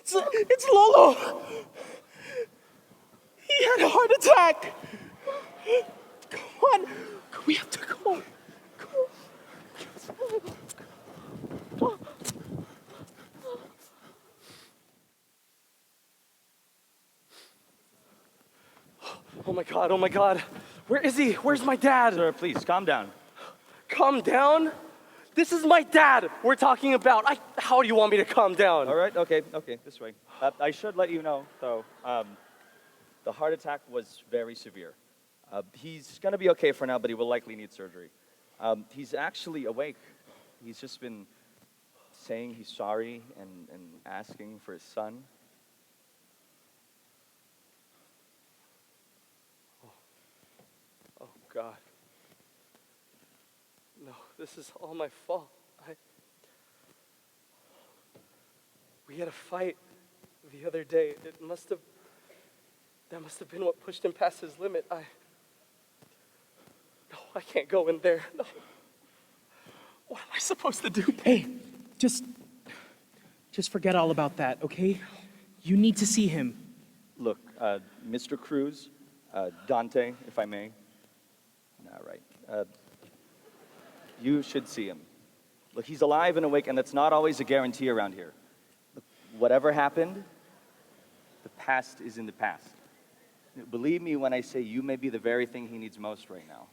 It's Lolo. He had a heart attack. Come on. We have to go. Oh my God. Where is he? Where's my dad? Sir, please, calm down. Calm down? This is my dad we're talking about. How do you want me to calm down? All right, okay, this way. I should let you know, though, the heart attack was very severe. He's gonna be okay for now, but he will likely need surgery. He's actually awake. He's just been saying he's sorry and asking for his son. Oh, God. No, this is all my fault. We had a fight the other day. That must have been what pushed him past his limit. No, I can't go in there. No. What am I supposed to do? Hey, just forget all about that, okay? You need to see him. Look, Mr. Cruz, Dante, if I may. All right. You should see him. Look, he's alive and awake, and that's not always a guarantee around here. Look, whatever happened, the past is in the past. Believe me when I say you may be the very thing he needs most right now.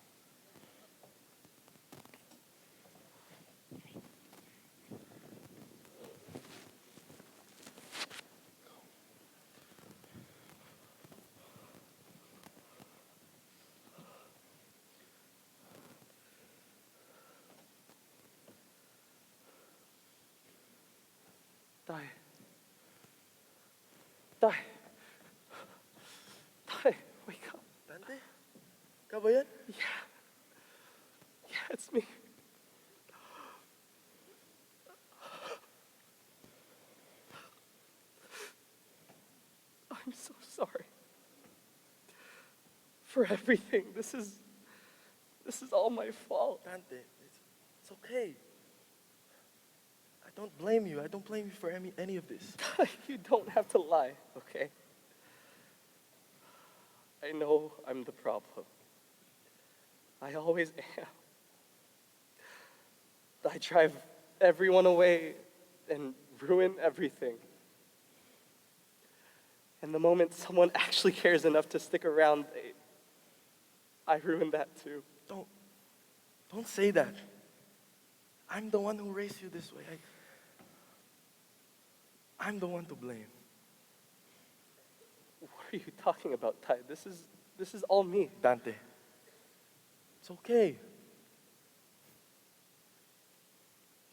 Tay, wake up. Dante? Kababayan? Yeah, it's me. I'm so sorry. For everything. This is all my fault. Dante, it's okay. I don't blame you. I don't blame you for any of this. You don't have to lie, okay? I know I'm the problem. I always am. I drive everyone away and ruin everything. And the moment someone actually cares enough to stick around, I ruin that too. Don't say that. I'm the one who raised you this way. I'm the one to blame. What are you talking about, Ty? This is all me. Dante, it's okay.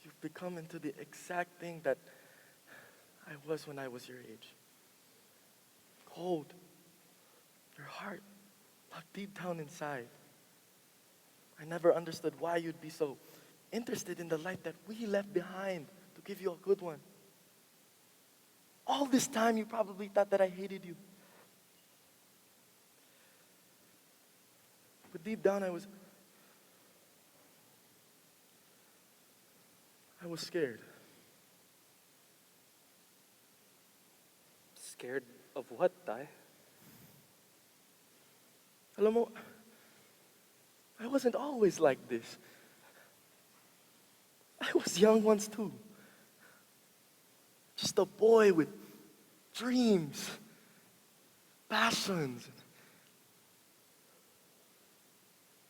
You've become into the exact thing that I was when I was your age. Cold. Your heart, not deep down inside. I never understood why you'd be so interested in the life that we left behind to give you a good one. All this time you probably thought that I hated you. But deep down I was scared. Scared of what, Tay? Alam mo, I wasn't always like this. I was young once too. Just a boy with dreams, passions,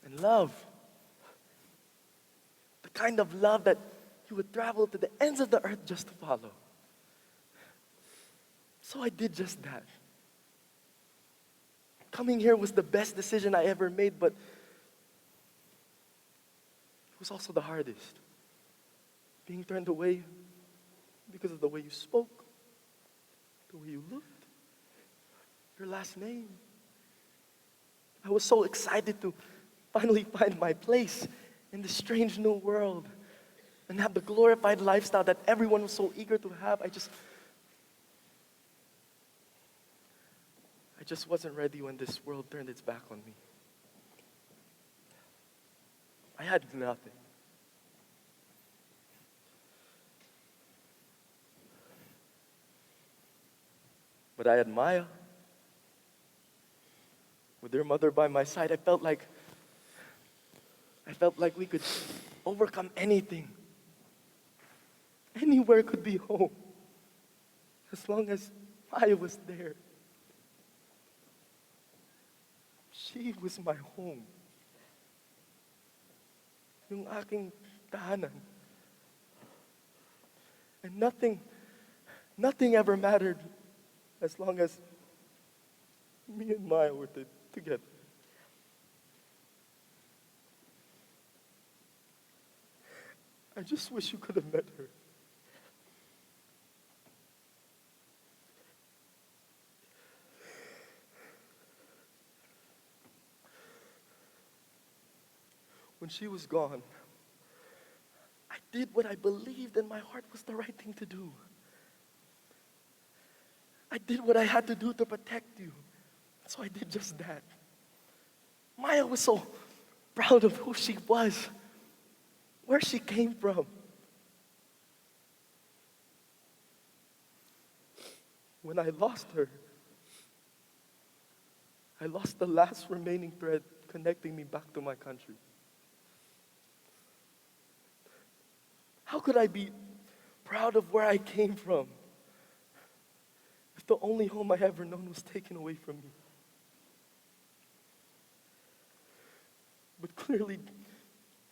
and love. The kind of love that you would travel to the ends of the earth just to follow. So I did just that. Coming here was the best decision I ever made, but it was also the hardest. Being turned away because of the way you spoke, the way you looked, your last name. I was so excited to finally find my place in this strange new world and have the glorified lifestyle that everyone was so eager to have. I just wasn't ready when this world turned its back on me. I had nothing. But I had Maya. With her mother by my side, I felt like we could overcome anything. Anywhere could be home. As long as Maya was there. She was my home. Yung aking tahanan. And nothing ever mattered as long as me and Maya were together. I just wish you could have met her. When she was gone, I did what I believed in my heart was the right thing to do. I did what I had to do to protect you. So I did just that. Maya was so proud of who she was, where she came from. When I lost her, I lost the last remaining thread connecting me back to my country. How could I be proud of where I came from if the only home I ever known was taken away from me? But clearly,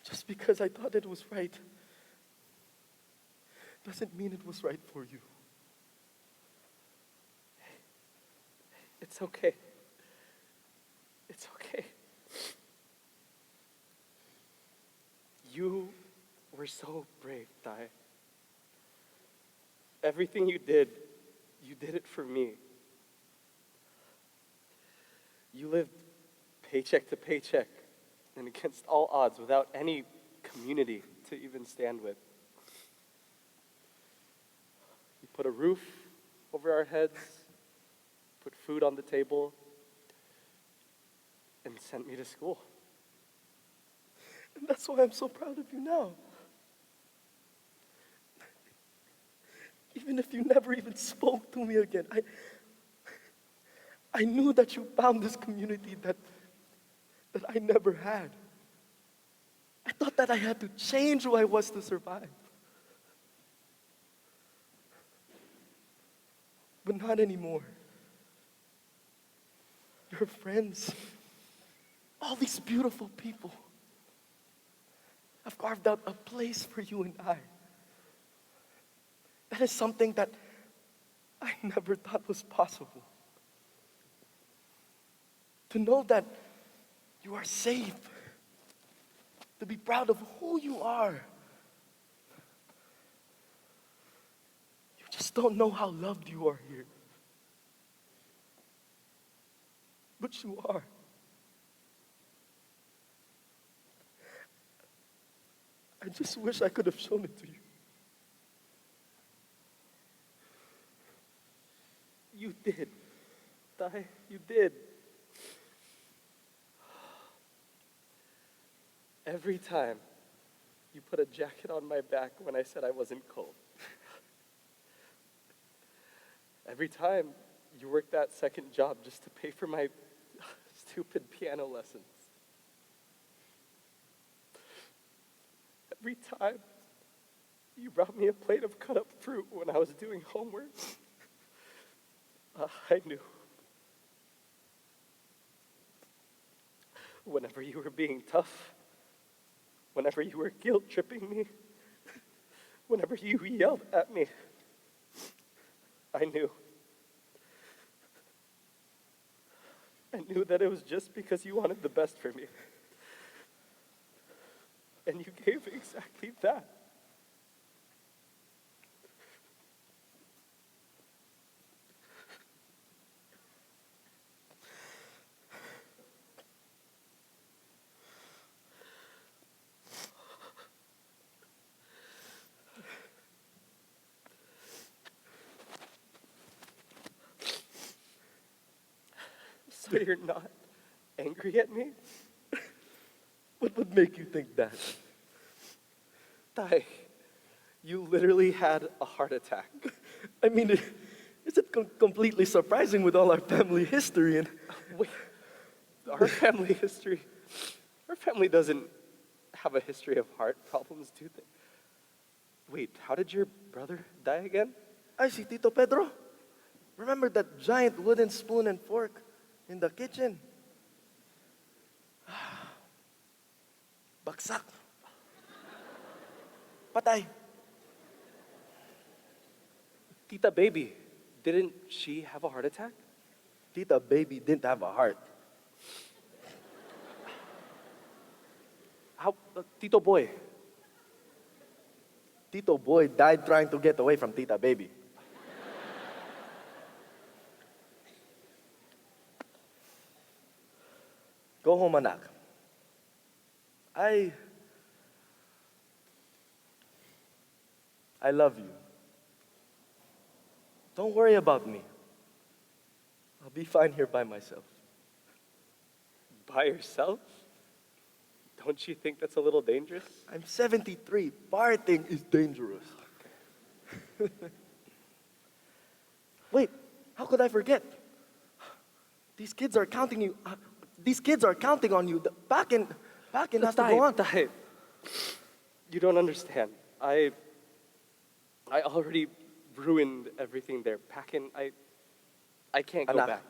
just because I thought it was right doesn't mean it was right for you. It's okay. It's okay. You were so brave, Dai. Everything you did it for me. You lived paycheck to paycheck and against all odds without any community to even stand with. You put a roof over our heads, put food on the table, and sent me to school. And that's why I'm so proud of you now. Even if you never even spoke to me again, I knew that you found this community that I never had. I thought that I had to change who I was to survive. But not anymore. Your friends, all these beautiful people, have carved out a place for you and I. That is something that I never thought was possible. To know that you are safe, to be proud of who you are. You just don't know how loved you are here. But you are. I just wish I could have shown it to you. You did. Dai, you did. Every time you put a jacket on my back when I said I wasn't cold. Every time you worked that second job just to pay for my stupid piano lessons. Every time you brought me a plate of cut up fruit when I was doing homework. I knew. Whenever you were being tough, whenever you were guilt-tripping me, whenever you yelled at me, I knew. I knew that it was just because you wanted the best for me. And you gave exactly that. So you're not angry at me? What would make you think that? Dai, you literally had a heart attack. I mean, is it completely surprising with all our family history? And wait, our family history? Our family doesn't have a history of heart problems, do they? Wait, how did your brother die again? I see Tito Pedro. Remember that giant wooden spoon and fork in the kitchen? Baksak. Patay. Tita Baby, didn't she have a heart attack? Tita Baby didn't have a heart. How, Tito Boy? Tito Boy died trying to get away from Tita Baby. Go home, anak. I love you. Don't worry about me. I'll be fine here by myself. By yourself? Don't you think that's a little dangerous? I'm 73. Partying is dangerous. Wait, how could I forget? These kids are counting you. These kids are counting on you. PACN has to go on. You don't understand. I already ruined everything there. PACN, I can't go back.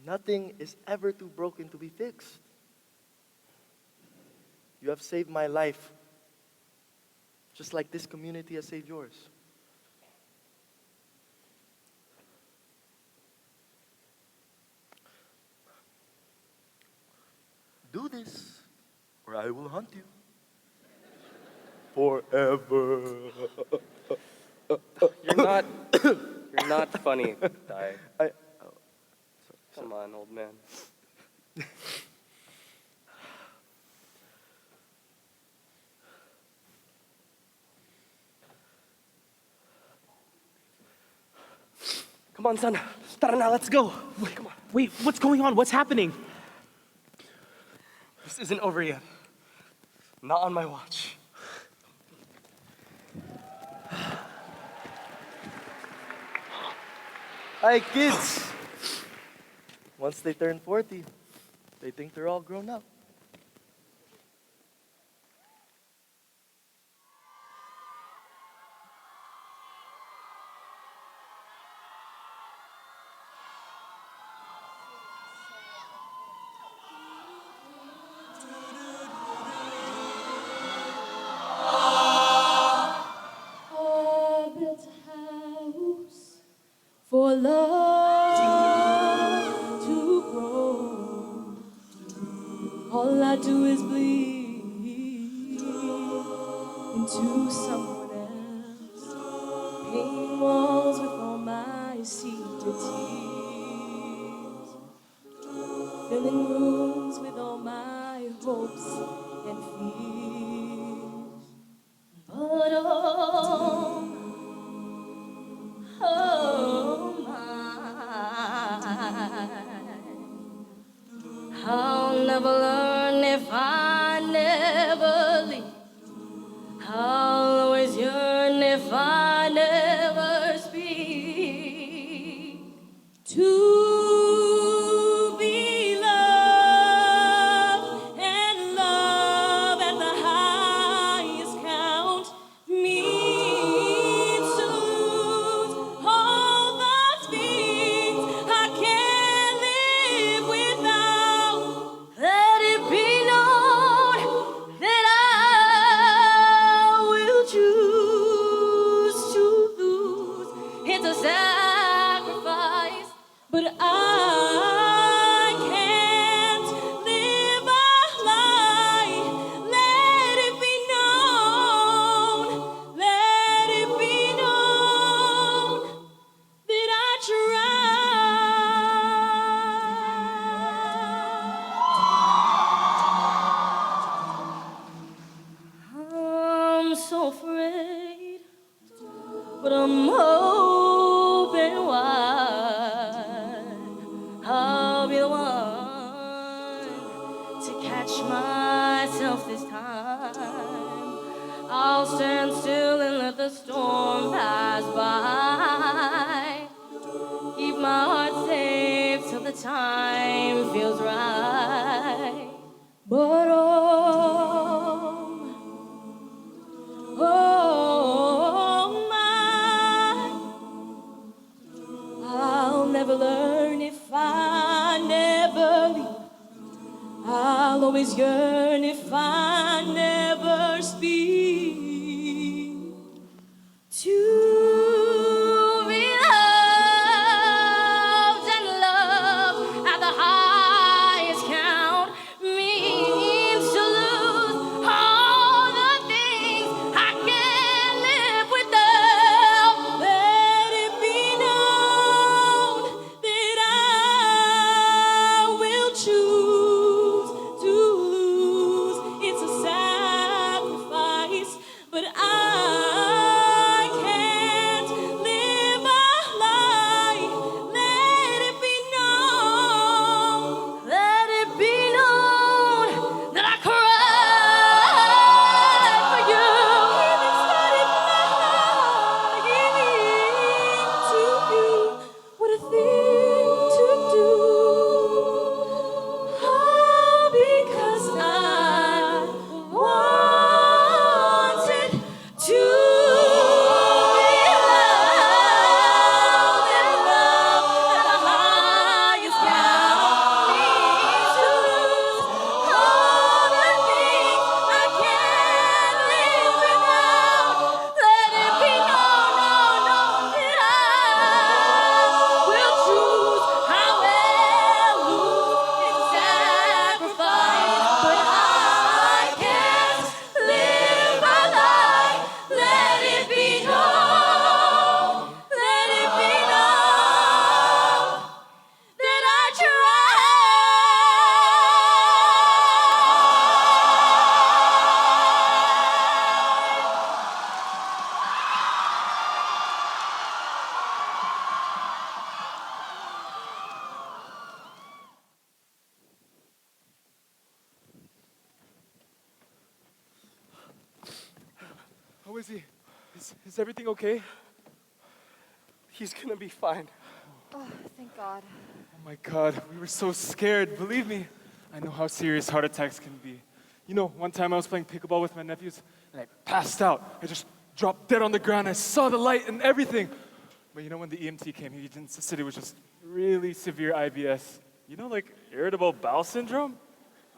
Nothing is ever too broken to be fixed. You have saved my life, just like this community has saved yours. Do this, or I will hunt you forever. You're not funny, Dai. Come on, old man. Come on, son. Tara na, let's go. Wait, come on. Wait, what's going on? What's happening? This isn't over yet. Not on my watch. Hi, kids. Once they turn 40, they think they're all grown up. I built a house for love to grow. All I do is bleed into someone else, painting walls with all my secret tears, filling rooms with all my hopes and fears. But oh my, I'll never learn if I never leave. I'll always yearn if I never speak. To be loved and love at the highest count means to lose all the things I can't live without. Let it be known that I will choose to lose. It's a sacrifice, but I can't live a lie. Let it be known, let it be known that I tried. I'm so afraid, but I'm open wide. I'll be the one to catch myself this time. I'll stand still and let the storm pass by. Keep my heart safe till the time feels right. But oh my, I'll never learn if I never leave. I'll always yearn if I never speak. To be loved and loved at the highest count means to lose all the things I is he? Is everything okay? He's gonna be fine. Oh, thank God. Oh my God, we were so scared. Believe me, I know how serious heart attacks can be. You know, one time I was playing pickleball with my nephews and I passed out. I just dropped dead on the ground. I saw the light and everything. But you know, when the EMT came, he insisted it was just really severe IBS. You know, like irritable bowel syndrome?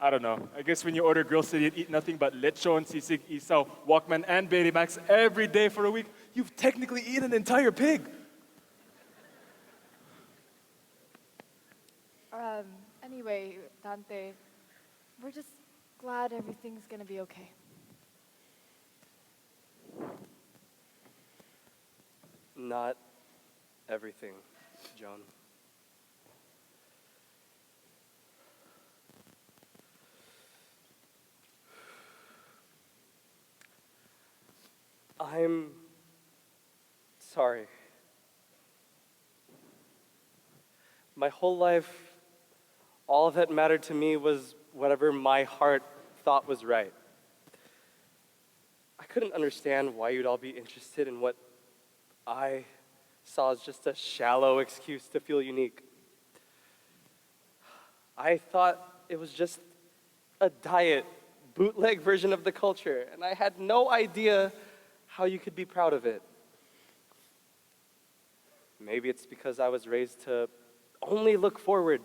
I don't know. I guess when you order Grill City and eat nothing but lechon, sisig, isaw, Walkman, and Betamax every day for a week, you've technically eaten an entire pig. Anyway, Dante, we're just glad everything's gonna be okay. Not everything, Joan. I'm sorry. My whole life, all that mattered to me was whatever my heart thought was right. I couldn't understand why you'd all be interested in what I saw as just a shallow excuse to feel unique. I thought it was just a diet, bootleg version of the culture, and I had no idea how you could be proud of it. Maybe it's because I was raised to only look forward,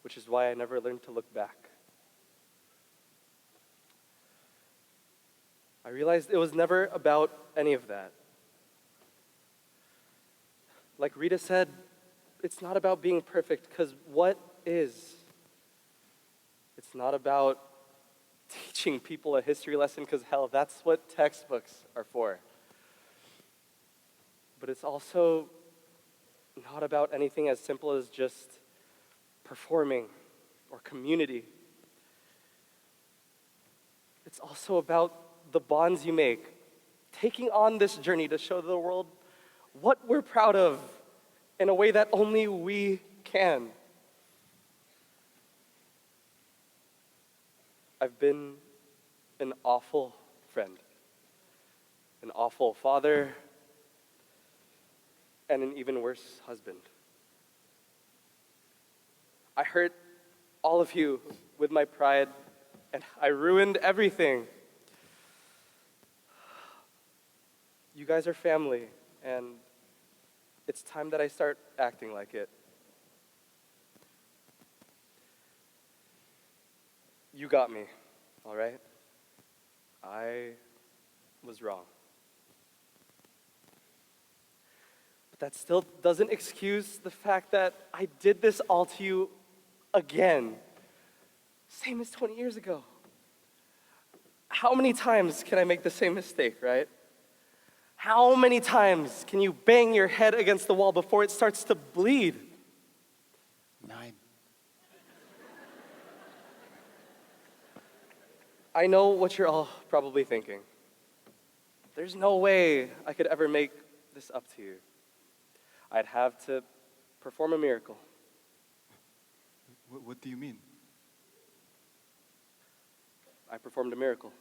which is why I never learned to look back. I realized it was never about any of that. Like Rita said, it's not about being perfect, because what is? It's not about teaching people a history lesson, because hell, that's what textbooks are for. But it's also not about anything as simple as just performing or community. It's also about the bonds you make, taking on this journey to show the world what we're proud of in a way that only we can. I've been an awful friend, an awful father, and an even worse husband. I hurt all of you with my pride, and I ruined everything. You guys are family, and it's time that I start acting like it. You got me, all right? I was wrong. But that still doesn't excuse the fact that I did this all to you again. Same as 20 years ago. How many times can I make the same mistake, right? How many times can you bang your head against the wall before it starts to bleed? 9. I know what you're all probably thinking. There's no way I could ever make this up to you. I'd have to perform a miracle. What do you mean? I performed a miracle.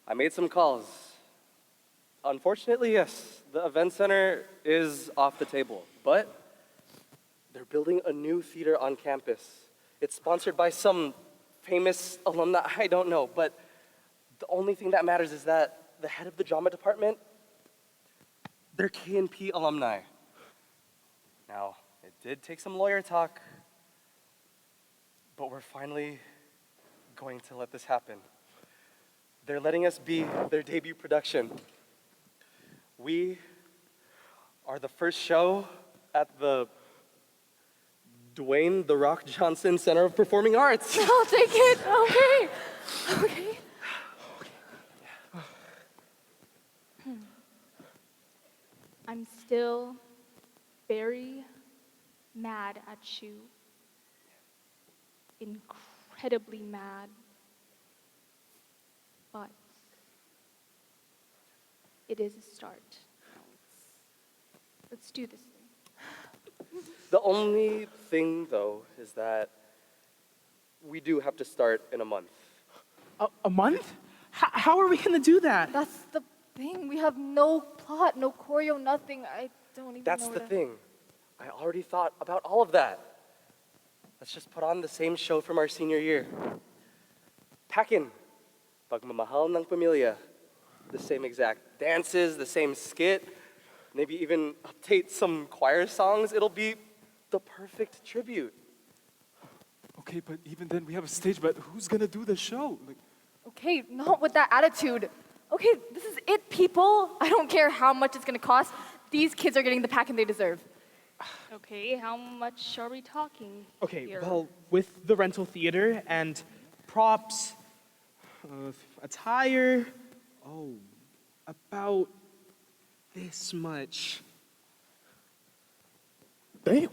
I made some calls. Unfortunately, yes, the event center is off the table, but they're building a new theater on campus. It's sponsored by some famous alumni, I don't know, but the only thing that matters is that the head of the drama department, they're K&P alumni. Now, it did take some lawyer talk, but we're finally going to let this happen. They're letting us be their debut production. We are the first show at the Dwayne "The Rock" Johnson Center of Performing Arts. I'll take it. Okay. Okay. I'm still very mad at you. Incredibly mad. But it is a start. Let's do this thing. The only thing, though, is that we do have to start in a month. A month? How are we gonna do that? That's the thing. We have no plot, no choreo, nothing. I don't even That's know the where to... thing. I already thought about all of that. Let's just put on the same show from our senior year. PACN, Pagmamahal ng Pamilya. The same exact dances, the same skit, maybe even update some choir songs. It'll be the perfect tribute. Okay, but even then we have a stage, but who's gonna do the show? Like, Okay, not with that attitude. Okay, this is it, people. I don't care how much it's gonna cost. These kids are getting the PACN they deserve. Okay, how much are we talking Okay, here? well, with the rental theater and props, attire, about this much. damn.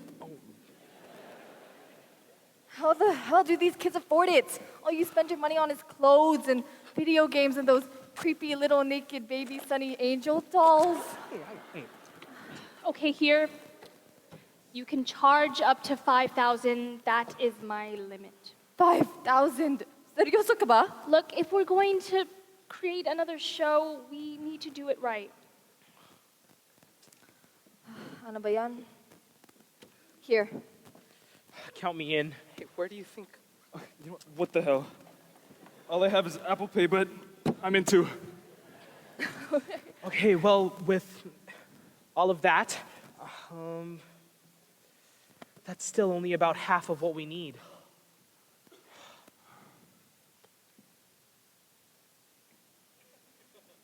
How the hell do these kids afford it? All you spend your money on is clothes and video games and those creepy little naked baby Sunny Angel dolls. Okay, here. You can charge up to 5,000. That is my limit. 5,000? Seryoso ka ba? Look, if we're going to create another show, we need to do it right. Ano ba yan? Here. Count me in. Hey, where do you think? You know what the hell? All I have is Apple Pay, but I'm in too. Okay, well, with all of that, that's still only about half of what we need.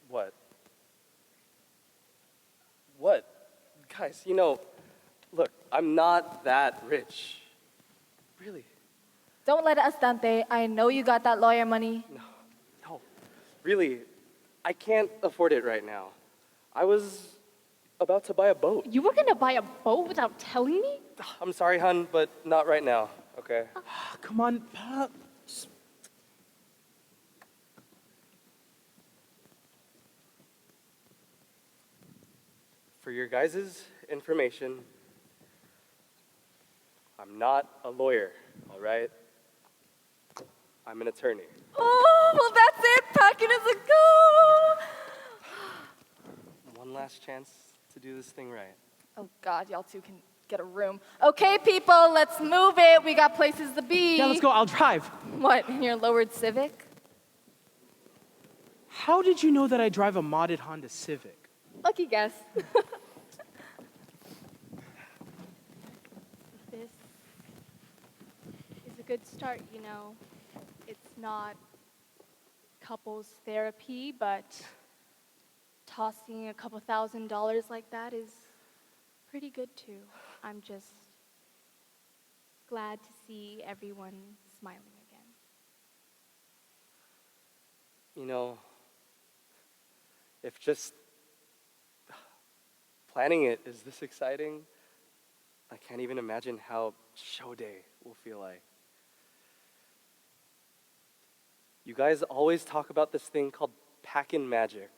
What? What? Guys, you know, look, I'm not that rich. Really. Don't let us, Dante. I know you got that lawyer money. No. Really, I can't afford it right now. I was about to buy a boat. You were gonna buy a boat without telling me? I'm sorry, hun, but not right now, okay? Come on, Pop. For your guys' information, I'm not a lawyer, all right? I'm an attorney. Oh, well, that's it. PACN is a go. One last chance to do this thing right. Oh, God, y'all two can get a room. Okay, people, let's move it. We got places to be. Yeah, let's go. I'll drive. What, in your lowered Civic? How did you know that I drive a modded Honda Civic? Lucky guess. This is a good start, you know. It's not couples therapy, but tossing a couple $1,000s like that is pretty good too. I'm just glad to see everyone smiling again. You know, if just planning it is this exciting, I can't even imagine how show day will feel like. You guys always talk about this thing called PACN magic.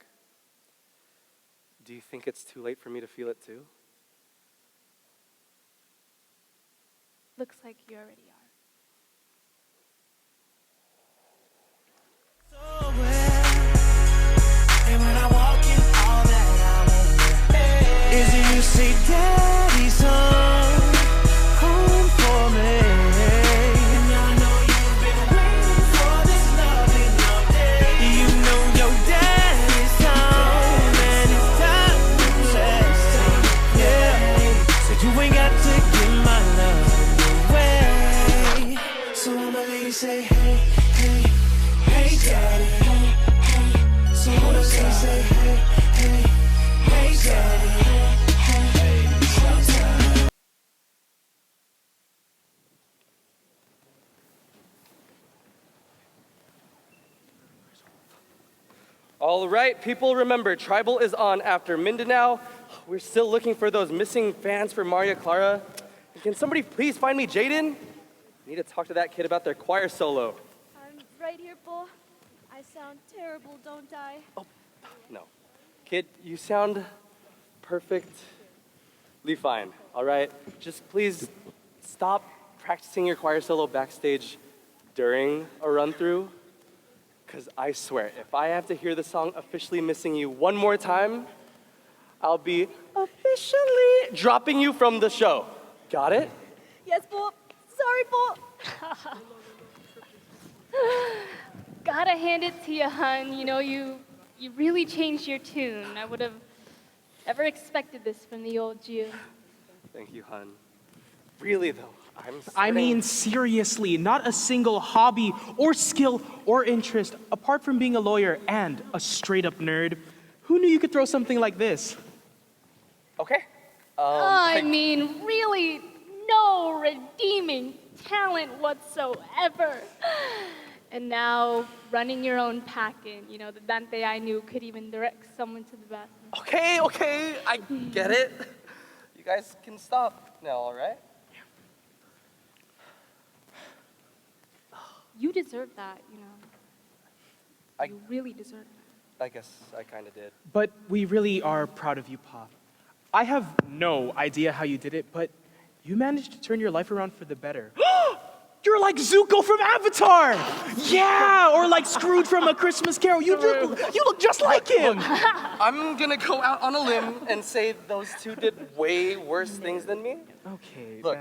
Do you think it's too late for me to feel it too? Looks like you already are. And when I walk in, all that I want is that you say, Daddy's home for me. And I know you've been waiting for this loving day. You know your daddy's home and it's time to rest. Yeah, so you ain't got to give my love away. So I'ma let you say, hey, hey, hey, Daddy. So what does he say? Hey, hey, hey, Daddy. Hey, showtime. All right, people, remember, Tribal is on after Mindanao. We're still looking for those missing fans for Maria Clara. Can somebody please find me Jaden? I need to talk to that kid about their choir solo. I'm right here, Bo. I sound terrible, don't I? No. Kid, you sound perfectly fine, all right? Just please stop practicing your choir solo backstage during a run-through. Because I swear, if I have to hear the song Officially Missing You one more time, I'll be officially dropping you from the show. Got it? Yes, po. Sorry, po. Gotta hand it to you, hun. You know, you really changed your tune. I would have never expected this from the old you. Thank you, hun. Really, though, I mean, seriously, not a single hobby or skill or interest, apart from being a lawyer and a straight-up nerd. Who knew you could throw something like this? Okay. I mean, really, no redeeming talent whatsoever. And now, running your own PACN, you know, the Dante I knew could even direct someone to the bathroom. Okay, I get it. You guys can stop now, all right? You deserve that, you know. You really deserve that. I guess I kind of did. But we really are proud of you, Pop. I have no idea how you did it, but you managed to turn your life around for the better. You're like Zuko from Avatar! Yeah, or like Scrooge from A Christmas Carol. You look just like him! I'm gonna go out on a limb and say those two did way worse things than me. Okay, Look,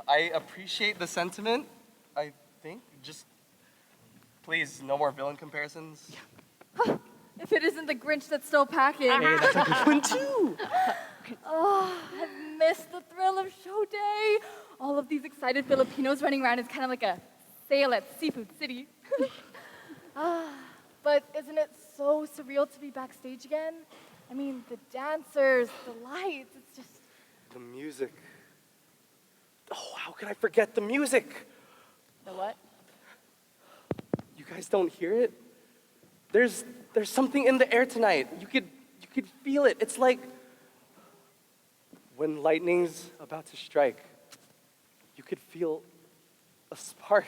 I appreciate the sentiment, I think. Just, please, no more villain comparisons. If it isn't the Grinch that's still packing. Hey, that's a good one too. Oh, I've missed the thrill of show day. All of these excited Filipinos running around is kind of like a sale at Seafood City. But isn't it so surreal to be backstage again? I mean, the dancers, the lights, it's just... The music. Oh, how could I forget the music? The what? You guys don't hear it? There's something in the air tonight. You could feel it. It's like when lightning's about to strike. You could feel a spark.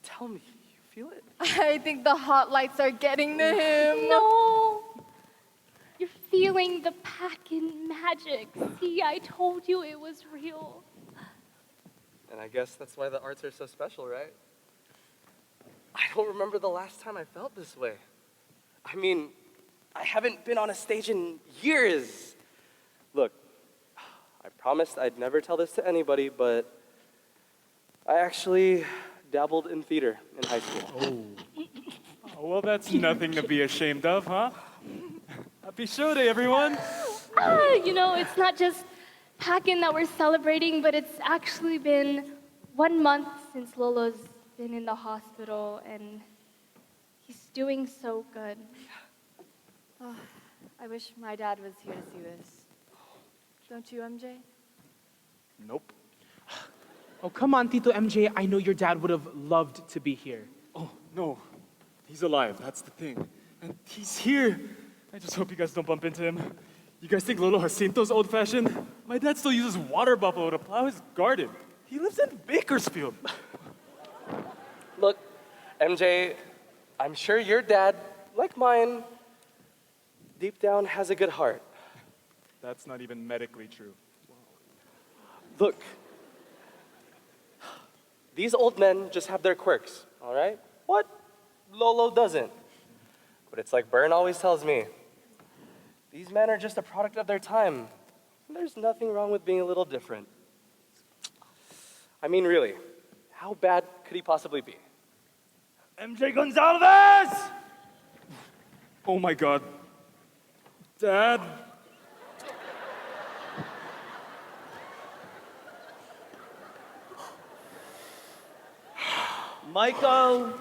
Tell me, you feel it? I think the hot lights are getting to him. No! You're feeling the PACN magic. See, I told you it was real. And I guess that's why the arts are so special, right? I don't remember the last time I felt this way. I mean, I haven't been on a stage in years. Look, I promised I'd never tell this to anybody, but I actually dabbled in theater in high school. Oh, well, that's nothing to be ashamed of, huh? Happy show day, everyone. You know, it's not just PACN that we're celebrating, but it's actually been 1 month since Lolo's been in the hospital, and he's doing so good. Oh, I wish my dad was here to see this. Don't you, MJ? Nope. Oh, come on, Tito MJ. I know your dad would have loved to be here. Oh, no. He's alive, that's the thing. And he's here. I just hope you guys don't bump into him. You guys think Lolo Jacinto's old-fashioned? My dad still uses water buffalo to plow his garden. He lives in Bakersfield. Look, MJ, I'm sure your dad, like mine, deep down has a good heart. That's not even medically true. Look, these old men just have their quirks, all right? What Lolo doesn't. But it's like Bern always tells me, these men are just a product of their time. There's nothing wrong with being a little different. I mean, really, how bad could he possibly be? MJ Gonzalez! Oh my God. Dad. Michael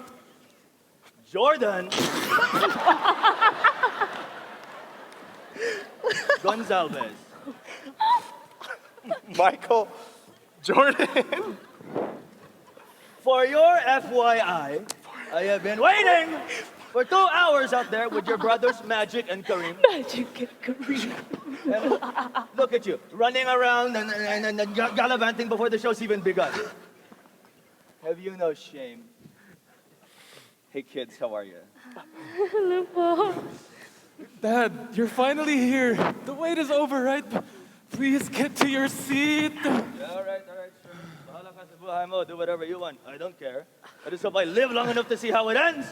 Jordan Gonzalez. Michael Jordan. For your FYI, I have been waiting for 2 hours out there with your brothers Magic and Kareem. Magic and Kareem. And look at you, running around and gallivanting before the show's even begun. Have you no shame? Hey kids, how are you? Lupang. Dad, you're finally here. The wait is over, right? Please get to your seat. Yeah, all right, sure. Bahala ka sa buhay mo. Do whatever you want. I don't care. I just hope I live long enough to see how it ends.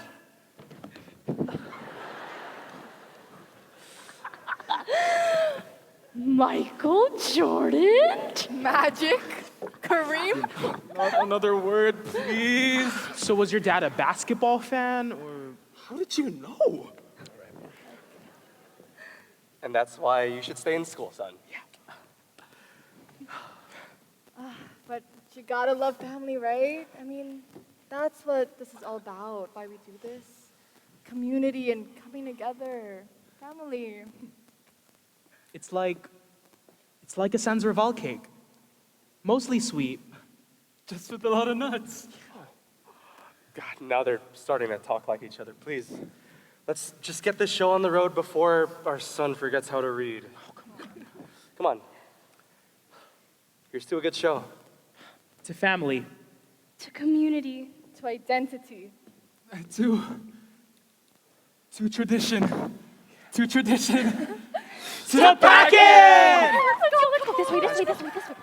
Michael Jordan? Magic? Kareem? Not another word, please. So was your dad a basketball fan, or? How did you know? And that's why you should stay in school, son. But you gotta love family, right? I mean, that's what this is all about, why we do this. Community and coming together. Family. It's like a Sans Rival cake. Mostly sweet. Just with a lot of nuts. God, now they're starting to talk like each other. Please, let's just get this show on the road before our son forgets how to read. Come on. Here's to a good show. To family. To community. To identity. To tradition. To tradition. To the PACN! Let's go. This way.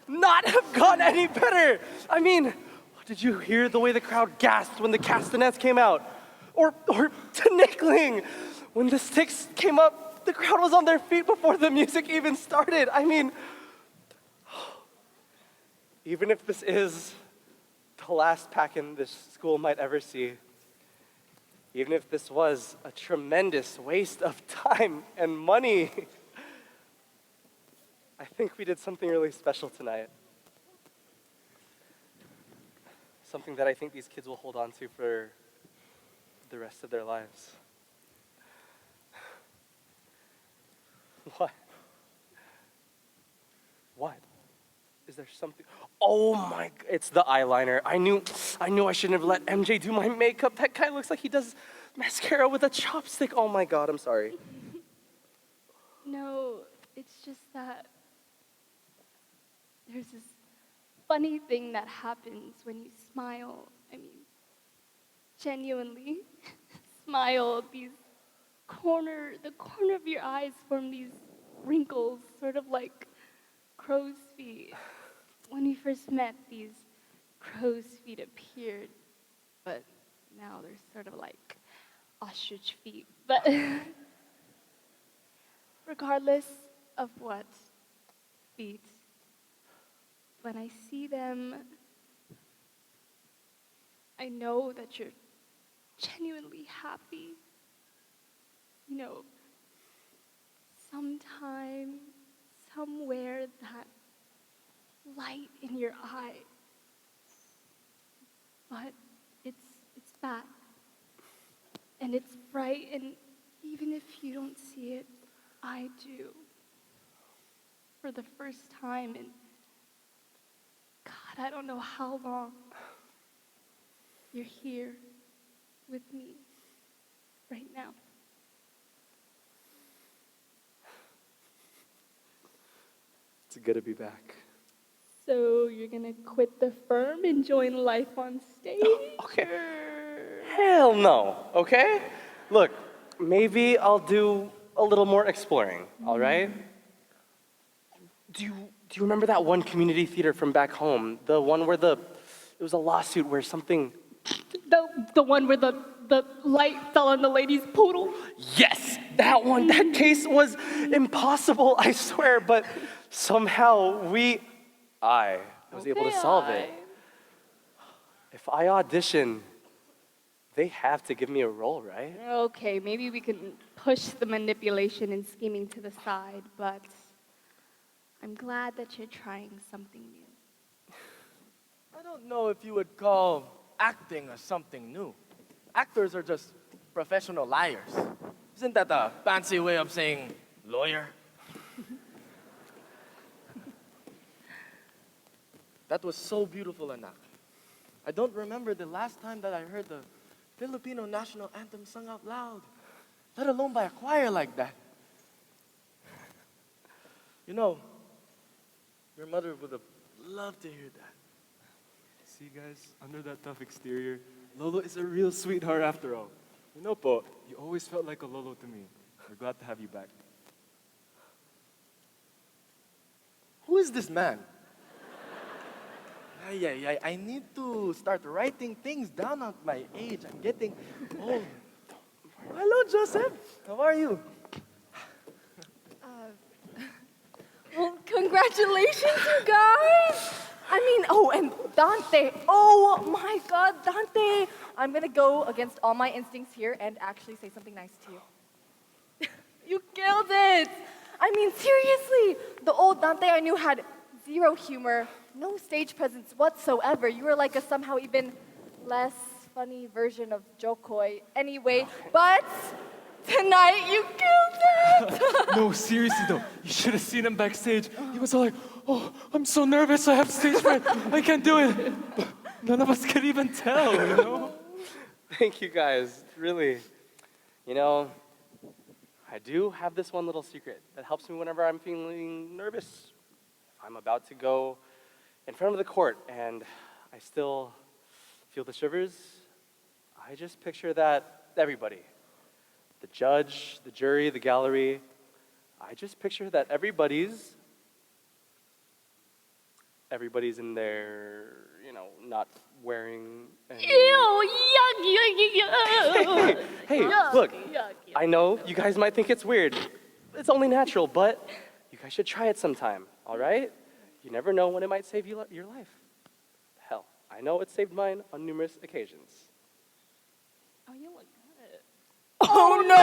not have gone any better. I mean, did you hear the way the crowd gasped when the castanets came out? Or Takiling, when the sticks came up, the crowd was on their feet before the music even started. I mean, even if this is the last PACN this school might ever see, even if this was a tremendous waste of time and money, I think we did something really special tonight. Something that I think these kids will hold on to for the rest of their lives. What? What? Is there something? Oh my, it's the eyeliner. I knew I shouldn't have let MJ do my makeup. That guy looks like he does mascara with a chopstick. Oh my God, I'm sorry. No, it's just that there's this funny thing that happens when you smile. I mean, genuinely smile. The corner of your eyes form these wrinkles, sort of like crow's feet. When we first met, these crow's feet appeared, but now they're sort of like ostrich feet. But regardless of what feet, when I see them, I know that you're genuinely happy. You know, sometime, somewhere, that light in your eye, but it's back, and it's bright, and even if you don't see it, I do. For the first time in, God, I don't know how long, you're here with me right now. It's good to be back. So you're gonna quit the firm and join life on stage? Okay. Hell no, okay? Look, maybe I'll do a little more exploring, all right? Do you remember that one community theater from back home? The one where it was a lawsuit where something... The one where the light fell on the lady's poodle? Yes, that one. That case was impossible, I swear, but somehow I was able to solve it. If I audition, they have to give me a role, right? Okay, maybe we can push the manipulation and scheming to the side, but I'm glad that you're trying something new. I don't know if you would call acting as something new. Actors are just professional liars. Isn't that a fancy way of saying lawyer? That was so beautiful, anak. I don't remember the last time that I heard the Filipino national anthem sung out loud, let alone by a choir like that. You know, your mother would have loved to hear that. See, guys, under that tough exterior, Lolo is a real sweetheart after all. You know, po, you always felt like a Lolo to me. We're glad to have you back. Who is this man? I need to start writing things down at my age. I'm getting old. Hello, Joseph. How are you? Well, congratulations, you guys. I mean, oh, and Dante. Oh my God, Dante. I'm gonna go against all my instincts here and actually say something nice to you. You killed it. I mean, seriously, the old Dante I knew had zero humor, no stage presence whatsoever. You were like a somehow even less funny version of Jokoi. Anyway, but tonight you killed it! No, seriously though, you should have seen him backstage. He was all like, oh, I'm so nervous, I have stage fright, I can't do it. But none of us could even tell, you know? Thank you guys, really. You know, I do have this one little secret that helps me whenever I'm feeling nervous. I'm about to go in front of the court and I still feel the shivers. I just picture that everybody, the judge, the jury, the gallery, I just picture that everybody's everybody's in there, not wearing any... Ew, yuck. Hey, Yuck, look, yuck. I know you guys might think it's weird. It's only natural, but you guys should try it sometime, all right? You never know when it might save your life. Hell, I know it saved mine on numerous occasions. Oh, you look good. Oh, no.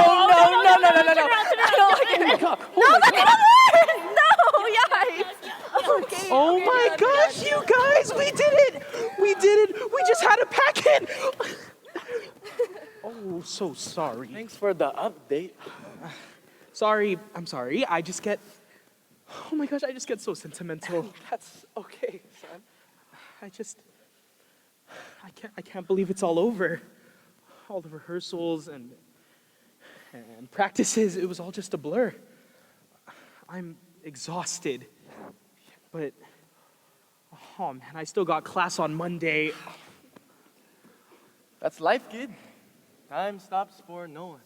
No, guys. Okay. Oh my gosh, you guys, we did it! We just had a PACN! Oh, so sorry. Thanks for the update. I'm sorry. I just get so sentimental. That's okay, son. I can't believe it's all over. All the rehearsals and practices, it was all just a blur. I'm exhausted. But, oh man, I still got class on Monday. That's life, kid. Time stops for no one.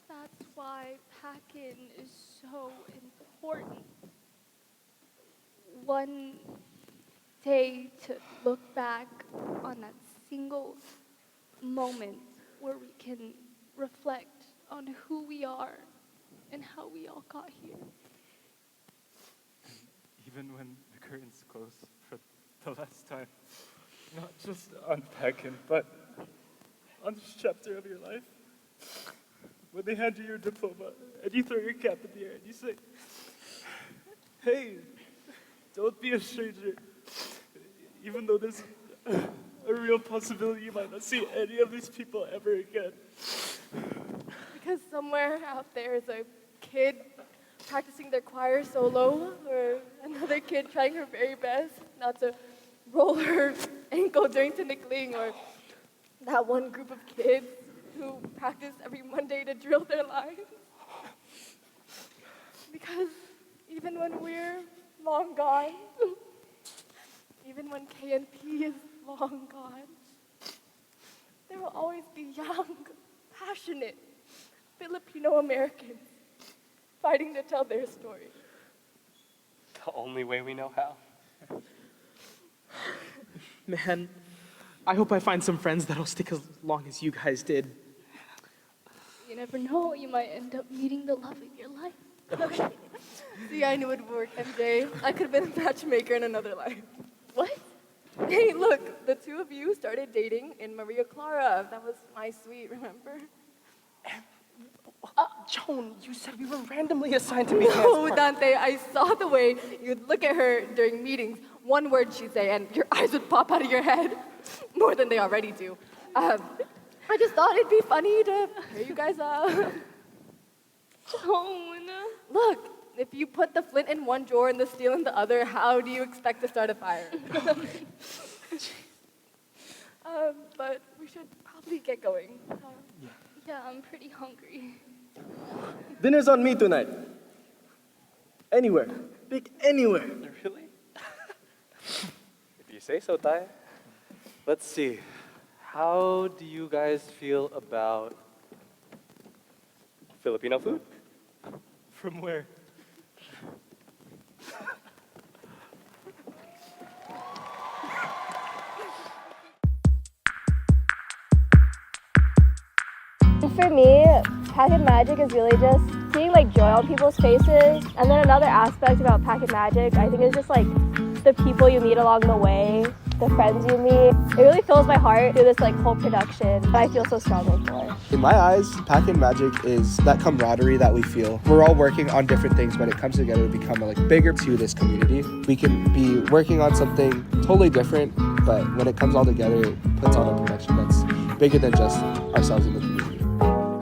That's why PACN is so important. One day to look back on that single moment where we can reflect on who we are and how we all got here. Even when the curtains close for the last time, not just on PACN, but on this chapter of your life, when they hand you your diploma and you throw your cap in the air and you say, hey, don't be a stranger, even though there's a real possibility you might not see any of these people ever again. Because somewhere out there is a kid practicing their choir solo, or another kid trying her very best not to roll her ankle during Takiling, or that one group of kids who practice every Monday to drill their lines. Because even when we're long gone, even when KNP is long gone, there will always be young, passionate Filipino Americans fighting to tell their story. The only way we know how. Man, I hope I find some friends that'll stick as long as you guys did. You never know, you might end up meeting the love of your life. See, I knew it would work, MJ. I could have been a matchmaker in another life. What? Hey, look, the two of you started dating in Maria Clara. That was my suite, remember? Joan, you said we were randomly assigned to meet. No, Dante, I saw the way you'd look at her during meetings. One word she'd say, and your eyes would pop out of your head. More than they already do. I just thought it'd be funny to pair you guys up. Joan. Look, if you put the flint in one drawer and the steel in the other, how do you expect to start a fire? But we should probably get going. Yeah, I'm pretty hungry. Dinner's on me tonight. Anywhere. Pick anywhere. Really? If you say so, Tay. Let's see. How do you guys feel about Filipino food? From where? For me, PACN Magic is really just seeing joy on people's faces. And then another aspect about PACN Magic, I think, is just the people you meet along the way, the friends you meet. It really fills my heart through this whole production that I feel so strongly for. In my eyes, PACN Magic is that camaraderie that we feel. We're all working on different things, but it comes together to become bigger to this community. We can be working on something totally different, but when it comes all together, it puts on a production that's bigger than just ourselves in the community.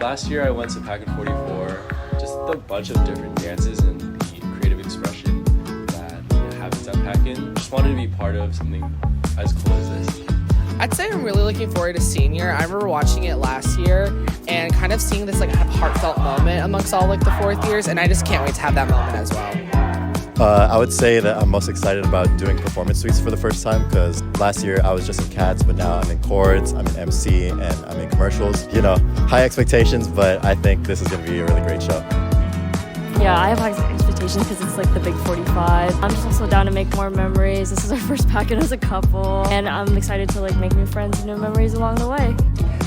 Last year I went to PACN 44, just a bunch of different dances and the creative expression that happens at PACN. Just wanted to be part of something as cool as this. I'd say I'm really looking forward to senior. I remember watching it last year and kind of seeing this heartfelt moment amongst all the fourth years, and I just can't wait to have that moment as well. I would say that I'm most excited about doing performance suites for the first time because last year I was just in cats, but now I'm in coords, I'm in MC, and I'm in commercials. High expectations, but I think this is going to be a really great show. Yeah, I have high expectations because it's like the big 45. I'm just also down to make more memories. This is our first PACN as a couple, and I'm excited to like make new friends and new memories along the way.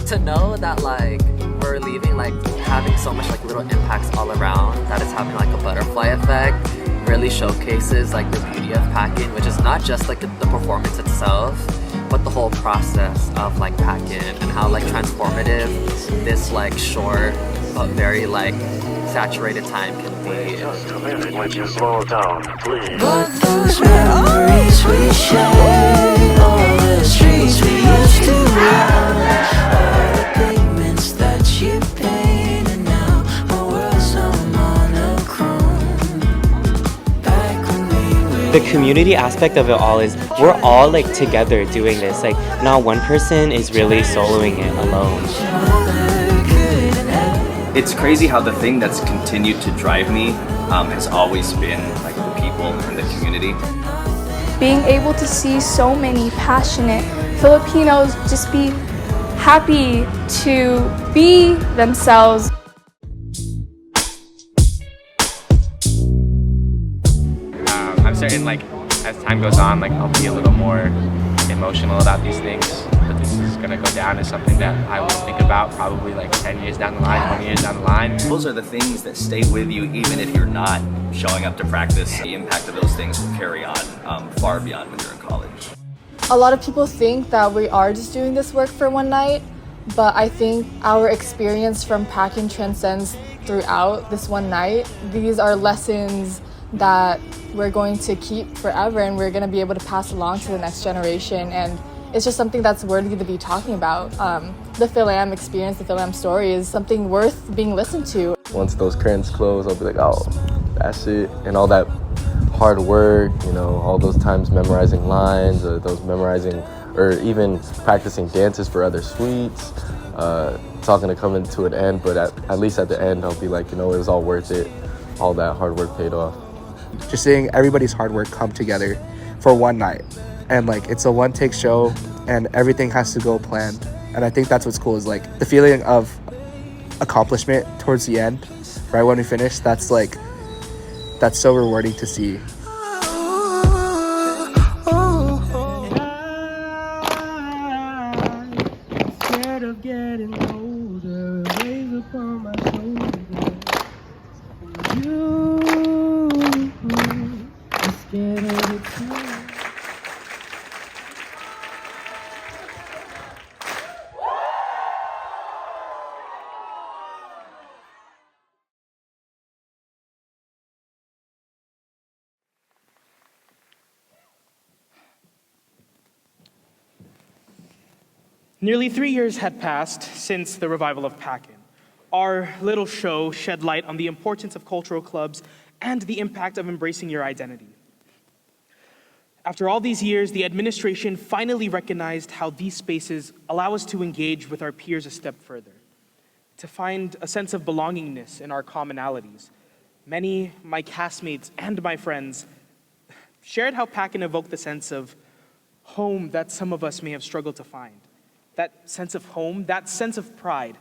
To know that like we're leaving like having so much like little impacts all around, that it's having like a butterfly effect, really showcases like the beauty of PACN, which is not just like the performance itself, but the whole process of like PACN and how like transformative this like short but very like saturated time can be. Would you slow down, please? But those memories we share, all the streets we used to run, all the pigments that you painted, now my world's so monochrome. Back when we were The community aspect of it all is we're all like together doing this. Like not one person is really soloing it alone. It's crazy how the thing that's continued to drive me has always been like the people and the community. Being able to see so many passionate Filipinos just be happy to be themselves. I'm certain like as time goes on, like I'll be a little more emotional about these things. But this is gonna go down as something that I will think about probably like 10 years down the line, 20 years down the line. Those are the things that stay with you even if you're not showing up to practice. The impact of those things will carry on far beyond when you're in college. A lot of people think that we are just doing this work for one night, but I think our experience from PACN transcends throughout this one night. These are lessons that we're going to keep forever and we're going to be able to pass along to the next generation, and it's just something that's worthy to be talking about. The Fil-Am experience, the Fil-Am story is something worth being listened to. Once those curtains close, I'll be like, oh, that's it. And all that hard work, you know, all those times memorizing lines, or those memorizing, or even practicing dances for other suites, it's all gonna come into an end, but at least at the end, I'll be like, you know, it was all worth it. All that hard work paid off. Just seeing everybody's hard work come together for one night. And like, it's a one-take show and everything has to go planned. And I think that's what's cool, is like the feeling of accomplishment towards the end, right when we finish, that's so rewarding to see. Scared of getting older, weighs upon my shoulders. You are scared of the time. Nearly 3 years had passed since the revival of PACN. Our little show shed light on the importance of cultural clubs and the impact of embracing your identity. After all these years, the administration finally recognized how these spaces allow us to engage with our peers a step further, to find a sense of belongingness in our commonalities. Many, my castmates and my friends, shared how PACN evoked the sense of home that some of us may have struggled to find. That sense of home, that sense of pride,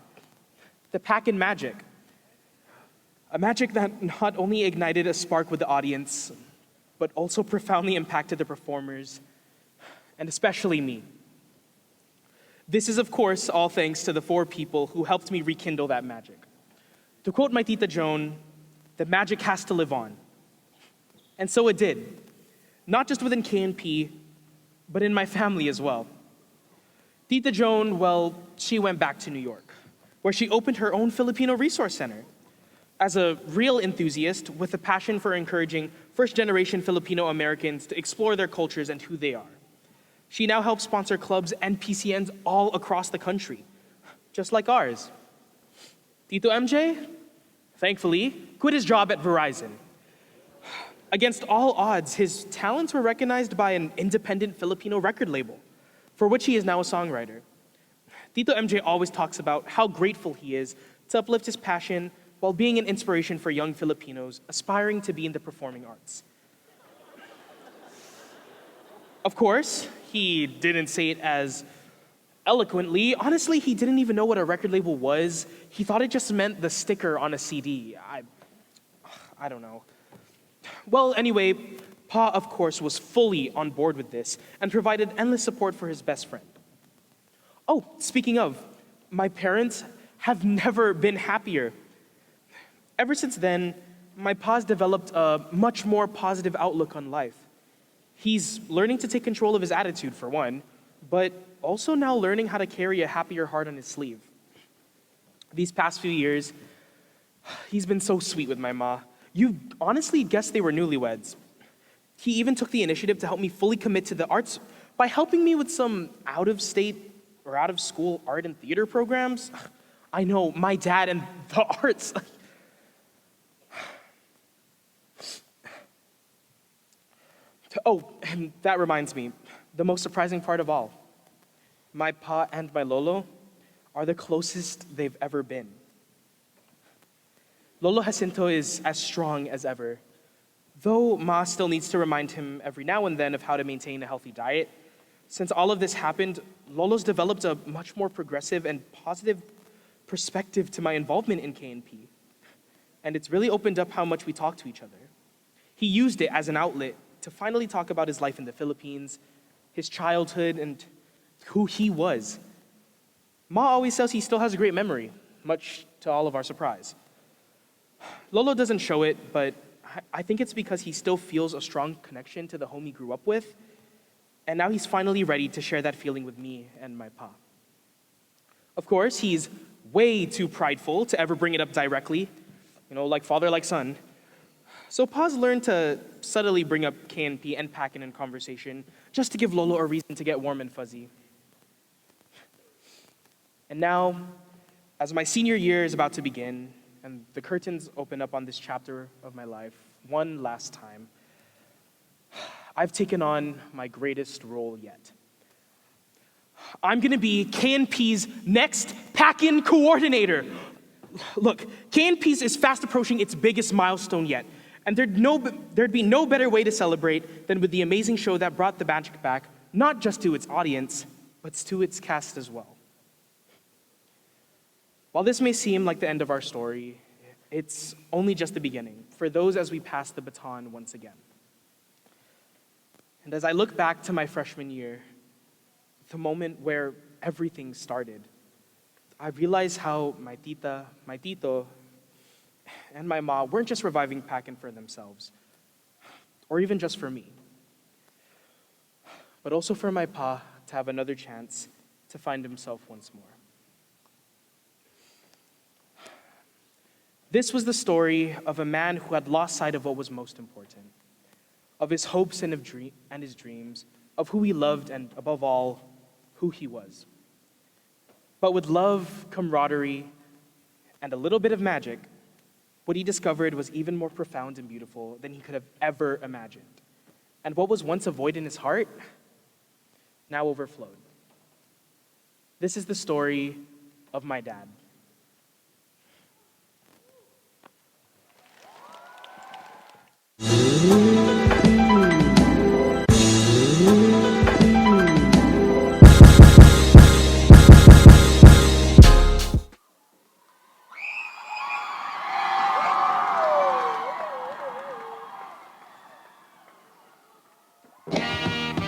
the PACN magic. A magic that not only ignited a spark with the audience, but also profoundly impacted the performers, and especially me. This is, of course, all thanks to the 4 people who helped me rekindle that magic. To quote my Tita Joan, the magic has to live on. And so it did. Not just within KNP, but in my family as well. Tita Joan, well, she went back to New York, where she opened her own Filipino Resource Center. As a real enthusiast with a passion for encouraging first-generation Filipino Americans to explore their cultures and who they are, she now helps sponsor clubs and PCNs all across the country, just like ours. Tito MJ, thankfully, quit his job at Verizon. Against all odds, his talents were recognized by an independent Filipino record label, for which he is now a songwriter. Tito MJ always talks about how grateful he is to uplift his passion while being an inspiration for young Filipinos aspiring to be in the performing arts. Of course, he didn't say it as eloquently. Honestly, he didn't even know what a record label was. He thought it just meant the sticker on a CD. I don't know. Well, anyway, Pa, of course, was fully on board with this and provided endless support for his best friend. Oh, speaking of, my parents have never been happier. Ever since then, my Pa's developed a much more positive outlook on life. He's learning to take control of his attitude, for one, but also now learning how to carry a happier heart on his sleeve. These past few years, he's been so sweet with my ma. You'd honestly guess they were newlyweds. He even took the initiative to help me fully commit to the arts by helping me with some out-of-state or out-of-school art and theater programs. I know, my dad and the arts. Oh, and that reminds me, the most surprising part of all. My pa and my lolo are the closest they've ever been. Lolo Jacinto is as strong as ever, though Ma still needs to remind him every now and then of how to maintain a healthy diet. Since all of this happened, Lolo's developed a much more progressive and positive perspective to my involvement in KNP. And it's really opened up how much we talk to each other. He used it as an outlet to finally talk about his life in the Philippines, his childhood, and who he was. Ma always says he still has a great memory, much to all of our surprise. Lolo doesn't show it, but I think it's because he still feels a strong connection to the home he grew up with, and now he's finally ready to share that feeling with me and my pa. Of course, he's way too prideful to ever bring it up directly, like father, like son. So Pa's learned to subtly bring up KNP and PACN in conversation, just to give Lolo a reason to get warm and fuzzy. And now, as my senior year is about to begin, and the curtains open up on this chapter of my life, one last time, I've taken on my greatest role yet. I'm gonna be KNP's next PACN coordinator. Look, KNP's is fast approaching its biggest milestone yet, and there'd be no better way to celebrate than with the amazing show that brought the magic back, not just to its audience, but to its cast as well. While this may seem like the end of our story, it's only just the beginning for those as we pass the baton once again. And as I look back to my freshman year, the moment where everything started, I realized how my tita, my tito, and my ma weren't just reviving PACN for themselves, or even just for me, but also for my pa to have another chance to find himself once more. This was the story of a man who had lost sight of what was most important, of his hopes and his dreams, of who he loved, and above all, who he was. But with love, camaraderie, and a little bit of magic, what he discovered was even more profound and beautiful than he could have ever imagined. And what was once a void in his heart now overflowed. This is the story of my dad.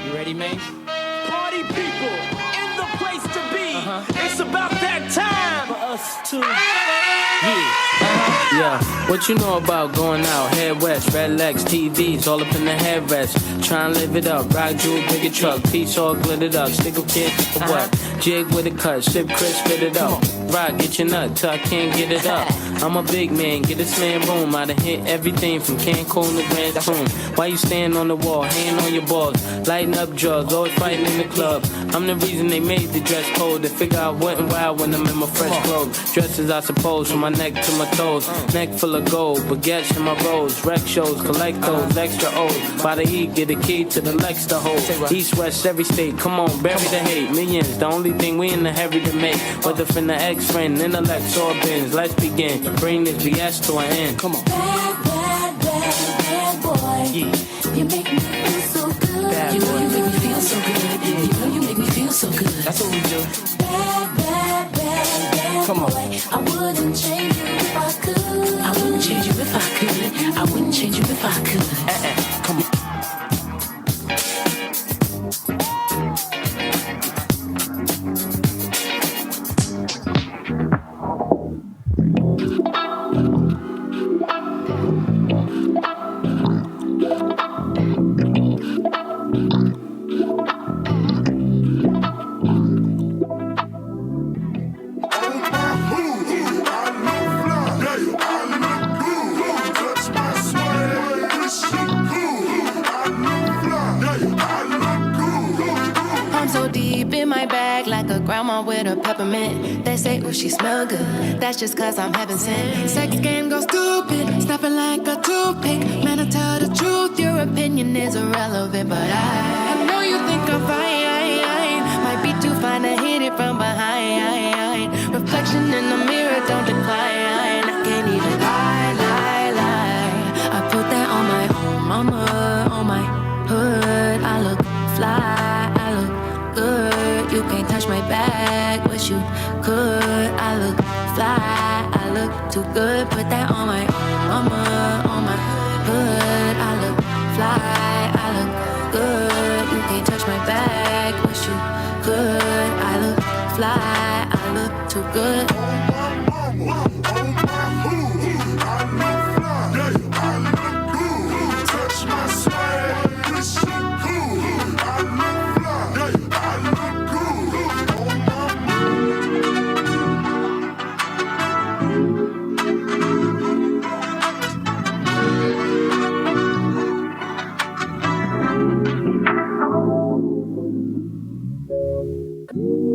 You ready, Mace? Party people in the place to be. It's about that time for us to. Yeah, what you know about going out? Head west, red legs, TVs, all up in the headrest. Try and live it up, rock jewel, bigger truck, piece all glittered up. Stick a kid, what? Jig with a cut, sip crisp, spit it up. Rock, get your nut till I can't get it up. I'm a big man, get a slam boom. I done hit everything from Cancun to Grand Tune. Why you stand on the wall, hand on your balls, lighting up drugs, always fighting in the club. I'm the reason they made the dress code. They figure I went wild when I'm in my fresh clothes. Dresses, I suppose, from my neck to my toes. Neck full of gold, baguettes in my rolls. Rec shows, collect those, extra O's. By the E, get a key to the Lex to hold. East, west, every state, come on, bury the hate. Millions, the only thing we in the hurry to make. Whether from the ex-friend, intellect, or bins. Let's begin, bring this BS to an end. Come on. Bad, bad, bad, bad boy. Yeah. You make me feel so good. Bad you know boy. you make me feel so good. Yeah. You know you make me feel so good. That's what we do. Bad, bad, bad, bad Come on. boy. I wouldn't change you if I could. I wouldn't change you if I could. I deep in my bag like a grandma with a peppermint. They say, ooh, she smell good. That's just cause I'm heaven sent. Sex game goes stupid, snapping like a toothpick. Man, I tell the truth, your opinion is irrelevant. But I know you think I'm fine. Might be too fine to hit it from behind. Reflection in the mirror, don't decline. I can't even lie. I put that on my mama, on my hood. I look fly, I look good. You can't touch my bag, wish you could. I look fly, I look too good. Put that on my mama, on my hood. I look fly, I look good. You can't touch my bag, wish you could. I look fly, I look too good.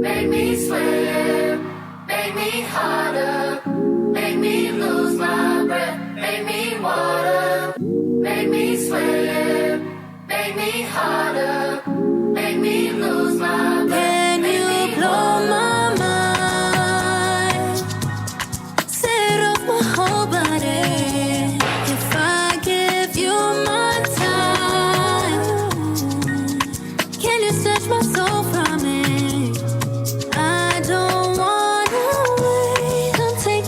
Make me swear, make me harder, make me lose my breath, make me water, make me swear, make me harder, make me lose my breath. Can you blow my mind? Set off my whole body. If I give you my time, can you search my soul from it? I don't wanna wait. Come take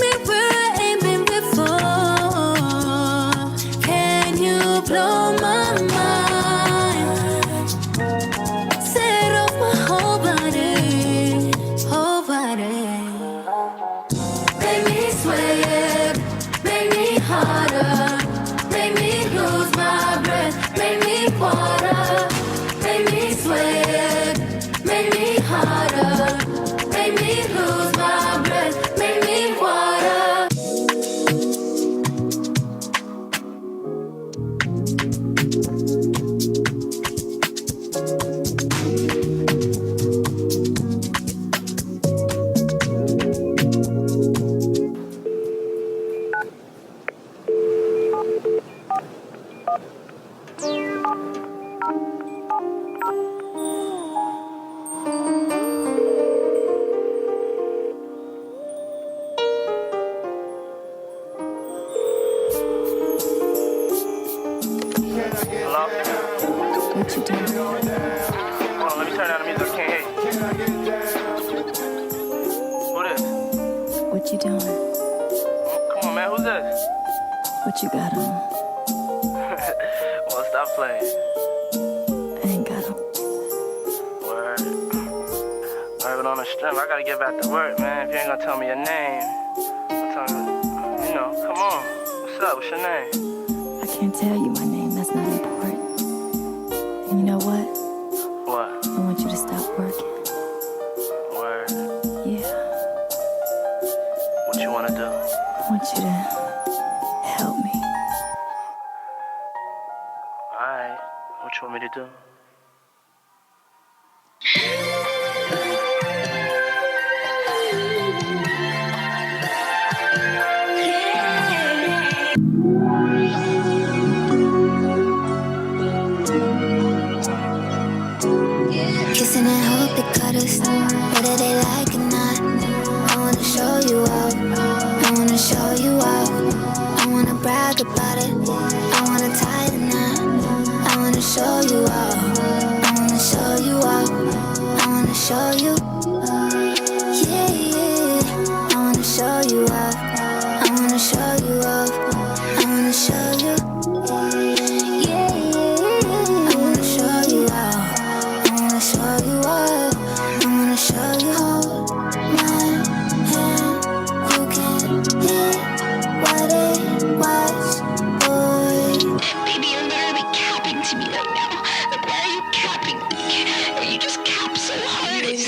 me where I ain't been before. Can you blow my mind? Set off my whole body, whole body. Make me swear, make me harder, make me lose my breath, make me water, make me swear, make me harder, make me lose my breath, make me water. What you doing? Hold on, let me turn down the music. I can't hear you. Who this? What you doing? Come on, man. Who's this? What you got on? Well, stop playing. I ain't got on. Word. Driving on the strength. I gotta get back to work, man. If you ain't gonna tell me your name, I'll tell me, you know, come on. What's up? What's your name? I can't tell you my name. That's not important. And you know what? What? I want you to stop working. Word. Yeah. What you wanna do? I want you to help me. Alright. What you want me to do? Kissing and hope they cut us, whether they like or not. I wanna show you off, I wanna show you off. I wanna brag about it, I wanna tie the knot. I wanna show you off, I wanna show you off. I wanna show you, yeah. I wanna show you off, I wanna show you off. I wanna show you, yeah. I wanna show you off. Show you up, I wanna show you. Hold my hand, you can hear what it was, boy. Baby, you're literally capping to me right now. Like, why are you capping? You just cap so hard. It's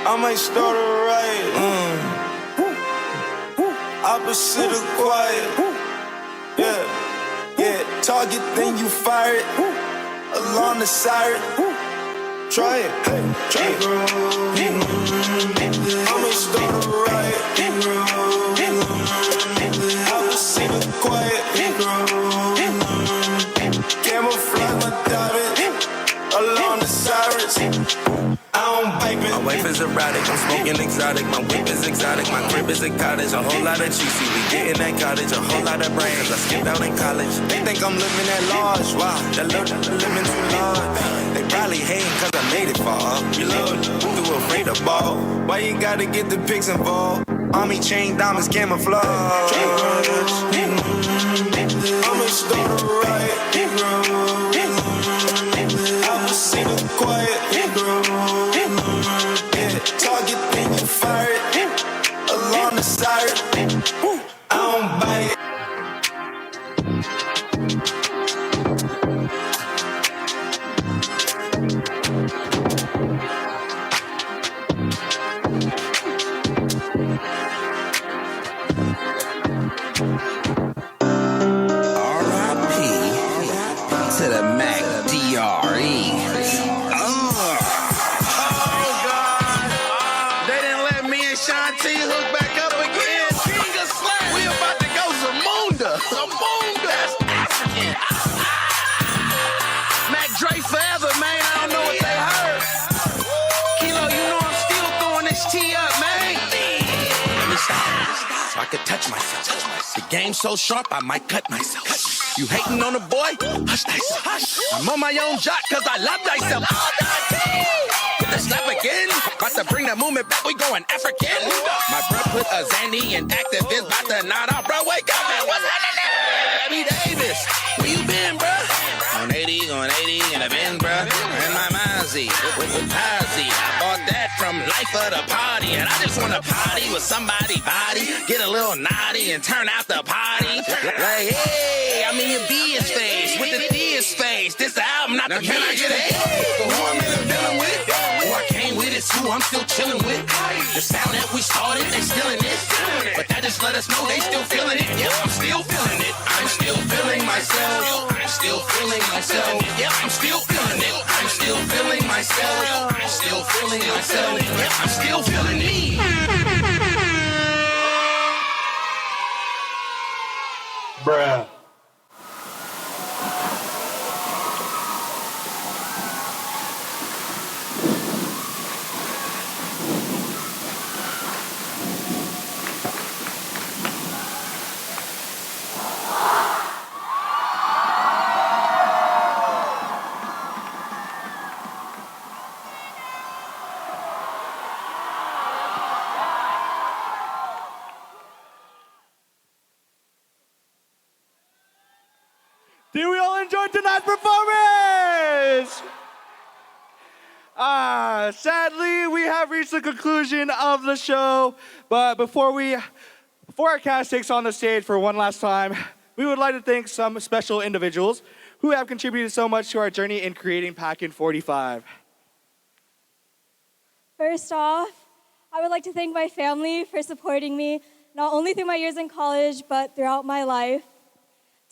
I might start a riot. Opposite of quiet. Yeah. Target, then you fire it. Along the siren. Try it. Try it. I might start a riot. Opposite of quiet. Camouflage my diamond. Along the sirens. My wife is erratic, I'm smoking exotic. My whip is exotic, my crib is a cottage. A whole lot of cheesy, we getting that cottage. A whole lot of brands, I skipped out in college. They think I'm living at large, wow, that living too large. They probably hating cause I made it far. You look too afraid to ball. Why you gotta get the pics involved? Army chain, diamonds, camouflage. I'ma start a riot. I'ma see the quiet. Target, then you fire it. Along the siren. I don't bite it. R.I.P. to the Mac D.R.E. Shanti hook back up again. King of Slang. We about to go Zamunda. Zamunda. That's African. Mac Dre forever, man. I don't know what they heard. Kilo, you know I'm still throwing this tea up, man. Let me stop so I could touch myself. The game's so sharp, I might cut myself. You hating on a boy? Hush thyself. I'm on my own jock cause I love thyself. With the slap again. About to bring the movement back, we going African. My bro put a Zandy and activist. About to nod out, bro, wake up, man. What's happening? Abby Davis, where you been, bro? On 80 in the bin, bro. In my Mazzy, with Pazzy. I bought that from Life of the Party. And I just want to party with somebody body. Get a little naughty and turn out the party. Like, hey, I'm in your B's face. With the D's face. This album, not now the can I get it? For who I'm in the dealing with? Who I came with is who I'm still chilling with. The sound that we started, they still in it. But that just let us know they still feeling it. Yeah, I'm still feeling it. I'm still feeling myself. I'm still feeling myself. Yeah, I'm still feeling it. I'm still feeling myself. I'm still feeling myself. Yeah, I'm still feeling me. Bruh. Did we all enjoy tonight's performance? Sadly, we have reached the conclusion of the show, but before our cast takes on the stage for one last time, we would like to thank some special individuals who have contributed so much to our journey in creating PACN 45. First off, I would like to thank my family for supporting me, not only through my years in college, but throughout my life.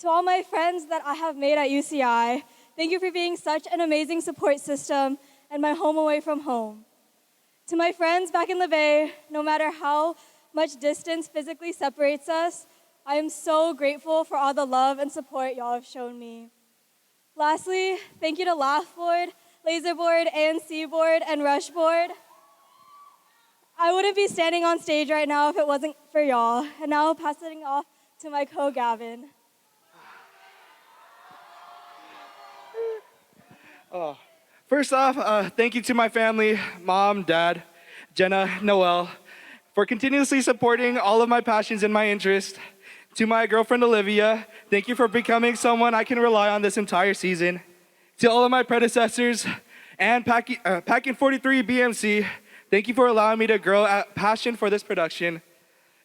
To all my friends that I have made at UCI, thank you for being such an amazing support system and my home away from home. To my friends back in the Bay, no matter how much distance physically separates us, I am so grateful for all the love and support y'all have shown me. Lastly, thank you to Laughboard, Laserboard, ANC Board, and Rushboard. I wouldn't be standing on stage right now if it wasn't for y'all. And now passing off to my Gavin. First off, thank you to my family, Mom, Dad, Jenna, Noel, for continuously supporting all of my passions and my interests. To my girlfriend, Olivia, thank you for becoming someone I can rely on this entire season. To all of my predecessors and PACN 43 BMC, thank you for allowing me to grow a passion for this production.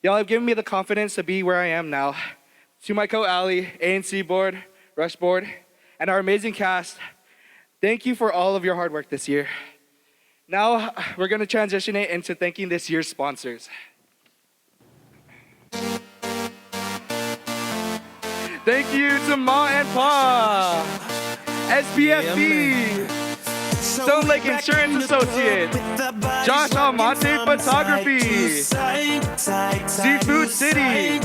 Y'all have given me the confidence to be where I am now. To my co-ally, ANC Board, Rush Board, and our amazing cast, thank you for all of your hard work this year. Now, we're going to transition it into thanking this year's sponsors. Thank you to Ma and Pa, SPFD, Stone Lake Insurance Associates, Josh Almonte Photography, Seafood City,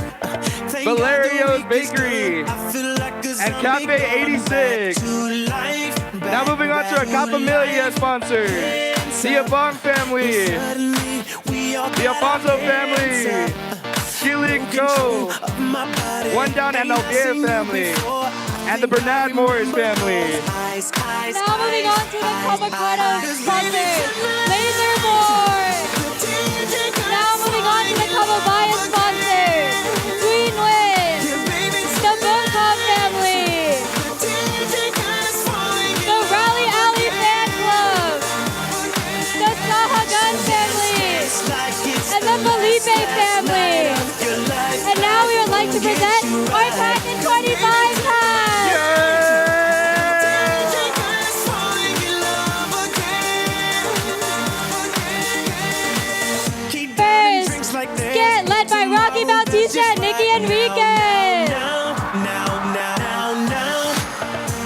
Valerio's Bakery, and Cafe 86. Now moving on to our Capamilia sponsors, the Abong family, the Alfonso family, Chili & Co, One Down and Alvier family, and the Bernad Morris family. Now moving on to the Kababayan sponsors, Laserboard. Now moving on to the Kababayan sponsors, Queen Wind, the Bonka family, the Rally Alley Fan Club, the Sahagan family, and the Felipe family. And now we would like to present our PACN 25 pass. First, Skit, led by Rocky Bautista and Nikki Enriquez.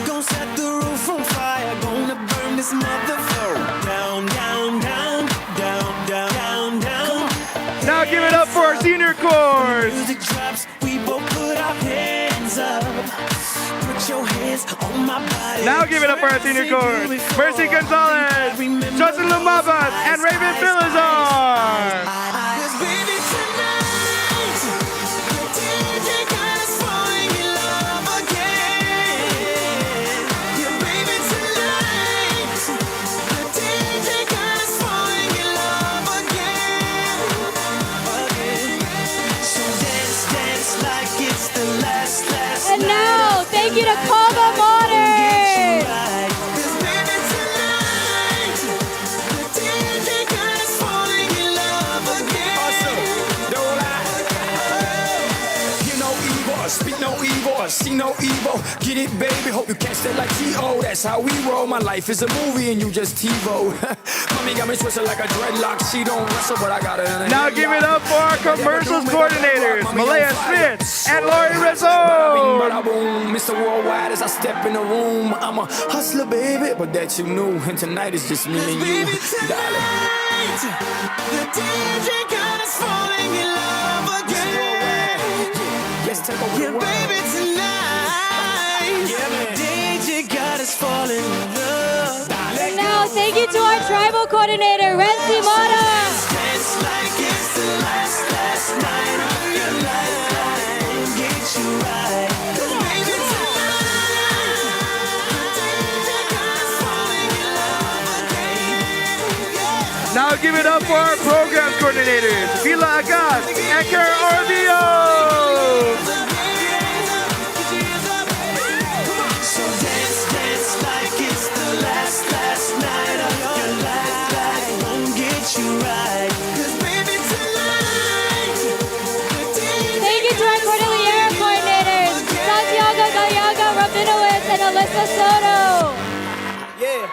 Gonna set the roof on fire, gonna burn this motherfucker down, down, down, down, down, down. Now give it up for our senior coords. Music drops, we both put our hands up. Put your hands on my body. Now give it up for our senior coords, Mercy Gonzalez, Justin Lumabas, and Raven Filizar. And now, thank you to Kaba Modern. Speak no evil, see no evil. Get it, baby. Hope you catch that like T.O. That's how we roll. My life is a movie and you just TiVo. Mommy got me twisted like a dreadlock. She don't wrestle, but I got her in a Now give it up for our commercials coordinators, Malaya Smith and Lori Rizzo. Mr. Worldwide as I step in the room. I'm a hustler, baby, but that you knew. And tonight is just me and you, darling. The DJ got us falling in love again. Yeah, baby, tonight. DJ got us falling in love. And now, thank you to our tribal coordinator, Renzi Mata. Dance like it's the last night of your life. Get you right. Baby, tonight. DJ got us falling in love again. Now give it up for our program coordinators, Vila Agas and Kara Orvio. So dance like it's the last night of your life. Won't get you right. 'Cause baby, tonight. Thank you to our Kordilyera coordinators, Santiago Galiaga, Rabinowitz, and Alyssa Soto. Yeah.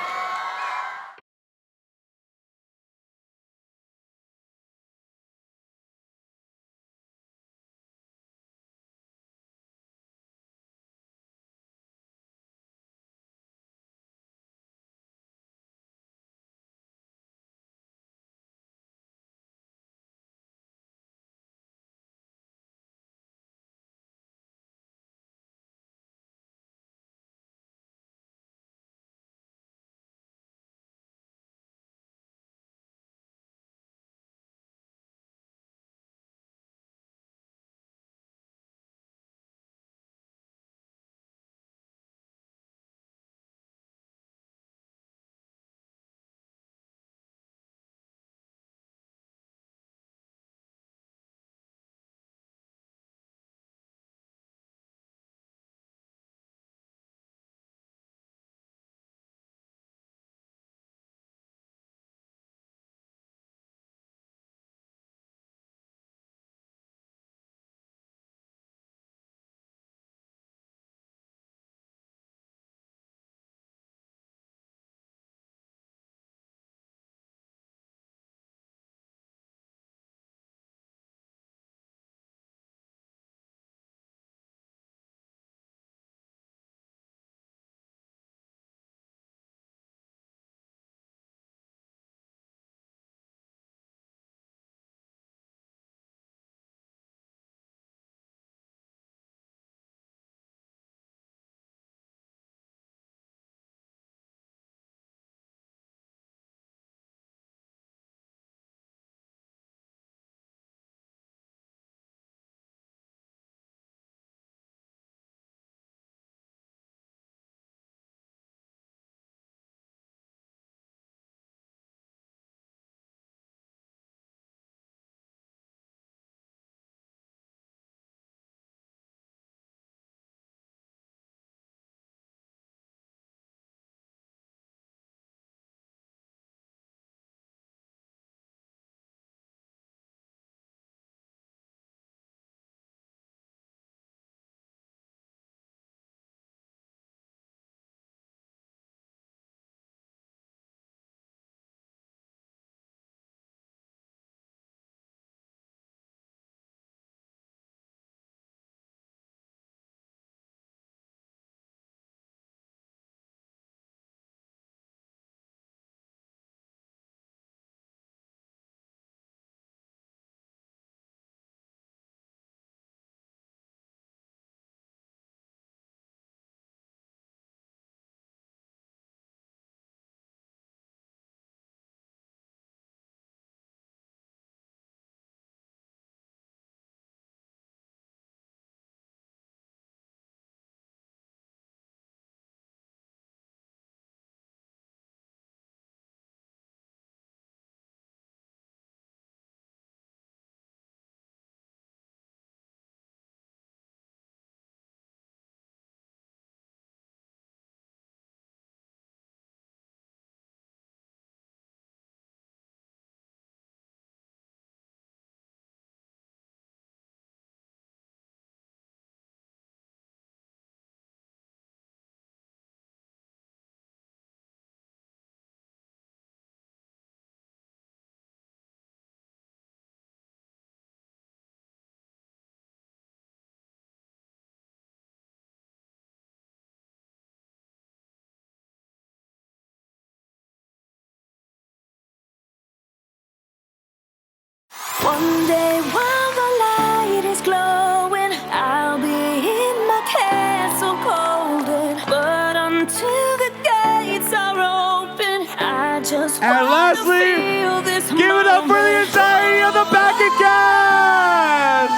One day while the light is glowing, I'll be in my castle golden. But until the gates are open, I just And lastly, feel this give it up for the entirety of the PACN cast!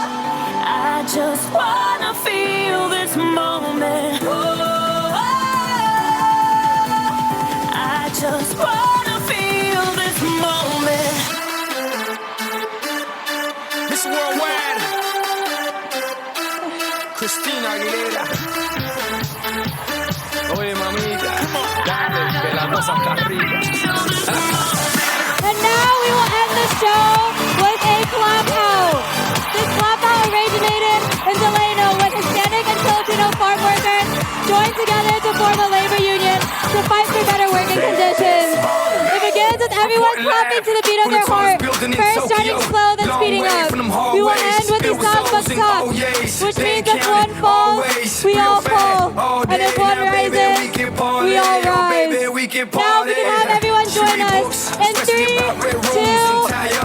I just wanna feel this moment. Oh, I just wanna feel this moment. Miss Worldwide, Christina Aguilera. Oye, mamita, dale, que las dos acá arriba. And now we will end the show with a clap out. This clap out originated in Delano when Hispanic and Filipino farm workers joined together to form a labor union to fight for better working conditions. It begins with everyone clapping to the beat of their heart, first starting slow, then speeding up. We will end with the sound of suck, which means if one falls, we all fall, and if one rises, we all rise. Now we can have everyone join us in 3, 2,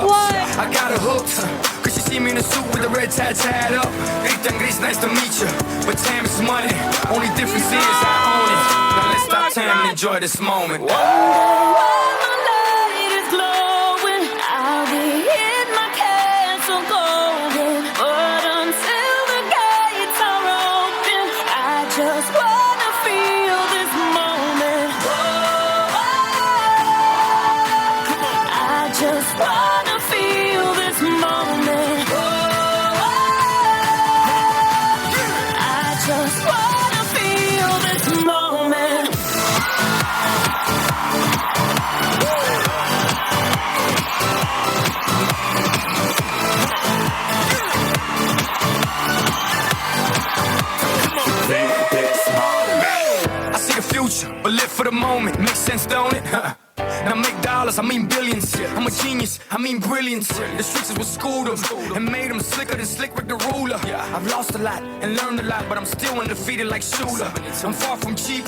1. I got her hooked, cause she see me in a suit with the red tie tied up. Gritan Gris, nice to meet you, but time is money. Only difference is I own it. Now let's stop time and enjoy this moment. One day while the light is glowing, I'll be in my castle golden. But until the gates are open, I just wanna feel this moment. I just wanna feel this moment. I just wanna feel this moment. I see the future, but live for the moment. Makes sense, don't it? Now make dollars, I mean billions. I'm a genius, I mean brilliance. The streets is what schooled them and made them slicker than Slick Rick the ruler. I've lost a lot and learned a lot, but I'm still undefeated like Shooter. I'm far from cheap.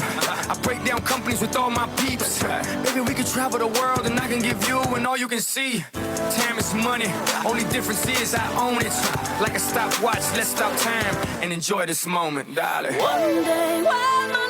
I break down companies with all my peeps. Baby, we could travel the world and I can give you and all you can see. Time is money, only difference is I own it. Like a stopwatch, let's stop time and enjoy this moment, darling. One day while my